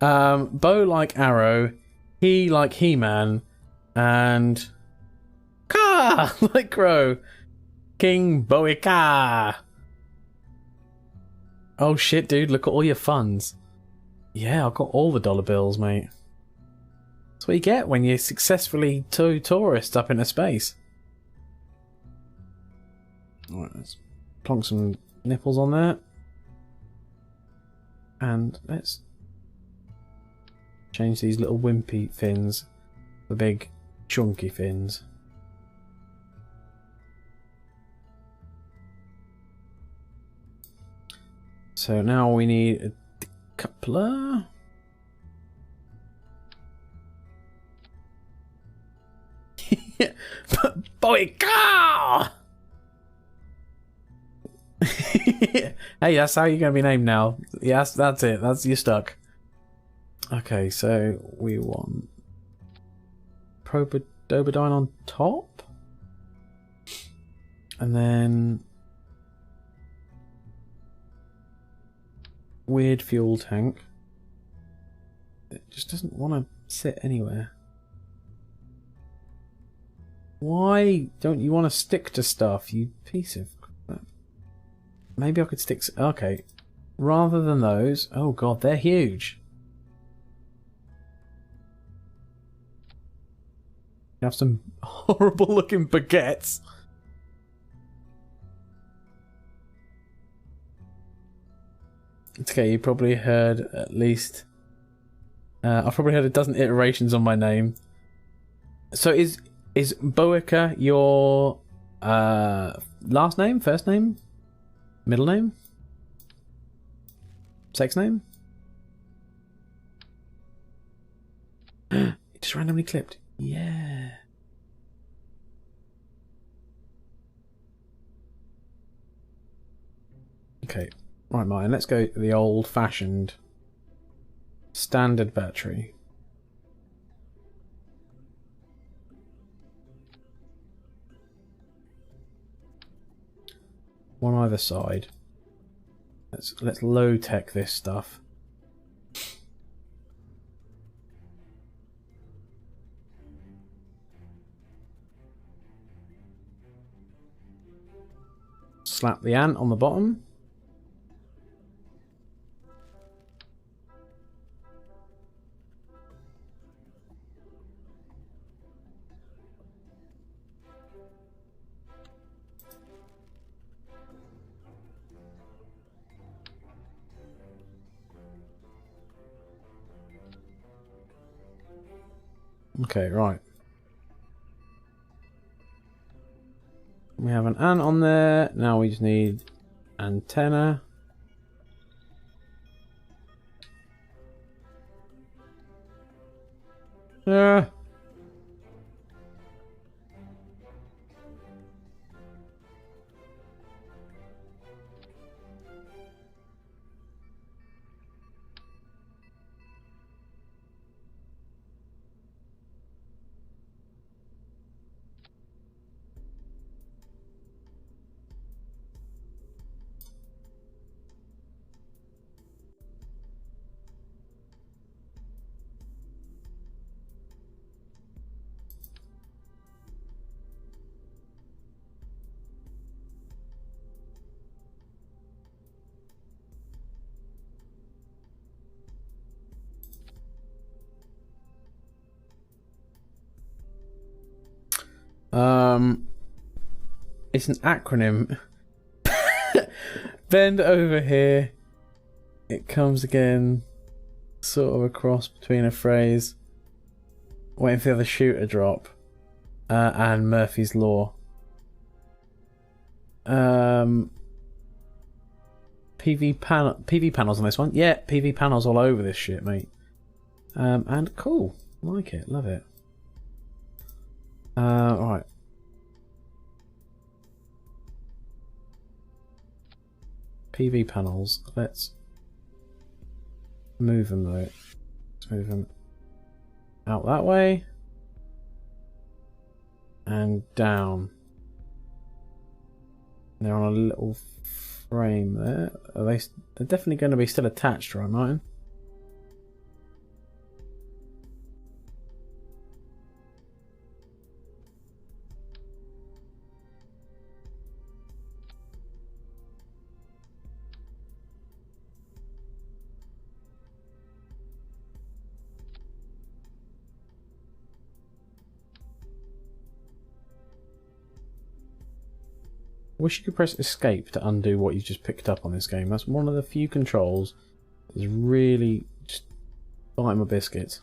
Bow like Arrow, he like He-Man, and Ka like Crow. King Boika. Oh shit, dude! Look at all your funds. Yeah, I've got all the dollar bills, mate. That's what you get when you successfully tow tourists up into space. Alright, let's plonk some nipples on there. And let's change these little wimpy fins for big chunky fins. So now we need a decoupler. Boyka! Hey, that's how you're going to be named now. Yes, that's it. You're stuck. Okay, so we want Probodobodine on top, and then weird fuel tank. It just doesn't want to sit anywhere. Why don't you want to stick to stuff, you piece of crap? Maybe I could stick... Okay. Rather than those... Oh god, they're huge. You have some horrible looking baguettes. It's okay, you probably heard at least... I've probably heard a dozen iterations on my name. So is Boika your last name, first name, middle name, sex name? It just randomly clipped. Yeah. Okay, right, Martin. Let's go the old-fashioned standard battery. One either side. Let's low tech this stuff. Slap the ant on the bottom. Okay, right. We have an ant on there. Now we just need antenna. Yeah. It's an acronym. Bend over here. It comes again, sort of a cross between a phrase. Waiting for the other shoe to drop, and Murphy's Law. PV panels on this one. Yeah, PV panels all over this shit, mate. And cool, like it, love it. Right. PV panels. Let's move them though. Let's move them out that way and down. They're on a little frame there. They're definitely going to be still attached, right, Martin? Wish you could press escape to undo what you just picked up on this game. That's one of the few controls that's really just biting my biscuits.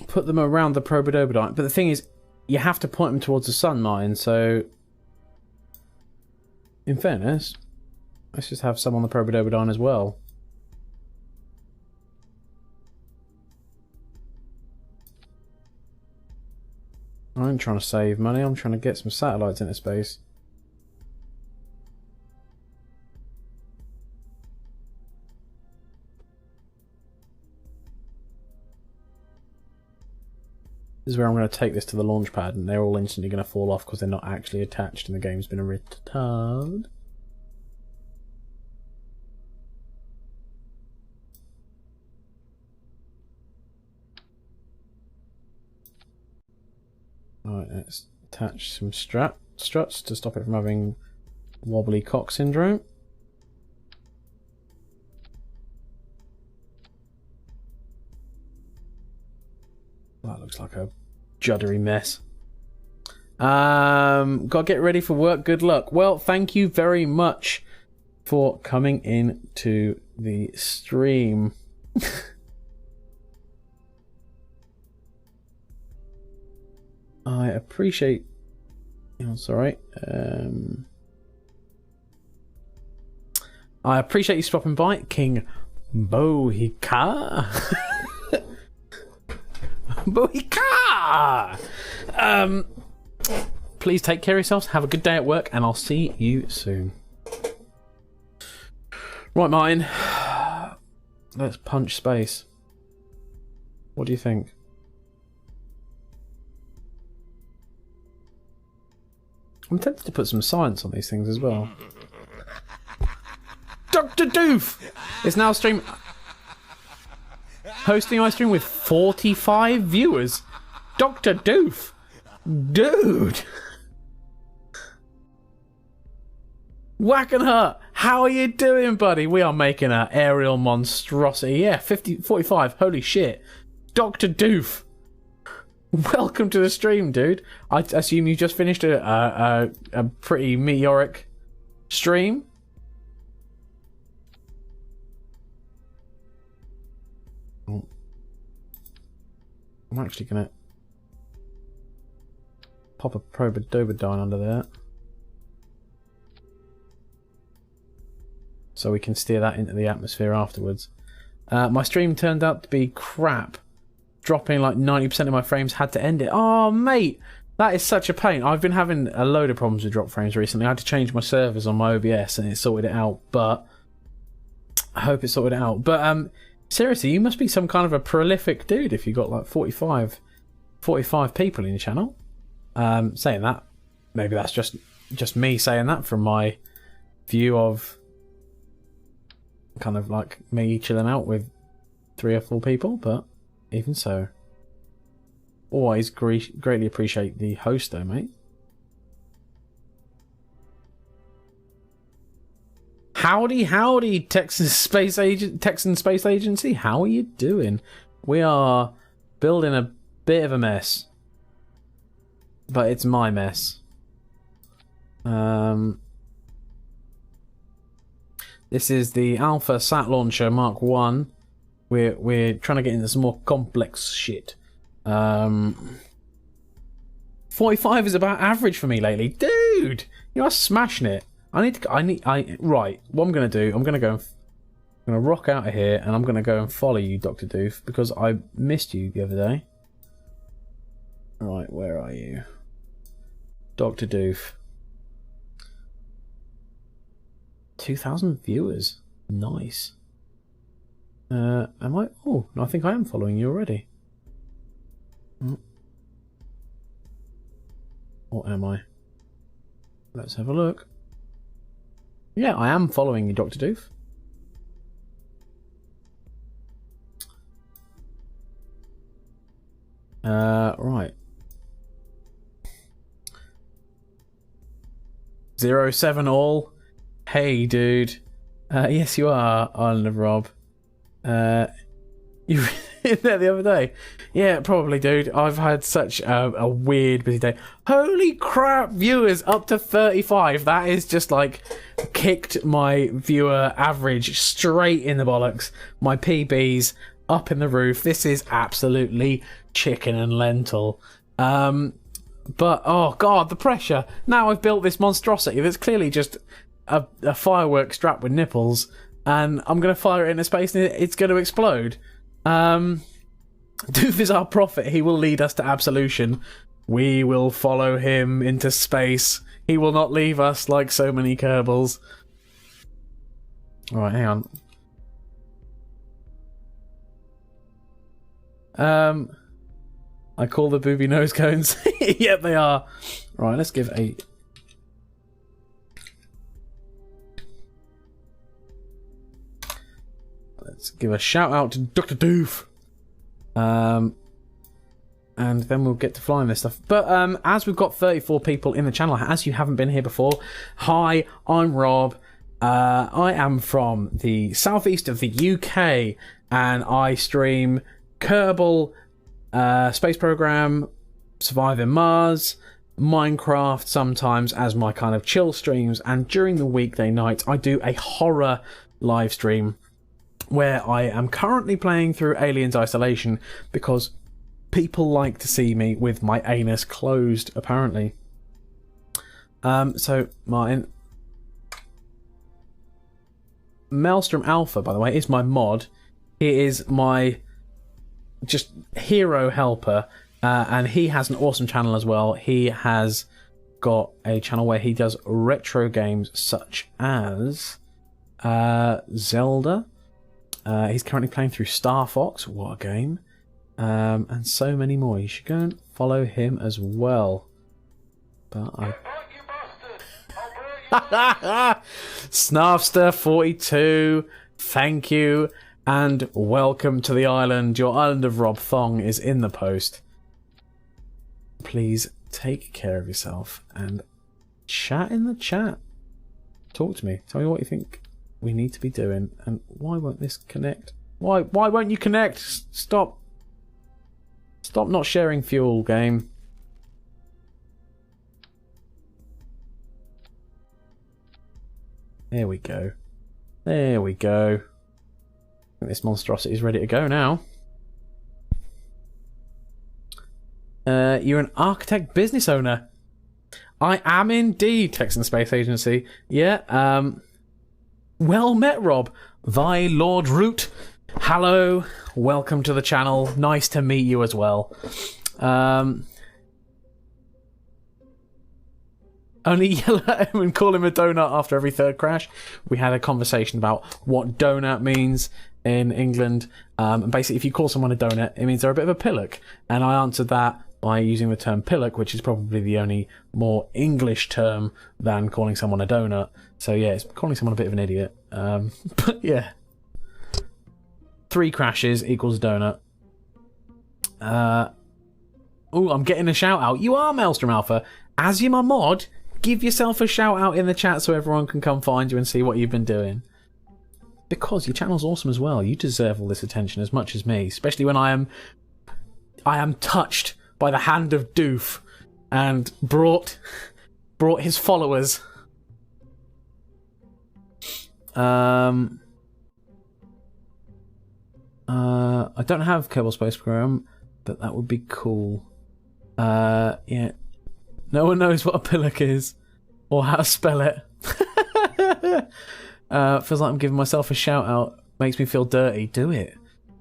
Put them around the probodobodine, but the thing is, you have to point them towards the sun, Martin. So, in fairness, let's just have some on the probodobodine as well. I ain't trying to save money. I'm trying to get some satellites into space. This is where I'm going to take this to the launch pad, and they're all instantly going to fall off because they're not actually attached and the game's been a retard. Alright, let's attach some struts to stop it from having wobbly cock syndrome. That looks like a juddery mess. Gotta get ready for work. Good luck. Well, thank you very much for coming in to the stream. I appreciate... Oh, sorry. I appreciate you stopping by, King Bohika. Bohika! Please take care of yourselves. Have a good day at work, and I'll see you soon. Right, mine. Let's punch space. What do you think? I'm tempted to put some science on these things as well. Dr. Doof is now hosting my stream with 45 viewers. Dr. Doof, dude. Whack and Hut, how are you doing, buddy? We are making an aerial monstrosity. Yeah, 45. Holy shit. Dr. Doof, welcome to the stream, dude. I assume you just finished a pretty meteoric stream. I'm actually gonna pop a Probodobodyne under there, so we can steer that into the atmosphere afterwards. My stream turned out to be crap, dropping like 90% of my frames. Had to end it. Oh, mate, that is such a pain. I've been having a load of problems with drop frames recently. I had to change my servers on my OBS and it sorted it out, but I hope it sorted it out. But seriously, you must be some kind of a prolific dude if you got like 45 people in your channel. Saying that, maybe that's just me saying that from my view of kind of like me chilling out with 3 or 4 people, but even so, always greatly appreciate the host though, mate. Howdy, Texan Space Agency. How are you doing? We are building a bit of a mess, but it's my mess. This is the Alpha Sat Launcher Mark 1. We're trying to get into some more complex shit. 45 is about average for me lately, dude. You know, I'm smashing it. Right, what I'm gonna do, I'm gonna rock out of here and I'm gonna go and follow you, Dr. Doof, because I missed you the other day. Right, where are you? Dr. Doof. 2,000 viewers. Nice. Am I? Oh, I think I am following you already. Or am I? Let's have a look. Yeah, I am following you, Dr. Doof. Right. 07 all. Hey, dude. Yes, you are, Island of Rob. You were in there the other day? Yeah, probably, dude. I've had such a weird busy day. Holy crap, viewers up to 35. That is just like kicked my viewer average straight in the bollocks. My PB's up in the roof. This is absolutely chicken and lentil. But oh god, the pressure. Now I've built this monstrosity that's clearly just a firework strapped with nipples, and I'm going to fire it into space and it's going to explode. Doof is our prophet. He will lead us to absolution. We will follow him into space. He will not leave us like so many Kerbals. Alright, hang on. I call the booby nose cones. Yep, they are. Right, let's give a... Let's give a shout out to Dr. Doof. And then we'll get to flying this stuff. But as we've got 34 people in the channel, as you haven't been here before, hi, I'm Rob. I am from the southeast of the UK, and I stream Kerbal, Space Program, Surviving Mars, Minecraft sometimes as my kind of chill streams, and during the weekday nights I do a horror live stream where I am currently playing through Aliens Isolation because People like to see me with my anus closed, apparently. So, Martin. Maelstrom Alpha, by the way, is my mod. He is my just hero helper. And he has an awesome channel as well. He has got a channel where he does retro games such as Zelda. He's currently playing through Star Fox. What a game. And so many more. You should go and follow him as well. But Snarfster42, thank you, and welcome to the island. Your island of Rob Thong is in the post. Please take care of yourself and chat in the chat. Talk to me. Tell me what you think we need to be doing, and why won't this connect? Why won't you connect? Stop not sharing fuel, game. There we go. There we go. I think this monstrosity is ready to go now. You're an architect business owner. I am indeed, Texan Space Agency. Yeah, well met, Rob. Thy Lord Root. Hello. Welcome to the channel. Nice to meet you as well. Only yell at him and call him a donut after every third crash. We had a conversation about what donut means in England. And basically, if you call someone a donut, it means they're a bit of a pillock. And I answered that by using the term pillock, which is probably the only more English term than calling someone a donut. So yeah, it's calling someone a bit of an idiot. But yeah. 3 crashes equals donut. Oh, I'm getting a shout out. You are Maelstrom Alpha. As you're my mod, give yourself a shout out in the chat so everyone can come find you and see what you've been doing. Because your channel's awesome as well. You deserve all this attention as much as me, especially when I am touched by the hand of Doof and brought his followers. I don't have Kerbal Space Program, but that would be cool. Yeah. No one knows what a pillock is or how to spell it. Feels like I'm giving myself a shout out. Makes me feel dirty. Do it.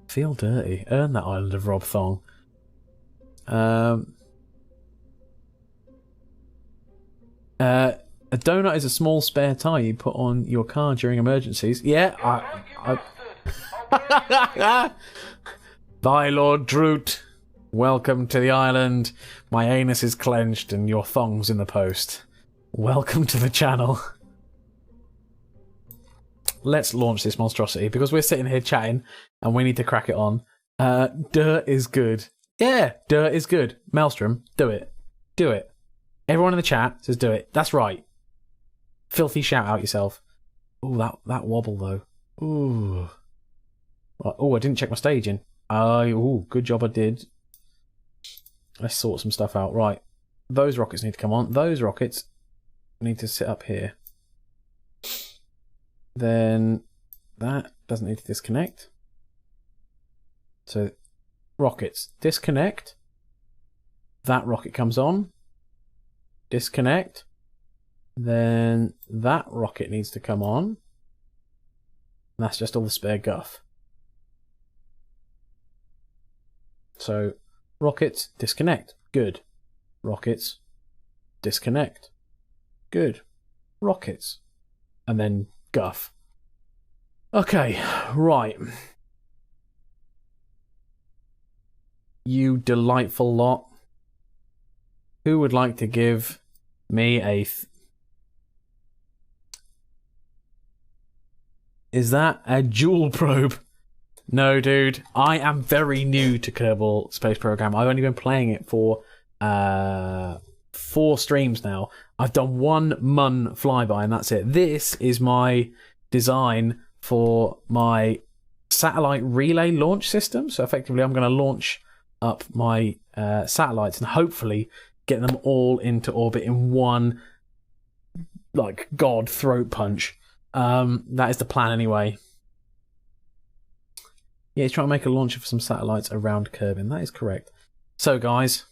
Feel dirty. Earn that island of Rob Thong. A donut is a small spare tire you put on your car during emergencies. Yeah, Thy Lord Droot, welcome to the island. My anus is clenched and your thong's in the post. Welcome to the channel. Let's launch this monstrosity because we're sitting here chatting and we need to crack it on. Dirt is good. Yeah, dirt is good. Maelstrom, do it. Do it. Everyone in the chat says do it. That's right. Filthy shout out yourself. Ooh, that wobble though. Ooh. Oh, I didn't check my staging. Ooh, good job I did. Let's sort some stuff out. Right. Those rockets need to come on. Those rockets need to sit up here. Then that doesn't need to disconnect. So rockets disconnect. That rocket comes on. Disconnect. Then that rocket needs to come on. And that's just all the spare guff. So rockets disconnect. Good. Rockets disconnect. Good. Rockets. And then guff. Okay, right. You delightful lot. Who would like to give me a... Is that a dual probe? No, dude. I am very new to Kerbal Space Program. I've only been playing it for 4 streams now. I've done 1 mun flyby and that's it. This is my design for my satellite relay launch system. So effectively I'm going to launch up my satellites and hopefully get them all into orbit in one like god throat punch. That is the plan anyway. Yeah, he's trying to make a launcher for some satellites around Kerbin. That is correct. So, guys,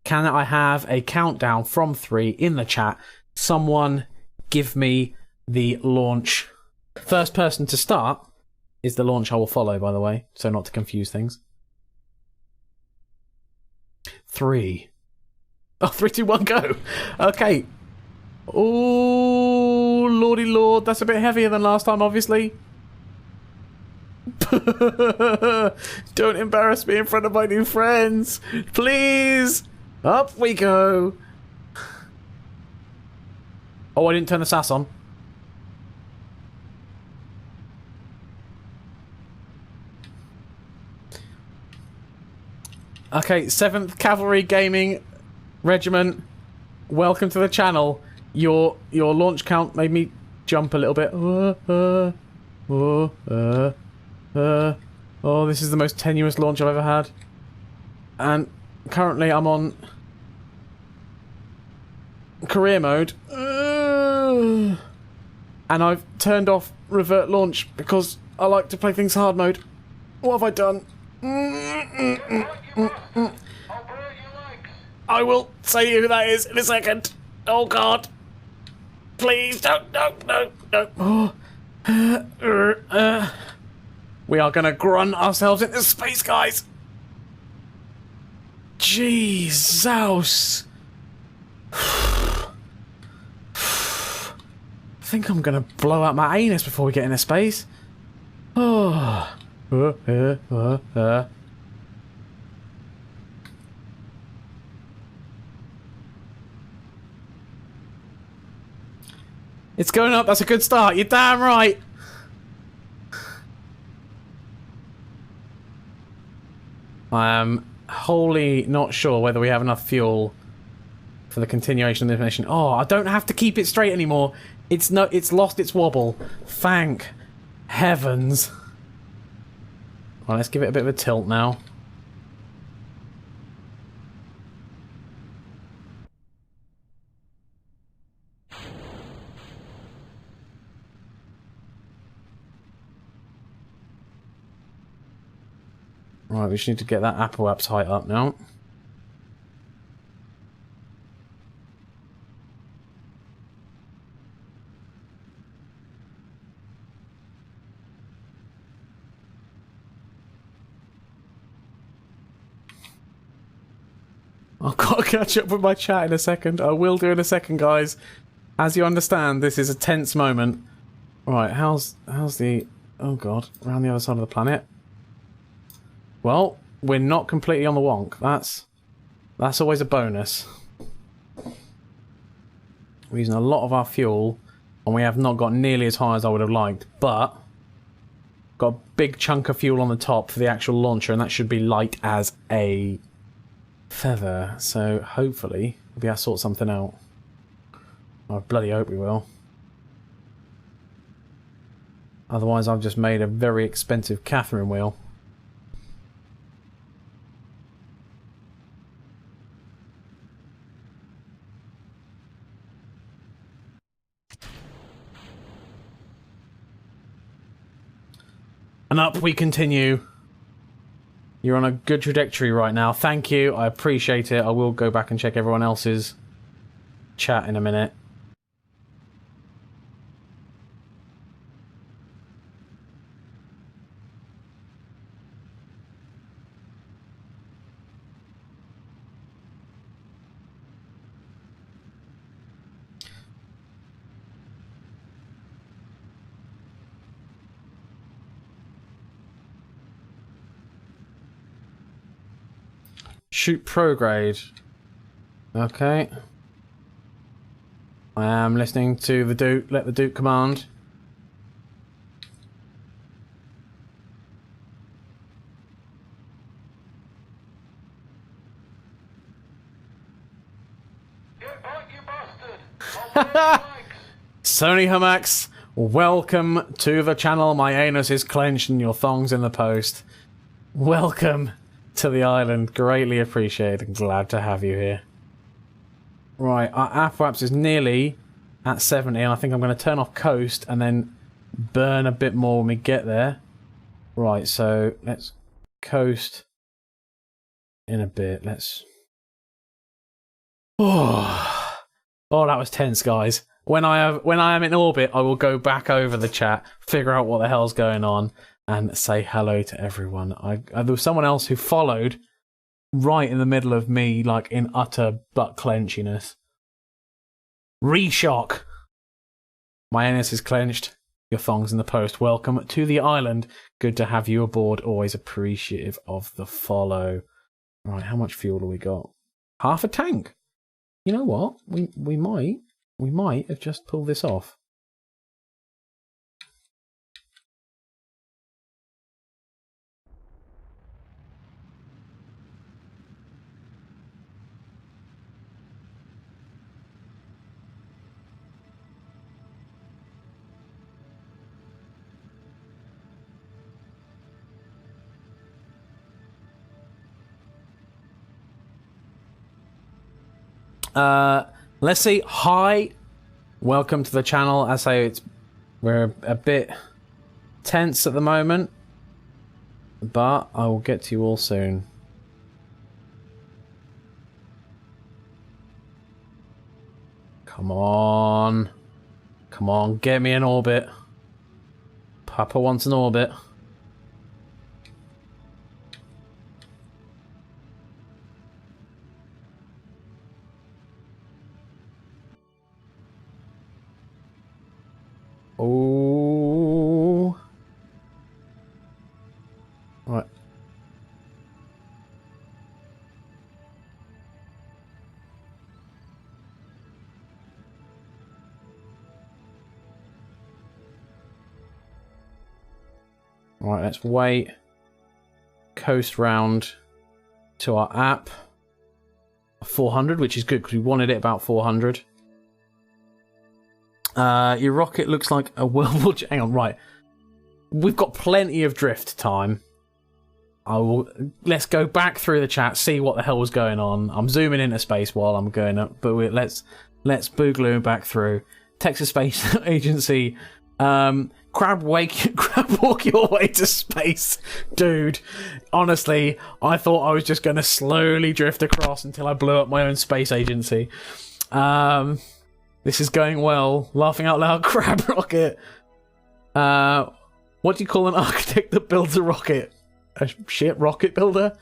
can I have a countdown from 3 in the chat? Someone give me the launch. First person to start is the launch I will follow, by the way, so not to confuse things. 3. Oh, 3, 2, 1, go. Okay. Oh, lordy lord, that's a bit heavier than last time, obviously. Don't embarrass me in front of my new friends. Please. Up we go. Oh, I didn't turn the sass on. Okay, 7th Cavalry Gaming Regiment. Welcome to the channel. Your launch count made me jump a little bit. Oh, this is the most tenuous launch I've ever had. And currently I'm on career mode. And I've turned off revert launch because I like to play things hard mode. What have I done? I will say who that is in a second. Oh god. Please don't, no. Oh. We are gonna grunt ourselves into space, guys. Jesus. I think I'm gonna blow out my anus before we get into space. Oh. It's going up, that's a good start, you're damn right! I am wholly not sure whether we have enough fuel for the continuation of this mission. Oh, I don't have to keep it straight anymore. It's lost its wobble. Thank heavens. Well, let's give it a bit of a tilt now. Right, we just need to get that apoap's height up now. I've got to catch up with my chat in a second. I will do in a second, guys. As you understand, this is a tense moment. Right, how's the... Oh god, around the other side of the planet. Well, we're not completely on the wonk. That's always a bonus. We're using a lot of our fuel, and we have not got nearly as high as I would have liked, but got a big chunk of fuel on the top for the actual launcher, and that should be light as a feather. So hopefully we'll be able to sort something out. I bloody hope we will. Otherwise, I've just made a very expensive Catherine wheel. And up we continue. You're on a good trajectory right now. Thank you. I appreciate it. I will go back and check everyone else's chat in a minute. Shoot prograde. Okay. I am listening to the Duke. Let the Duke command. Get back, you bastard! Sony Hamax, welcome to the channel. My anus is clenched and your thong's in the post. Welcome to the island. Greatly appreciated. Glad to have you here. Right, our apoaps is nearly at 70, and I think I'm going to turn off coast and then burn a bit more when we get there. Right, so let's coast in a bit. Let's... Oh, that was tense, guys. When I am in orbit, I will go back over the chat, figure out what the hell's going on, and say hello to everyone. There was someone else who followed right in the middle of me, like in utter butt clenchiness. Reshock. My anus is clenched. Your thong's in the post. Welcome to the island. Good to have you aboard. Always appreciative of the follow. Right, how much fuel have we got? Half a tank. You know what? We might have just pulled this off. Let's see. Hi, welcome to the channel. I say we're a bit tense at the moment, but I will get to you all soon. Come on, get me in orbit. Papa wants an orbit. Oh. Right. Right, let's wait. Coast round to our app. 400, which is good because we wanted it about 400. Your rocket looks like a World War... Hang on, right. We've got plenty of drift time. Let's go back through the chat, see what the hell was going on. I'm zooming into space while I'm going up, but let's boogaloo back through. Texas Space Agency. Crab walk your way to space. Dude, honestly, I thought I was just going to slowly drift across until I blew up my own space agency. This is going well. Laughing out loud, crab rocket. What do you call an architect that builds a rocket? A shit rocket builder?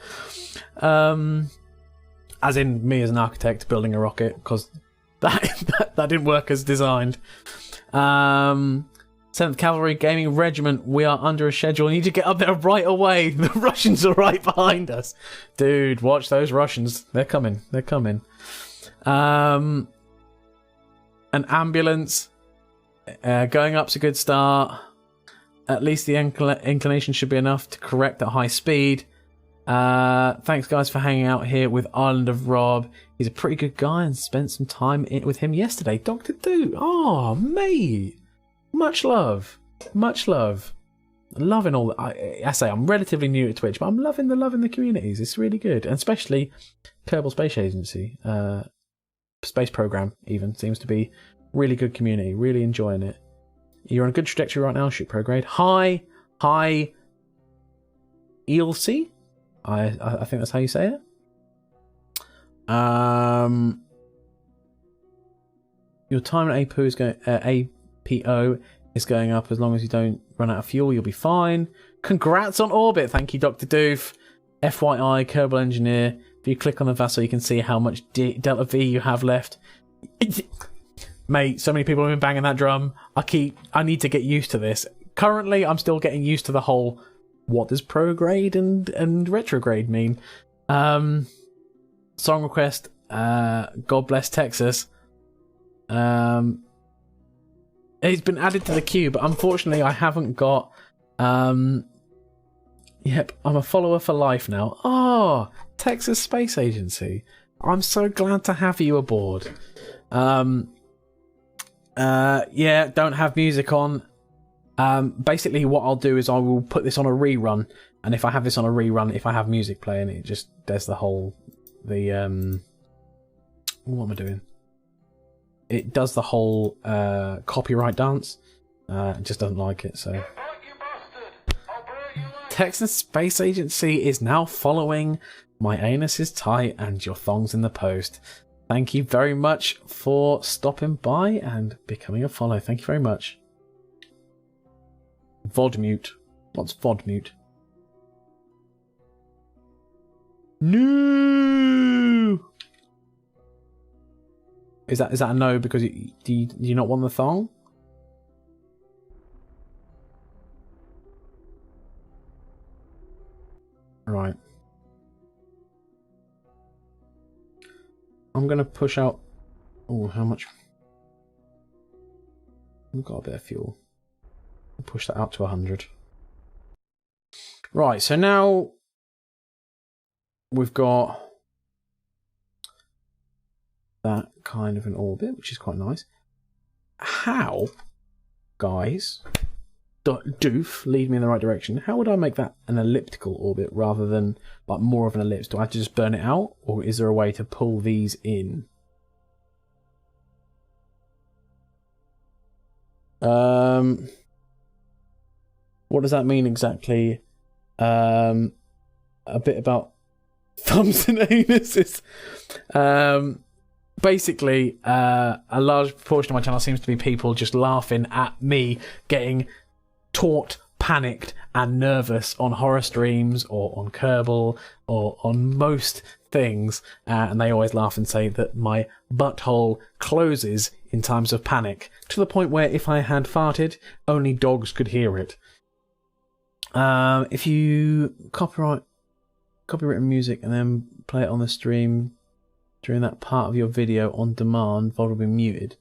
As in me as an architect building a rocket, because that didn't work as designed. 7th Cavalry Gaming Regiment, we are under a schedule. We need to get up there right away. The Russians are right behind us. Dude, watch those Russians. They're coming. They're coming. An ambulance. Going up's a good start. At least the inclination should be enough to correct at high speed. Thanks, guys, for hanging out here with Island of Rob. He's a pretty good guy and spent some time with him yesterday. Dr. Do. Oh, mate. Much love. Much love. Loving all that. I say I'm relatively new to Twitch, but I'm loving the communities. It's really good. And especially Kerbal Space Agency. Space Program, even, seems to be really good community. Really enjoying it. You're on a good trajectory right now, shoot prograde. Hi, ELC. I think that's how you say it. Your time at APO is going up as long as you don't run out of fuel. You'll be fine. Congrats on orbit. Thank you, Dr. Doof. FYI, Kerbal Engineer. If you click on the vessel, you can see how much Delta V you have left. Mate, so many people have been banging that drum. I need to get used to this. Currently, I'm still getting used to the whole, what does prograde and retrograde mean? Song request, God bless Texas. It's been added to the queue, but unfortunately I haven't got... Yep, I'm a follower for life now. Oh, Texas Space Agency. I'm so glad to have you aboard. Yeah, don't have music on. Basically what I'll do is I will put this on a rerun, and if I have this on a rerun, if I have music playing, it just does the whole... what am I doing? It does the whole copyright dance. It just doesn't like it, so... Texan Space Agency is now following. My anus is tight and your thong's in the post. Thank you very much for stopping by and becoming a follow. Thank you very much. Vodmute. What's Vodmute? No. Is that a no because do you not want the thong? Right. I'm gonna push out. Oh, how much? We've got a bit of fuel. I'll push that out to 100. Right. So now we've got that kind of an orbit, which is quite nice. How, guys? Doof, lead me in the right direction. How would I make that an elliptical orbit rather than like more of an ellipse? Do I have to just burn it out, or is there a way to pull these in? What does that mean exactly? A bit about thumbs and anuses. Basically, a large proportion of my channel seems to be people just laughing at me getting taut, panicked, and nervous on horror streams or on Kerbal or on most things, and they always laugh and say that my butthole closes in times of panic, to the point where if I had farted, only dogs could hear it. If you copyrighted music and then play it on the stream during that part of your video on demand, VOD will be muted.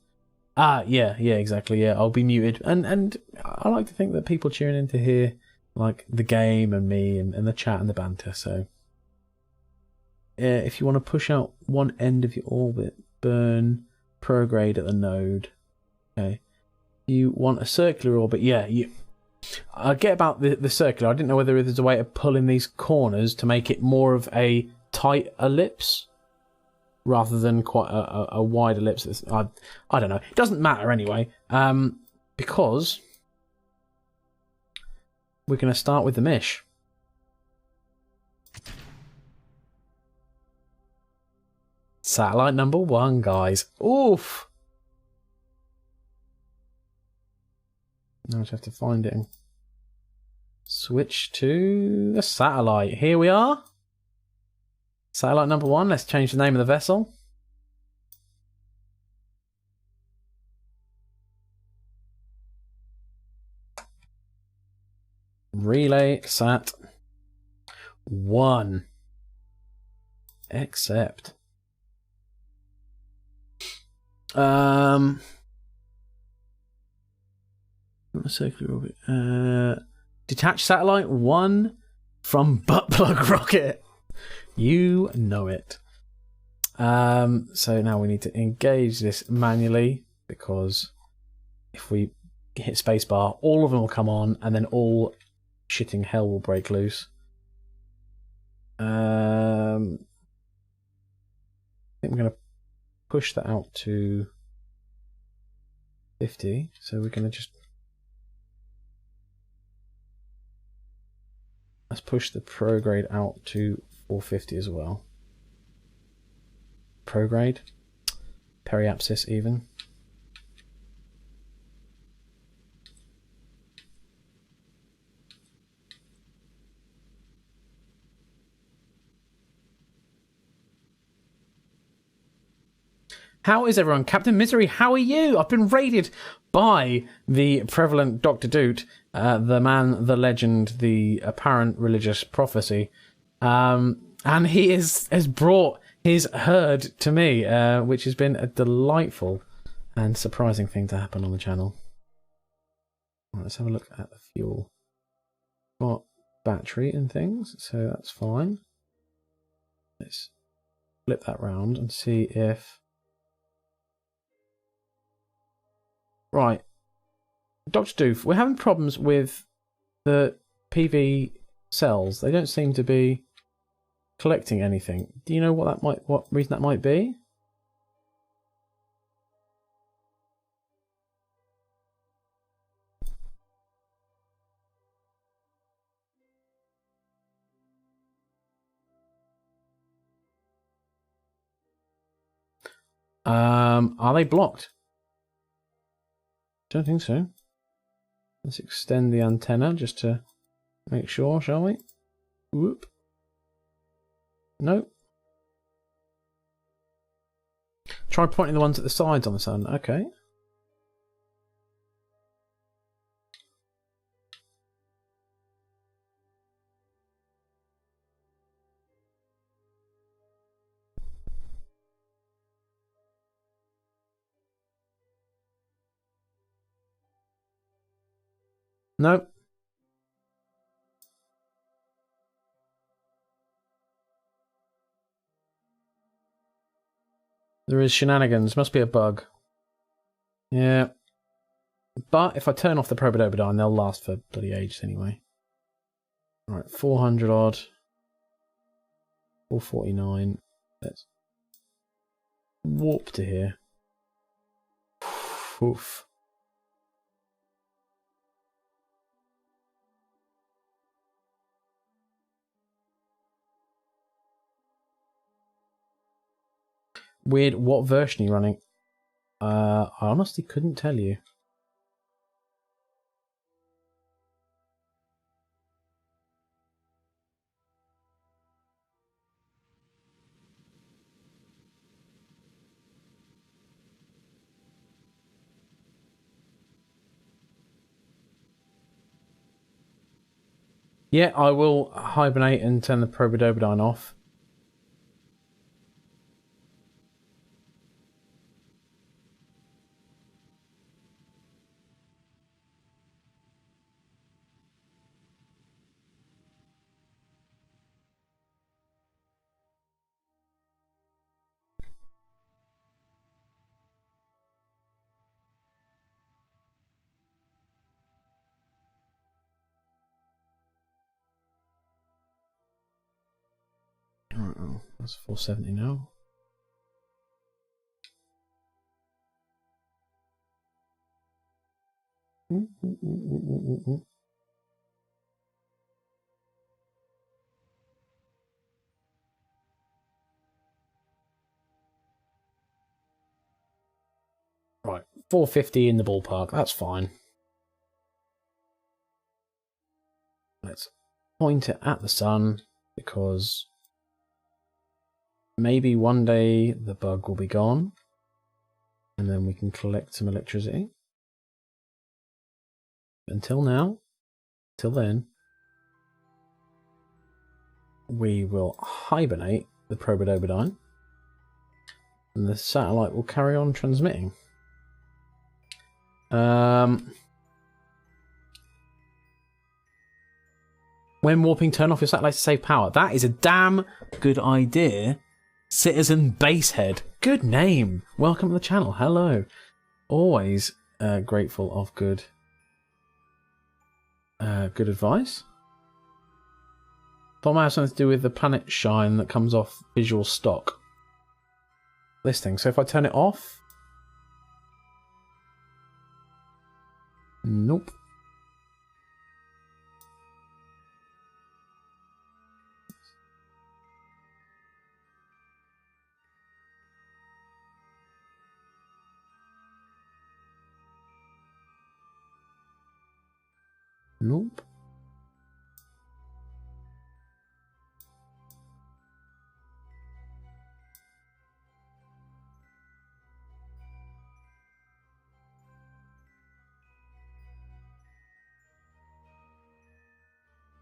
Yeah, exactly. Yeah, I'll be muted, and I like to think that people tune in to hear like the game and me and the chat and the banter. So, if you want to push out one end of your orbit, burn prograde at the node. Okay, you want a circular orbit. Yeah, I get about the circular. I didn't know whether there's a way to pull in these corners to make it more of a tight ellipse, rather than quite a wide ellipse. I don't know. It doesn't matter anyway, because we're going to start with the Mish. Satellite number 1, guys. Oof. Now I just have to find it and switch to the satellite. Here we are. Satellite number 1, let's change the name of the vessel. Relay sat 1. Accept. Circular orbit. Detach satellite 1 from butt plug rocket. You know it. So now we need to engage this manually, because if we hit spacebar, all of them will come on, and then all shitting hell will break loose. I think we're going to push that out to 50. So we're going to just... Let's push the prograde out to 450 as well. Prograde, periapsis even. How is everyone? Captain Misery, how are you? I've been raided by the prevalent Dr. Doot, the man, the legend, the apparent religious prophecy. And he has brought his herd to me, which has been a delightful and surprising thing to happen on the channel. Right, let's have a look at the fuel. Got battery and things, so that's fine. Let's flip that round and see if... Right, Dr. Doof, we're having problems with the PV cells. They don't seem to be collecting anything. Do you know what reason that might be? Are they blocked? Don't think so. Let's extend the antenna just to make sure, shall we? Whoop. Nope. Try pointing the ones at the sides on the sun. Okay. Nope. There is shenanigans. Must be a bug. Yeah. But if I turn off the Probodobodine, they'll last for bloody ages anyway. Alright, 400 odd. 449. Let's warp to here. Oof. Weird. What version are you running? I honestly couldn't tell you. Yeah, I will hibernate and turn the Probodobodine off. Oh, that's 470 now. Right, 450 in the ballpark. That's fine. Let's point it at the sun because maybe one day the bug will be gone and then we can collect some electricity. Until now, till then, we will hibernate the Probodobodine and the satellite will carry on transmitting. When warping, turn off your satellite to save power. That is a damn good idea. Citizen Basehead. Good name. Welcome to the channel. Hello. Always grateful of good advice. Thought it might have something to do with the planet shine that comes off visual stock. This thing. So if I turn it off... Nope. Nope.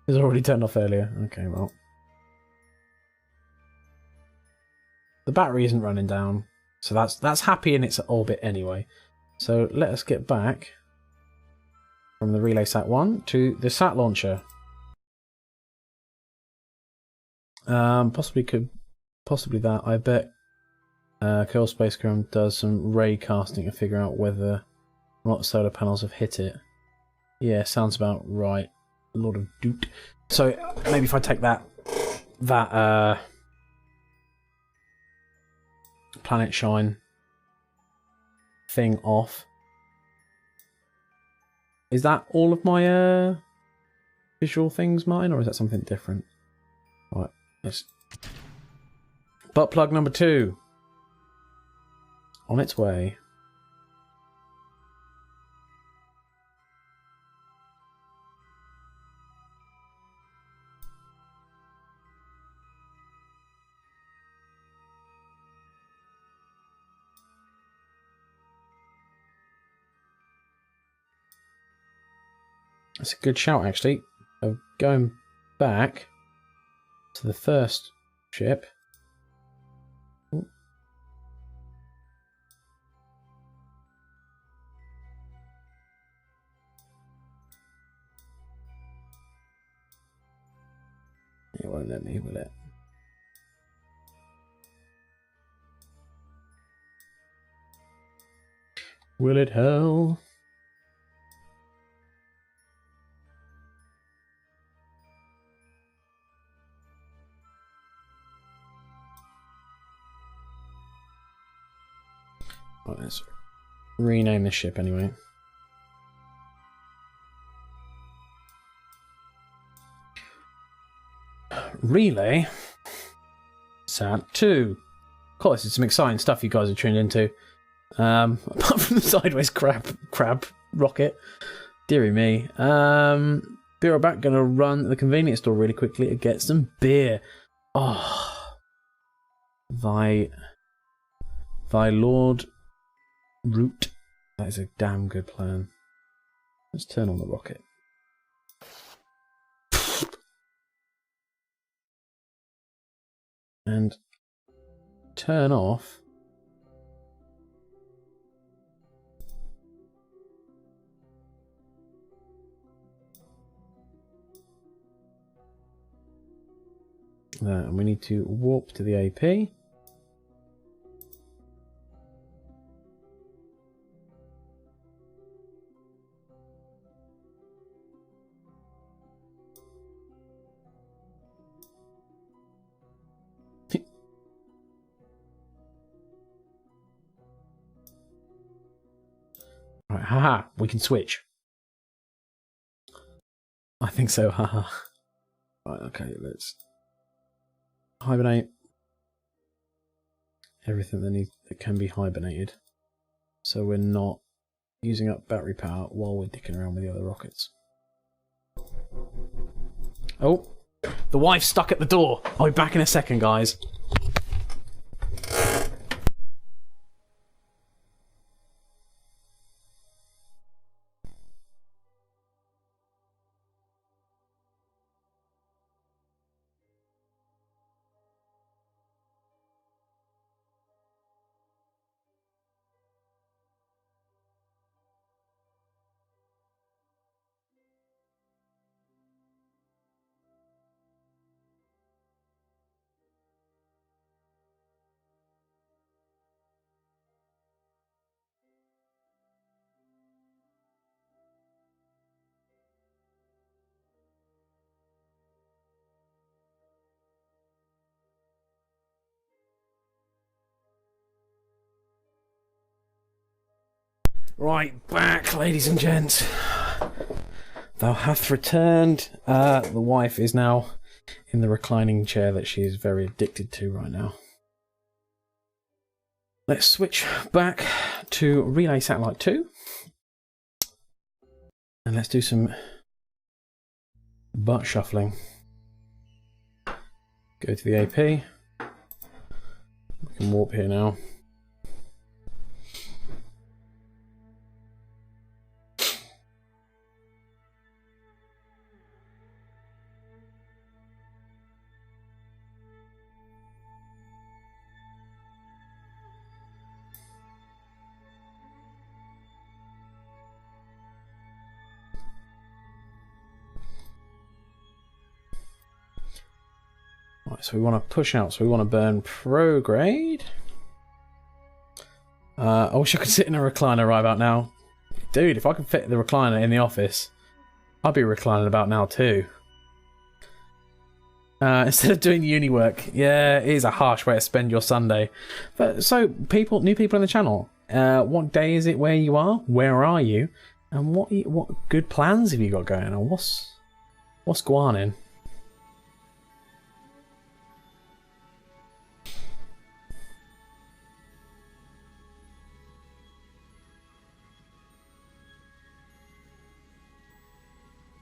It was already turned off earlier. Okay, well. The battery isn't running down, so that's happy in its orbit anyway. So let us get back from the Relay Sat 1 to the Sat Launcher. Possibly that. I bet Kerbal Spacecraft does some ray casting to figure out whether or not solar panels have hit it. Yeah, sounds about right. Lord of Doot. So maybe if I take that planet shine thing off. Is that all of my visual things, Martin, or is that something different? Right, let's... Butt plug number 2. On its way. That's a good shout, actually, of going back to the first ship. Ooh. It won't let me, will it? Will it hell? Right, let's rename the ship anyway. Relay Sat 2. Of course, it's some exciting stuff you guys are tuned into. Apart from the sideways crab rocket. Deary me. Be right back. Gonna run the convenience store really quickly to get some beer. Oh, thy Lord Root. That is a damn good plan. Let's turn on the rocket. And turn off that, and we need to warp to the AP. Right, haha, we can switch. I think so, haha. Right, okay, let's hibernate everything that can be hibernated, so we're not using up battery power while we're dicking around with the other rockets. Oh, the wife's stuck at the door. I'll be back in a second, guys. Right, back, ladies and gents. Thou hath returned. The wife is now in the reclining chair that she is very addicted to right now. Let's switch back to Relay Satellite 2. And let's do some butt shuffling. Go to the AP. We can warp here now. Right, so we want to push out, so we want to burn prograde. I wish I could sit in a recliner right about now. Dude, if I could fit the recliner in the office, I'd be reclining about now too. Instead of doing uni work. Yeah, it is a harsh way to spend your Sunday. But so, new people in the channel, what day is it where you are? Where are you? And what good plans have you got going on? What's going on?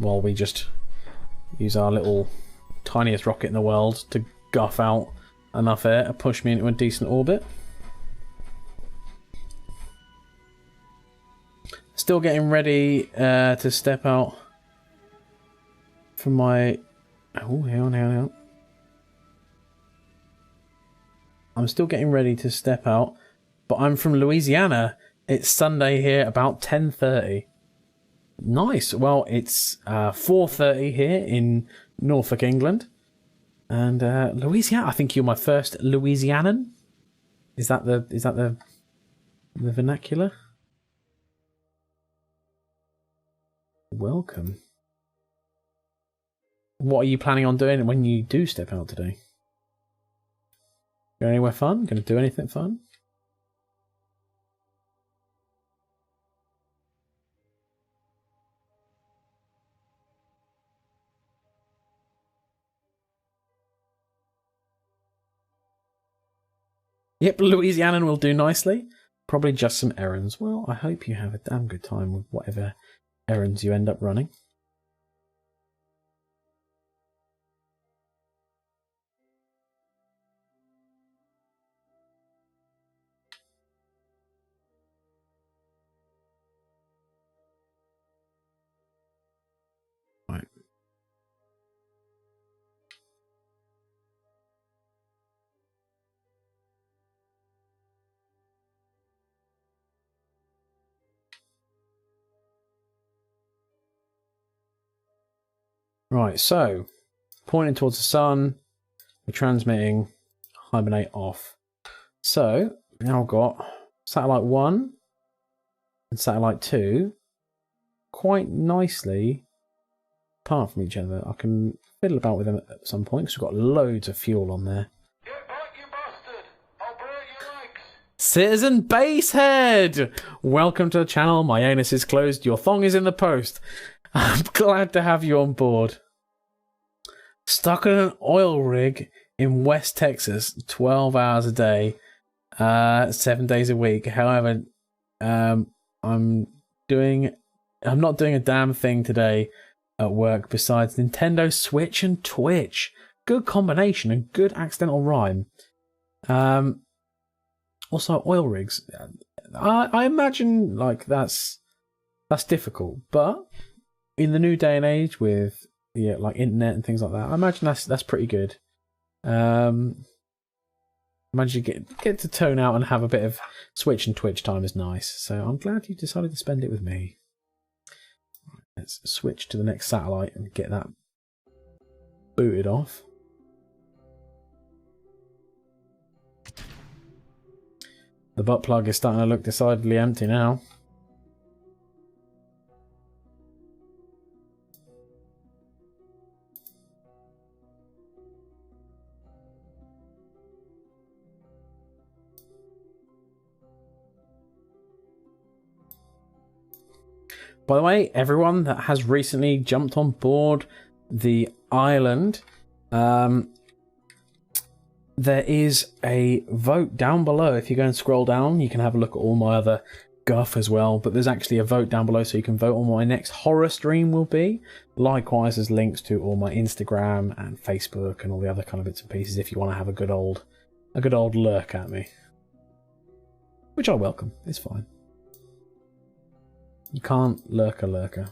while we just use our little tiniest rocket in the world to guff out enough air to push me into a decent orbit. Still getting ready to step out from my... Oh, hang on. I'm still getting ready to step out, but I'm from Louisiana. It's Sunday here, about 10:30. Nice. Well, it's 4:30 here in Norfolk, England. And Louisiana, I think you're my first Louisianan. Is that the vernacular? Welcome. What are you planning on doing when you do step out today? Going anywhere fun? Going to do anything fun? Yep, Louisianan will do nicely. Probably just some errands. Well, I hope you have a damn good time with whatever errands you end up running. Right. Right, so pointing towards the sun, we're transmitting, hibernate off. So we've now got satellite 1 and satellite 2 quite nicely apart from each other. I can fiddle about with them at some point because we've got loads of fuel on there. Get back, you bastard! I'll break your legs! Citizen Basehead! Welcome to the channel. My anus is closed. Your thong is in the post. I'm glad to have you on board. Stuck on an oil rig in West Texas, 12 hours a day, 7 days a week. However, I'm not doing a damn thing today at work besides Nintendo Switch and Twitch. Good combination and good accidental rhyme. Also, oil rigs. I imagine like that's difficult, but in the new day and age with like internet and things like that, I imagine that's pretty good. Imagine you get to tone out and have a bit of Switch and Twitch time is nice. So I'm glad you decided to spend it with me. Let's switch to the next satellite and get that booted off. The butt plug is starting to look decidedly empty now. By the way, everyone that has recently jumped on board the island, there is a vote down below. If you go and scroll down, you can have a look at all my other guff as well. But there's actually a vote down below, so you can vote on what my next horror stream will be. Likewise, there's links to all my Instagram and Facebook and all the other kind of bits and pieces if you want to have a good old lurk at me, which I welcome. It's fine. You can't lurk a lurker.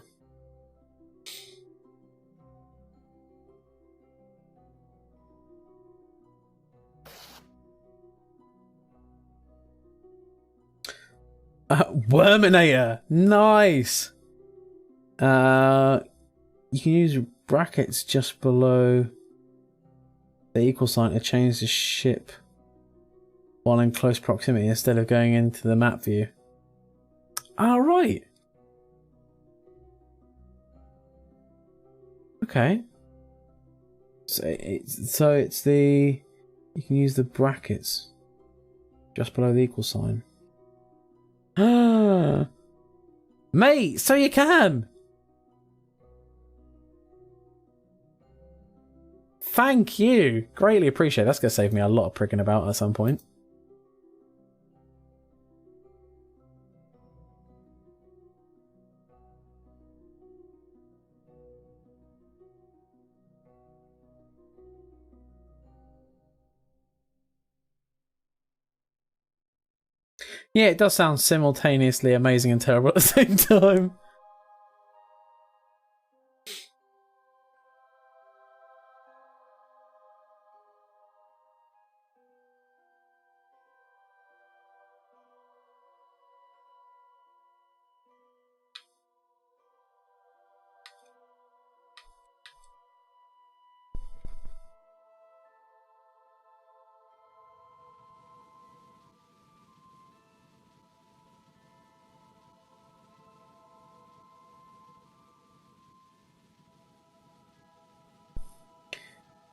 Worminator! Nice! You can use brackets just below the equal sign to change the ship while in close proximity instead of going into the map view. All right. Okay. So it's the... You can use the brackets just below the equal sign. Ah, mate, so you can. Thank you. Greatly appreciate it. That's going to save me a lot of pricking about at some point. Yeah, it does sound simultaneously amazing and terrible at the same time.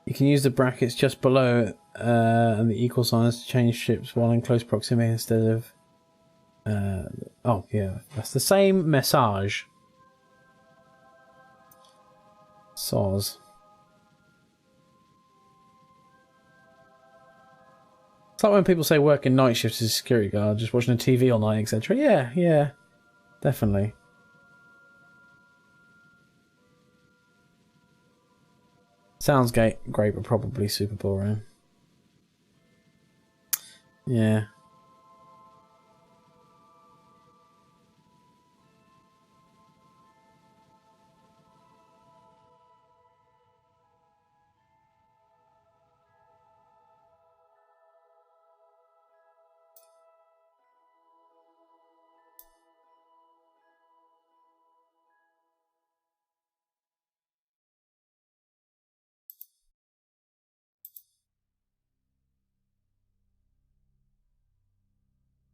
You can use the brackets just below and the equal signs to change ships while in close proximity instead of... oh, yeah. That's the same message. Soz. It's like when people say working night shifts as a security guard, just watching a TV all night, etc. Yeah, yeah. Definitely. Sounds great, but probably super boring. Yeah.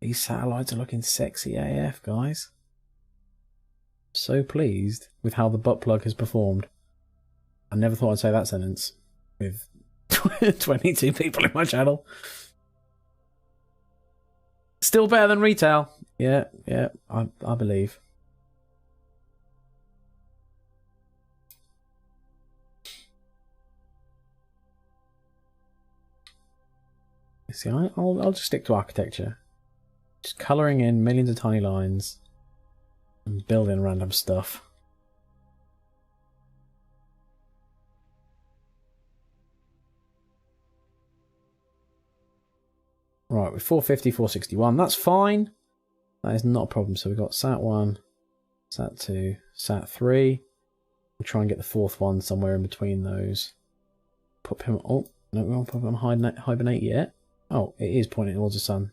These satellites are looking sexy AF, guys. So pleased with how the butt plug has performed. I never thought I'd say that sentence with 22 people in my channel. Still better than retail. Yeah, I believe. See, I'll just stick to architecture. Just colouring in millions of tiny lines and building random stuff. Right, with 450, 461, that's fine. That is not a problem. So we've got Sat 1, Sat 2, Sat 3. We'll try and get the fourth one somewhere in between those. Put him... Oh, no, we won't put him on hibernate yet. Oh, it is pointing towards the sun.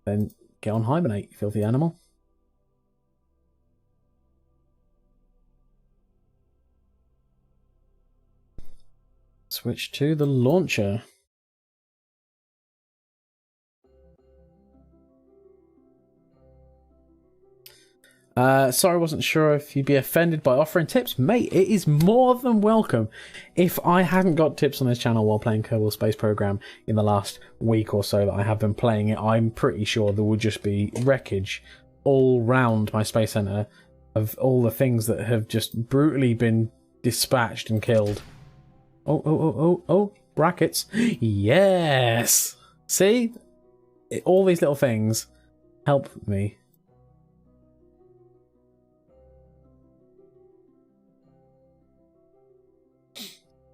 Then get on hibernate, you filthy animal. Switch to the launcher. Sorry, I wasn't sure if you'd be offended by offering tips. Mate, it is more than welcome. If I hadn't got tips on this channel while playing Kerbal Space Program in the last week or so that I have been playing it, I'm pretty sure there would just be wreckage all round my Space Center of all the things that have just brutally been dispatched and killed. Oh, brackets. Yes! See? All these little things help me.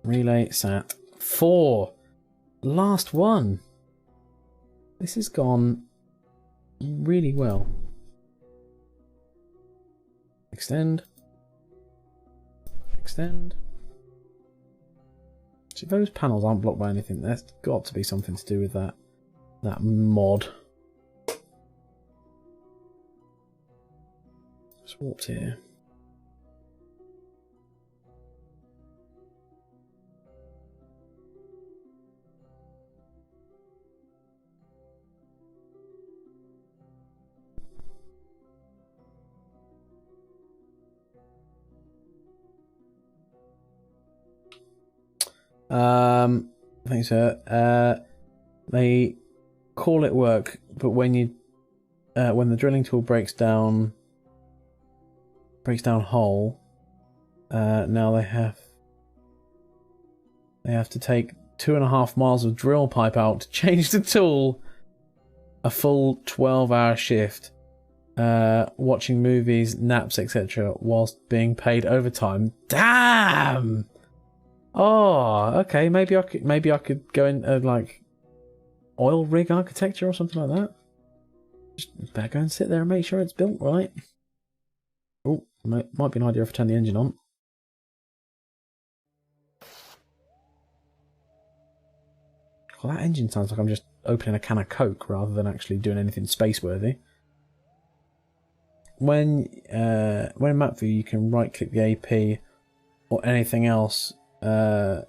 Relay Sat 4. Last one. This has gone really well. Extend. Extend. So those panels aren't blocked by anything. There's got to be something to do with that mod. Just warped here. I think so. They call it work, but when the drilling tool breaks down hole, now they have to take 2.5 miles of drill pipe out to change the tool. A full 12-hour shift, watching movies, naps, etc., whilst being paid overtime. Damn. Oh, okay. Maybe I could go in like oil rig architecture or something like that. Just better go and sit there and make sure it's built right. Oh, might be an idea if I turn the engine on. Well, that engine sounds like I'm just opening a can of Coke rather than actually doing anything space-worthy. When in map view, you can right-click the AP or anything else to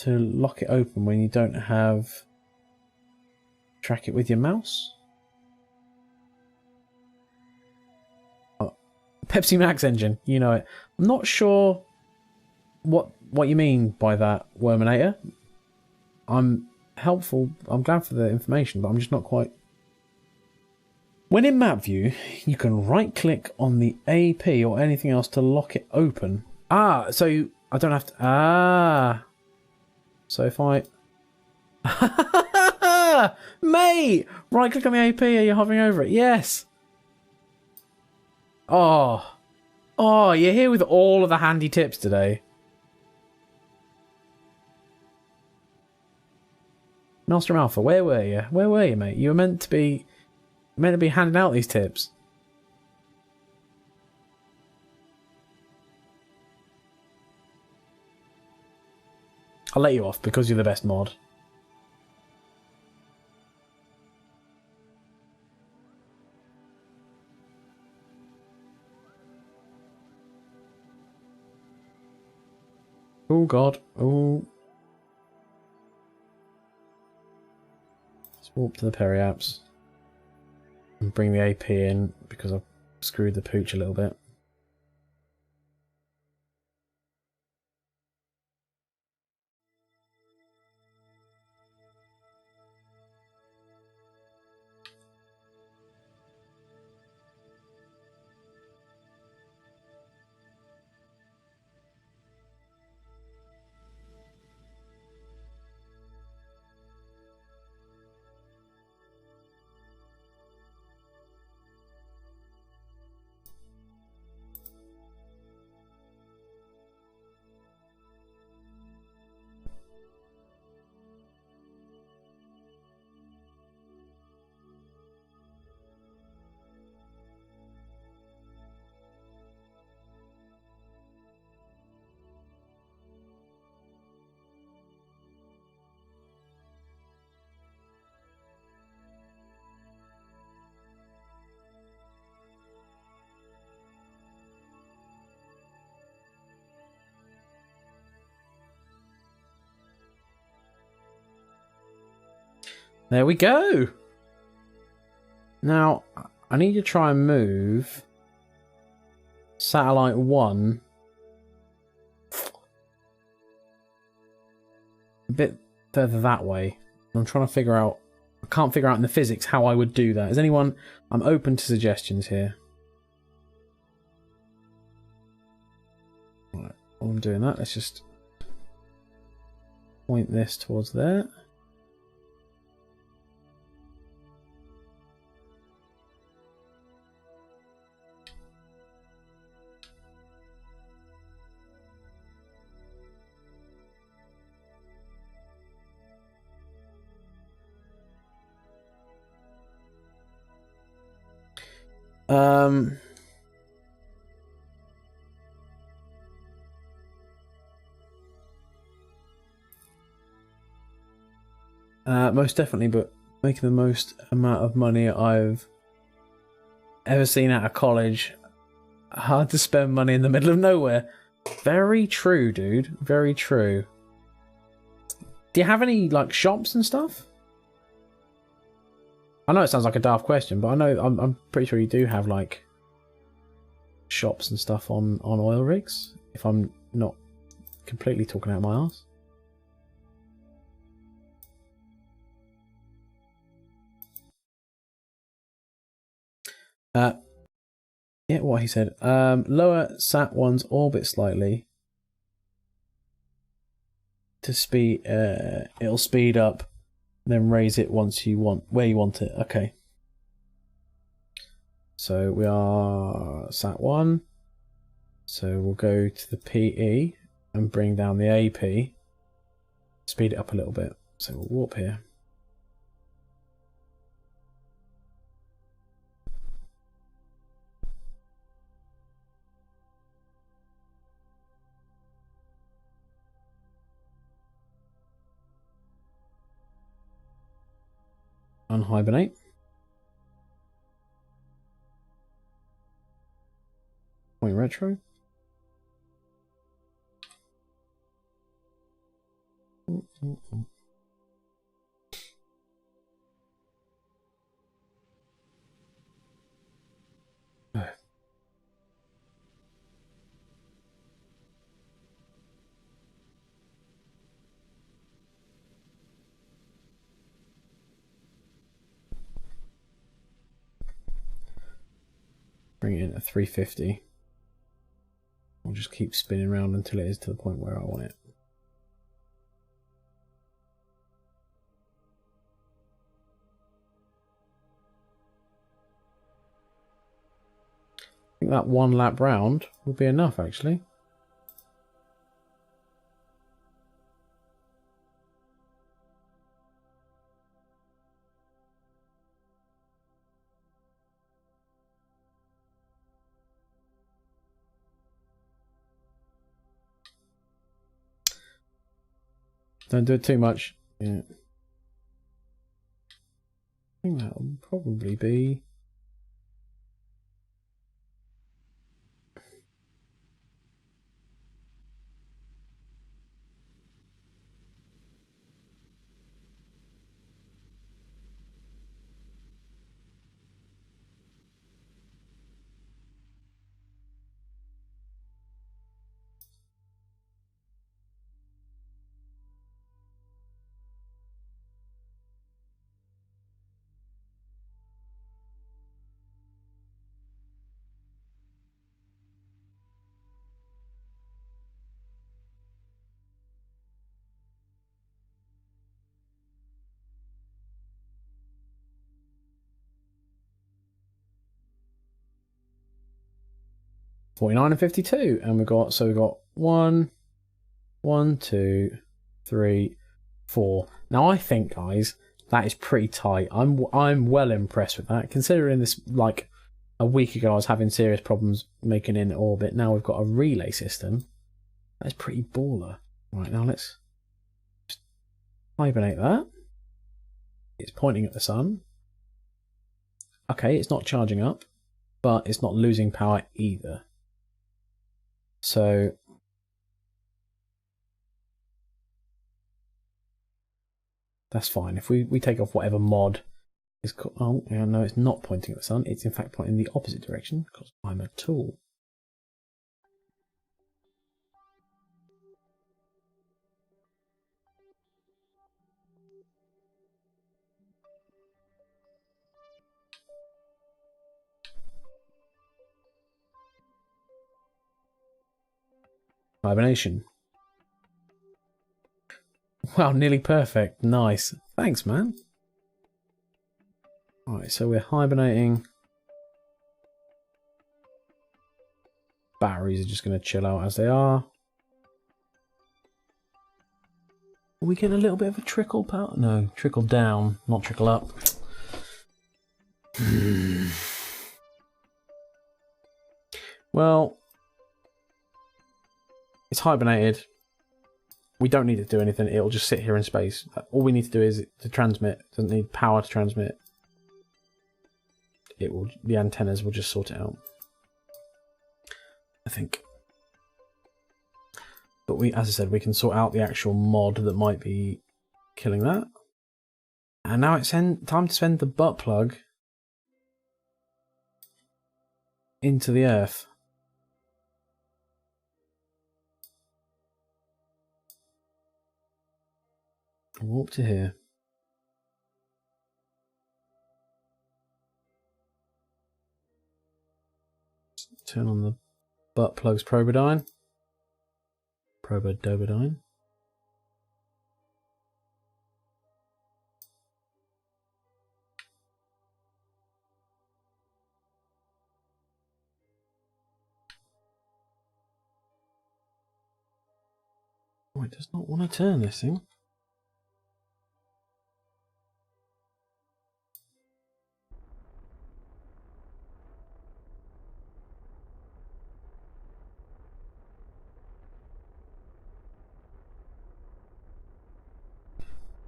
lock it open when you don't have... Track it with your mouse? Oh, Pepsi Max engine, you know it. I'm not sure what you mean by that, Worminator. I'm helpful. I'm glad for the information, but I'm just not quite... When in map view, you can right-click on the AP or anything else to lock it open. Ah, so I don't have to... Ah. So if I... Mate! Right-click on the AP, are you hovering over it? Yes! Oh. Oh, you're here with all of the handy tips today. Nostrum Alpha, where were you? Where were you, mate? You were meant to be handing out these tips. I'll let you off because you're the best mod. Oh god. Oh. Let's warp to the periapps. And bring the AP in because I've screwed the pooch a little bit. There we go. Now, I need to try and move Satellite 1 a bit further that way. I'm trying to figure out... I can't figure out in the physics how I would do that. Is anyone... I'm open to suggestions here. Right, while I'm doing that, let's just point this towards there. Most definitely, but making the most amount of money I've ever seen out of college. Hard to spend money in the middle of nowhere. Very true, dude. Very true. Do you have any, like, shops and stuff? I know it sounds like a daft question, but I know I'm pretty sure you do have, like, shops and stuff on oil rigs, if I'm not completely talking out my arse. Yeah, what he said. Lower Sat-1's orbit slightly to speed. It'll speed up, then raise it once you want where you want it. Okay. So we are Sat-1. So we'll go to the PE and bring down the AP. Speed it up a little bit. So we'll warp here. unhibernate. Point retro. Bring it in at 350. I'll just keep spinning around until it is to the point where I want it. I think that one lap round will be enough, actually. Don't do it too much. Yeah. I think that will probably be... $49 and $52, and we've got 1, 2, 3, 4. Now I think, guys, that is pretty tight. I'm well impressed with that, considering this, like, a week ago I was having serious problems making in orbit. Now we've got a relay system. That is pretty baller. Right, now let's just hibernate that. It's pointing at the sun. Okay, it's not charging up, but it's not losing power either. So that's fine. If we take off whatever mod is called... Oh, yeah, no, it's not pointing at the sun. It's in fact pointing in the opposite direction because I'm a tool. Hibernation. Wow, nearly perfect. Nice. Thanks, man. Alright, so we're hibernating. Batteries are just going to chill out as they are. Are we getting a little bit of a trickle power? No, trickle down, not trickle up. Well, it's hibernated. We don't need to do anything. It'll just sit here in space. All we need to do is to transmit. It doesn't need power to transmit. It will. The antennas will just sort it out, I think. But as I said, we can sort out the actual mod that might be killing that. And now it's time to send the butt plug into the Earth. Walk to here. Turn on the butt plug's probodyne. Probodobodyne. Oh, it does not want to turn this thing.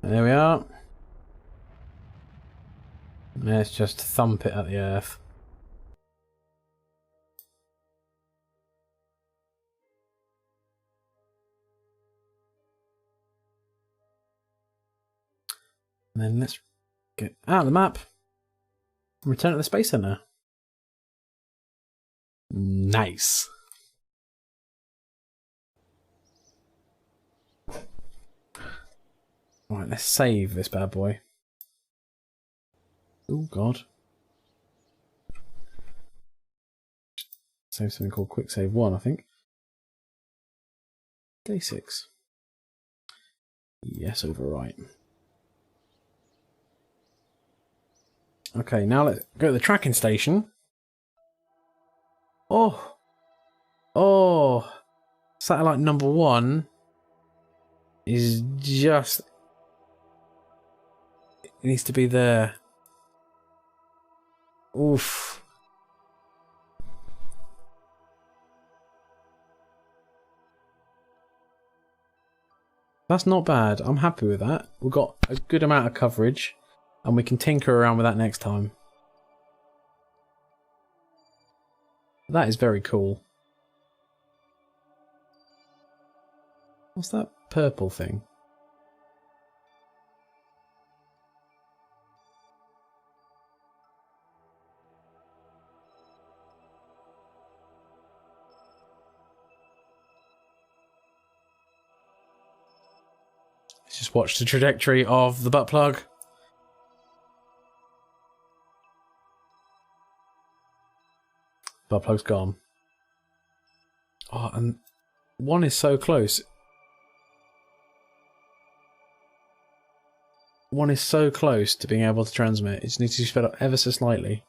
There we are. Let's just thump it at the earth. And then let's get out of the map. Return to the Space Center. Nice. Right, let's save this bad boy. Oh god. Save something called Quick Save 1, I think. Day 6. Yes, overwrite. Okay, now let's go to the tracking station. Oh! Oh! Satellite number 1 is just... It needs to be there. Oof. That's not bad. I'm happy with that. We've got a good amount of coverage, and we can tinker around with that next time. That is very cool. What's that purple thing? Let's just watch the trajectory of the butt plug. Butt plug's gone. Oh, and one is so close. One is so close to being able to transmit. It just needs to be sped up ever so slightly.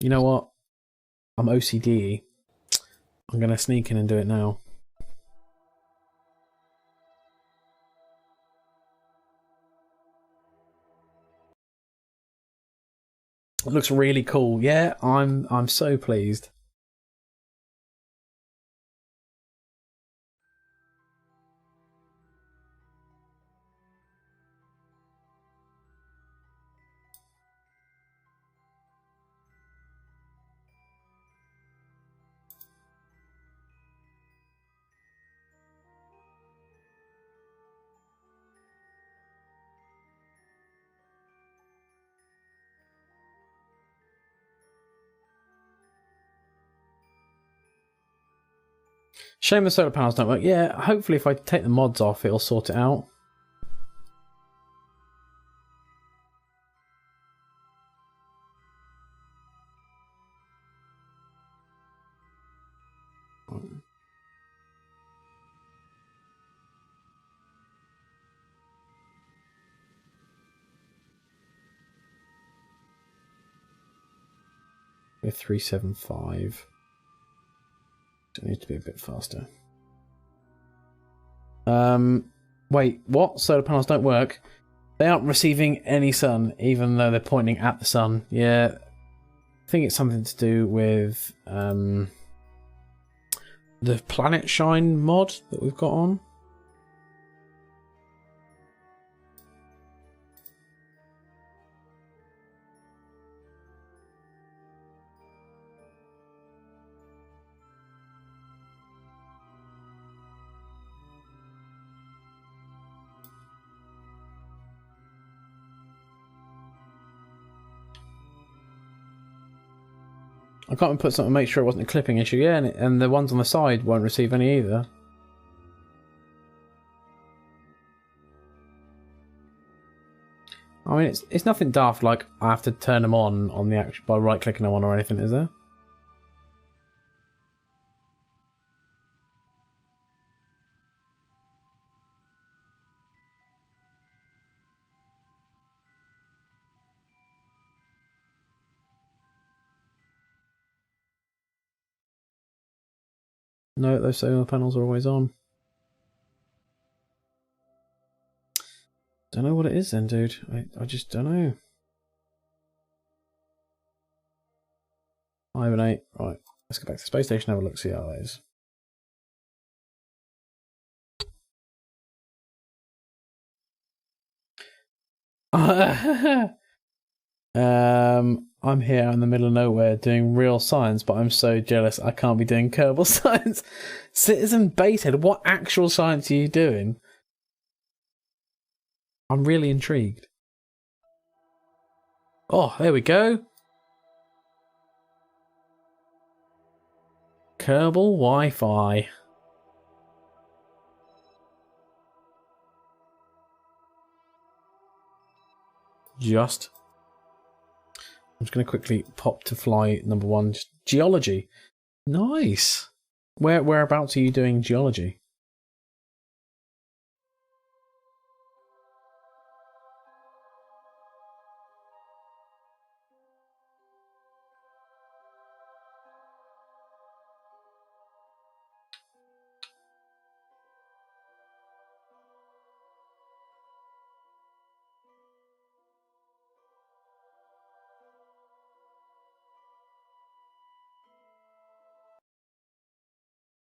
You know what? I'm OCD. I'm going to sneak in and do it now. It looks really cool. Yeah, I'm so pleased. Shame the solar panels don't work. Yeah, hopefully if I take the mods off, it'll sort it out. We're 375. So it needs to be a bit faster. Wait, what? Solar panels don't work? They aren't receiving any sun, even though they're pointing at the sun. Yeah, I think it's something to do with the Planet Shine mod that we've got on. I can't even put something to make sure it wasn't a clipping issue. Yeah, and the ones on the side won't receive any either. I mean, it's nothing daft like I have to turn them on the actual by right clicking them on or anything, is there? No, those solar panels are always on. Don't know what it is then, dude. I just don't know. Hibernate. Right, let's go back to the space station and have a look, see how that is. I'm here in the middle of nowhere doing real science, but I'm so jealous I can't be doing Kerbal science. Citizen Basehead, what actual science are you doing? I'm really intrigued. Oh, there we go. Kerbal Wi-Fi. I'm just going to quickly pop to fly number 1. Geology. Nice. Whereabouts are you doing geology?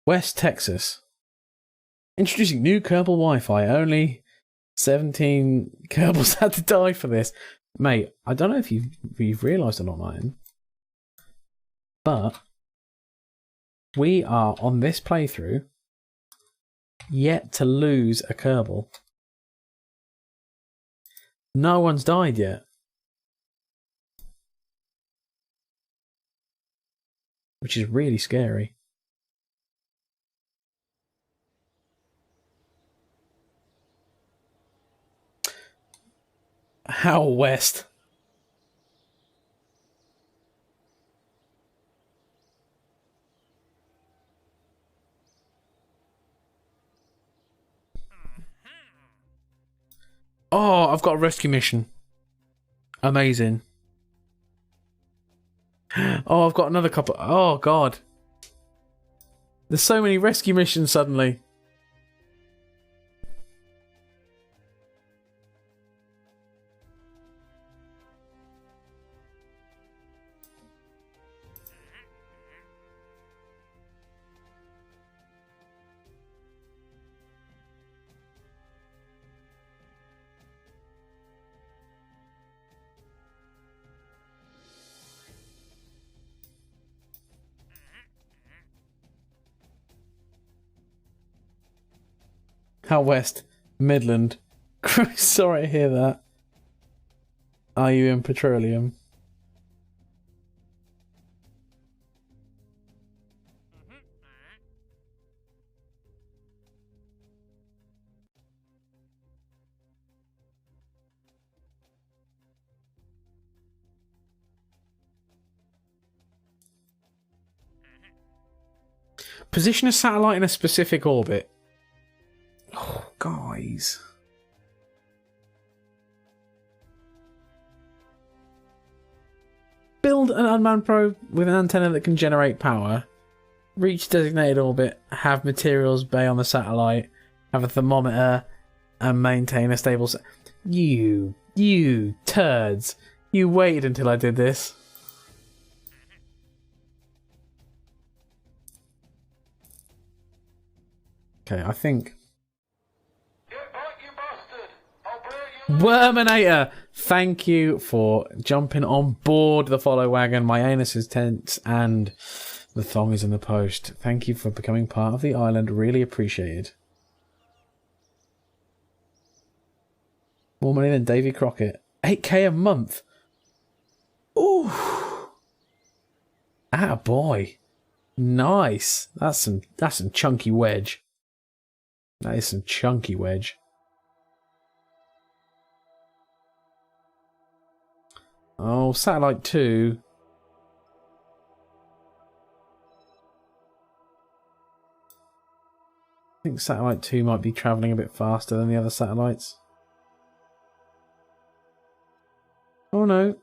West Texas. Introducing new Kerbal Wi-Fi. Only 17 Kerbals had to die for this. Mate, I don't know if you've realised or not, Martin, but we are, on this playthrough, yet to lose a Kerbal. No one's died yet. Which is really scary. How west? Oh, I've got a rescue mission. Amazing. Oh, I've got another couple. Oh, God. There's so many rescue missions suddenly. How west? Midland. Sorry to hear that. Are you in petroleum? Position a satellite in a specific orbit. Oh, guys. Build an unmanned probe with an antenna that can generate power. Reach designated orbit. Have materials bay on the satellite. Have a thermometer. And maintain a stable... You turds. You waited until I did this. Okay, I think... Get back, you bastard! I'll break your Worminator! Thank you for jumping on board the follow wagon. My anus is tense and the thong is in the post. Thank you for becoming part of the island. Really appreciated. More money than Davy Crockett. 8k a month. Ooh. Boy. Nice. That's some chunky wedge. That is some chunky wedge. Oh, Satellite 2. I think Satellite 2 might be travelling a bit faster than the other satellites. Oh no.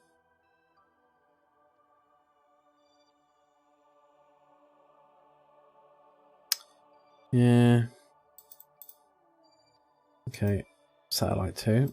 Yeah. Okay. Satellite 2.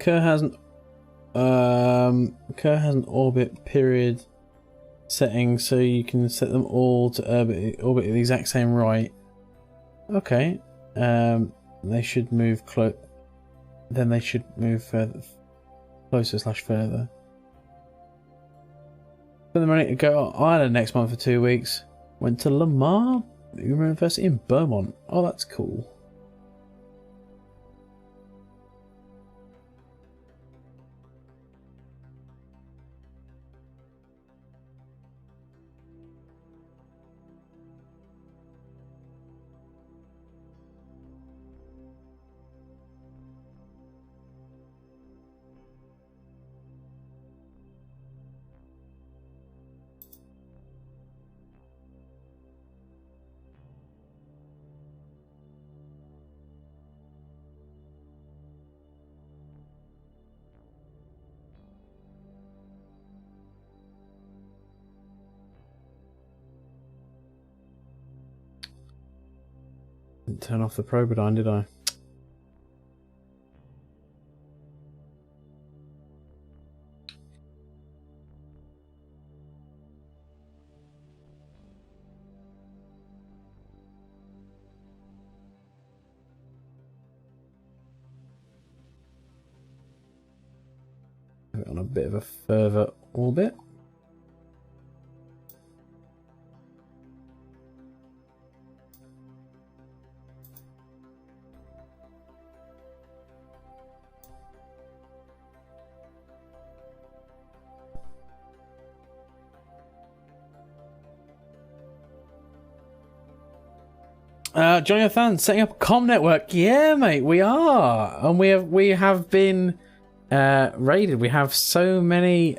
Kerr has an orbit period setting, so you can set them all to orbit at the exact same right. Okay. They should move close. Then they should move closer / further. Spent the money to go to Ireland next month for 2 weeks. Went to Lamar University in Beaumont. Oh, that's cool. Didn't turn off the Probodyne, did I? On a bit of a further orbit. Jonathan, setting up a comm network. Yeah, mate, we are, and we have been raided. We have so many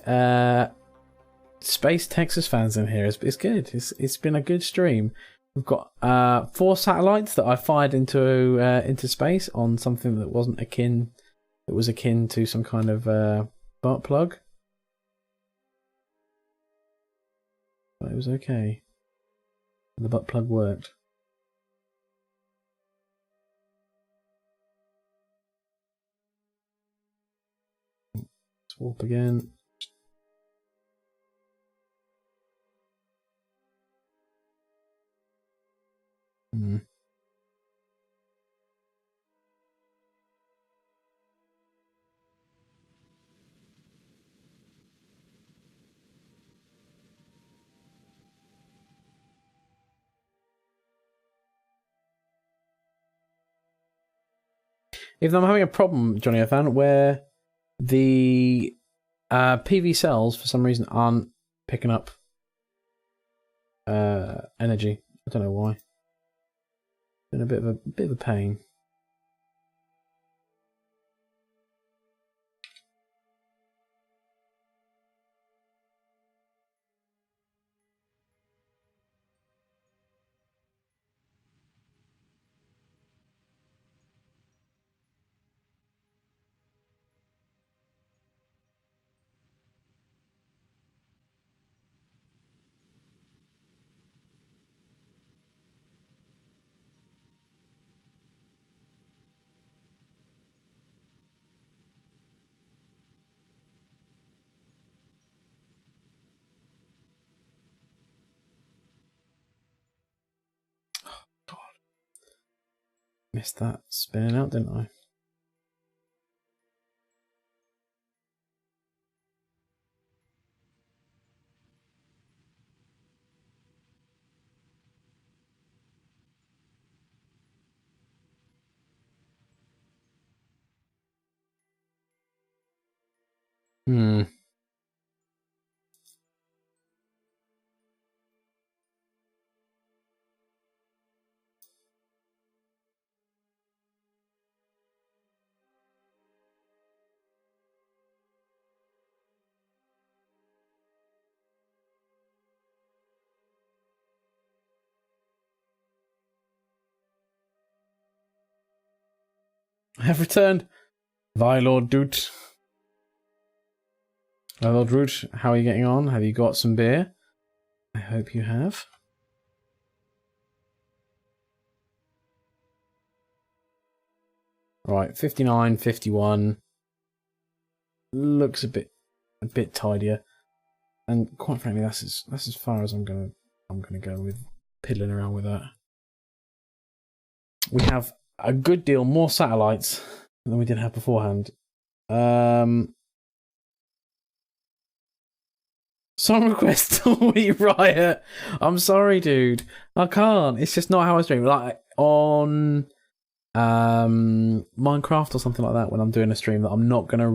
Space Texas fans in here. It's good. It's been a good stream. We've got 4 satellites that I fired into space on something that wasn't akin. That was akin to some kind of butt plug. But it was okay. The butt plug worked. Warp again. Even though I'm having a problem, Johnny, I found where the PV cells for some reason aren't picking up energy. I don't know why. Been a bit of a pain. God. Missed that spinning out, didn't I? I have returned. Lord Doot. Lord Root, how are you getting on? Have you got some beer? I hope you have. Right, 59, 51. looks a bit tidier. And quite frankly, that's as far as I'm gonna go with piddling around with that. We have a good deal more satellites than we did have beforehand. Song request we riot. I'm sorry, dude. I can't. It's just not how I stream. Like on Minecraft or something like that, when I'm doing a stream that I'm not gonna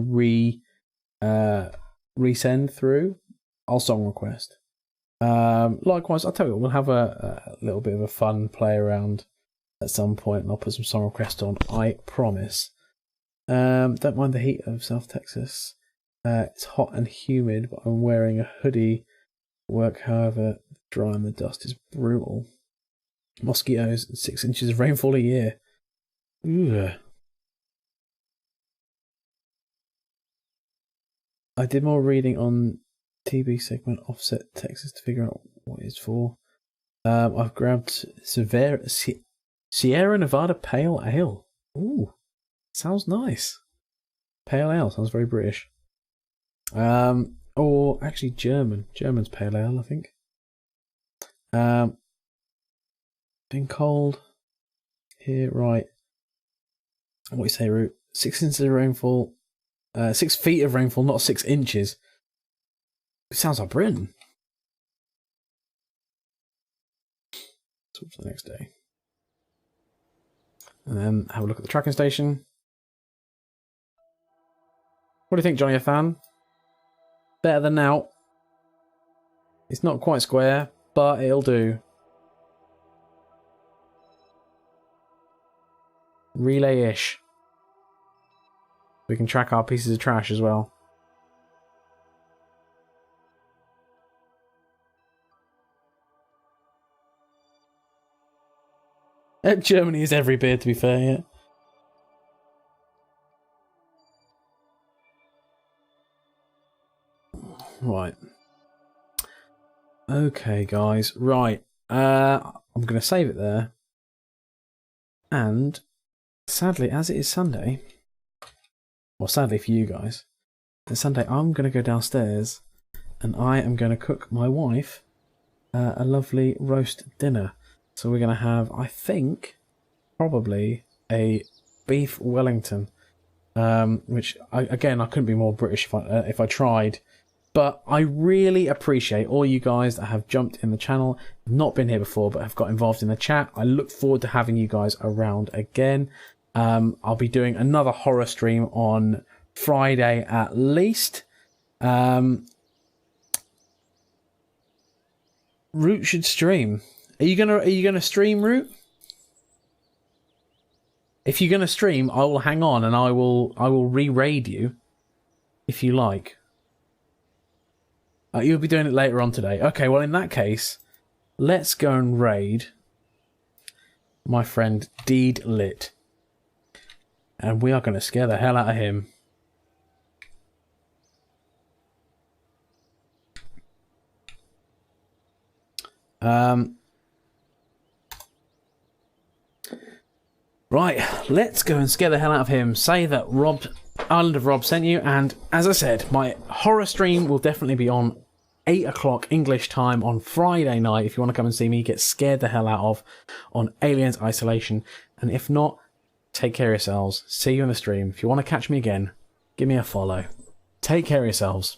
resend through, I'll song request. Likewise, I'll tell you what, we'll have a little bit of a fun play around at some point, and I'll put some song requests on. I promise. Don't mind the heat of South Texas. It's hot and humid, but I'm wearing a hoodie. Work, however, dry and the dust is brutal. Mosquitoes and 6 inches of rainfall a year. Ugh. I did more reading on TB segment Offset Texas to figure out what it's for. I've grabbed Sierra Nevada Pale Ale. Ooh, sounds nice. Pale Ale sounds very British. Or actually German. German's Pale Ale, I think. Been cold here, right? What do you say, Root? 6 inches of rainfall. 6 feet of rainfall, not 6 inches. It sounds like Britain. So for the next day. And then have a look at the tracking station. What do you think, Jonathan? Better than now. It's not quite square, but it'll do. Relay-ish. We can track our pieces of trash as well. Germany is every beer, to be fair, yeah. Right. Okay, guys. Right. I'm going to save it there. And sadly, as it is Sunday, well, sadly for you guys, it's Sunday, I'm going to go downstairs and I am going to cook my wife a lovely roast dinner. So we're going to have, I think, probably a beef Wellington, which, I couldn't be more British if I tried. But I really appreciate all you guys that have jumped in the channel, not been here before, but have got involved in the chat. I look forward to having you guys around again. I'll be doing another horror stream on Friday at least. Root should stream. Are you gonna stream, Root? If you're gonna stream, I will hang on and I will re-raid you if you like. You'll be doing it later on today. Okay, well in that case, let's go and raid my friend Deed Lit. And we are going to scare the hell out of him. Right, let's go and scare the hell out of him. Say that Island of Rob sent you, and as I said, my horror stream will definitely be on 8 o'clock English time on Friday night. If you want to come and see me get scared the hell out of on Aliens Isolation, and if not, take care of yourselves. See you in the stream. If you want to catch me again, give me a follow. Take care of yourselves.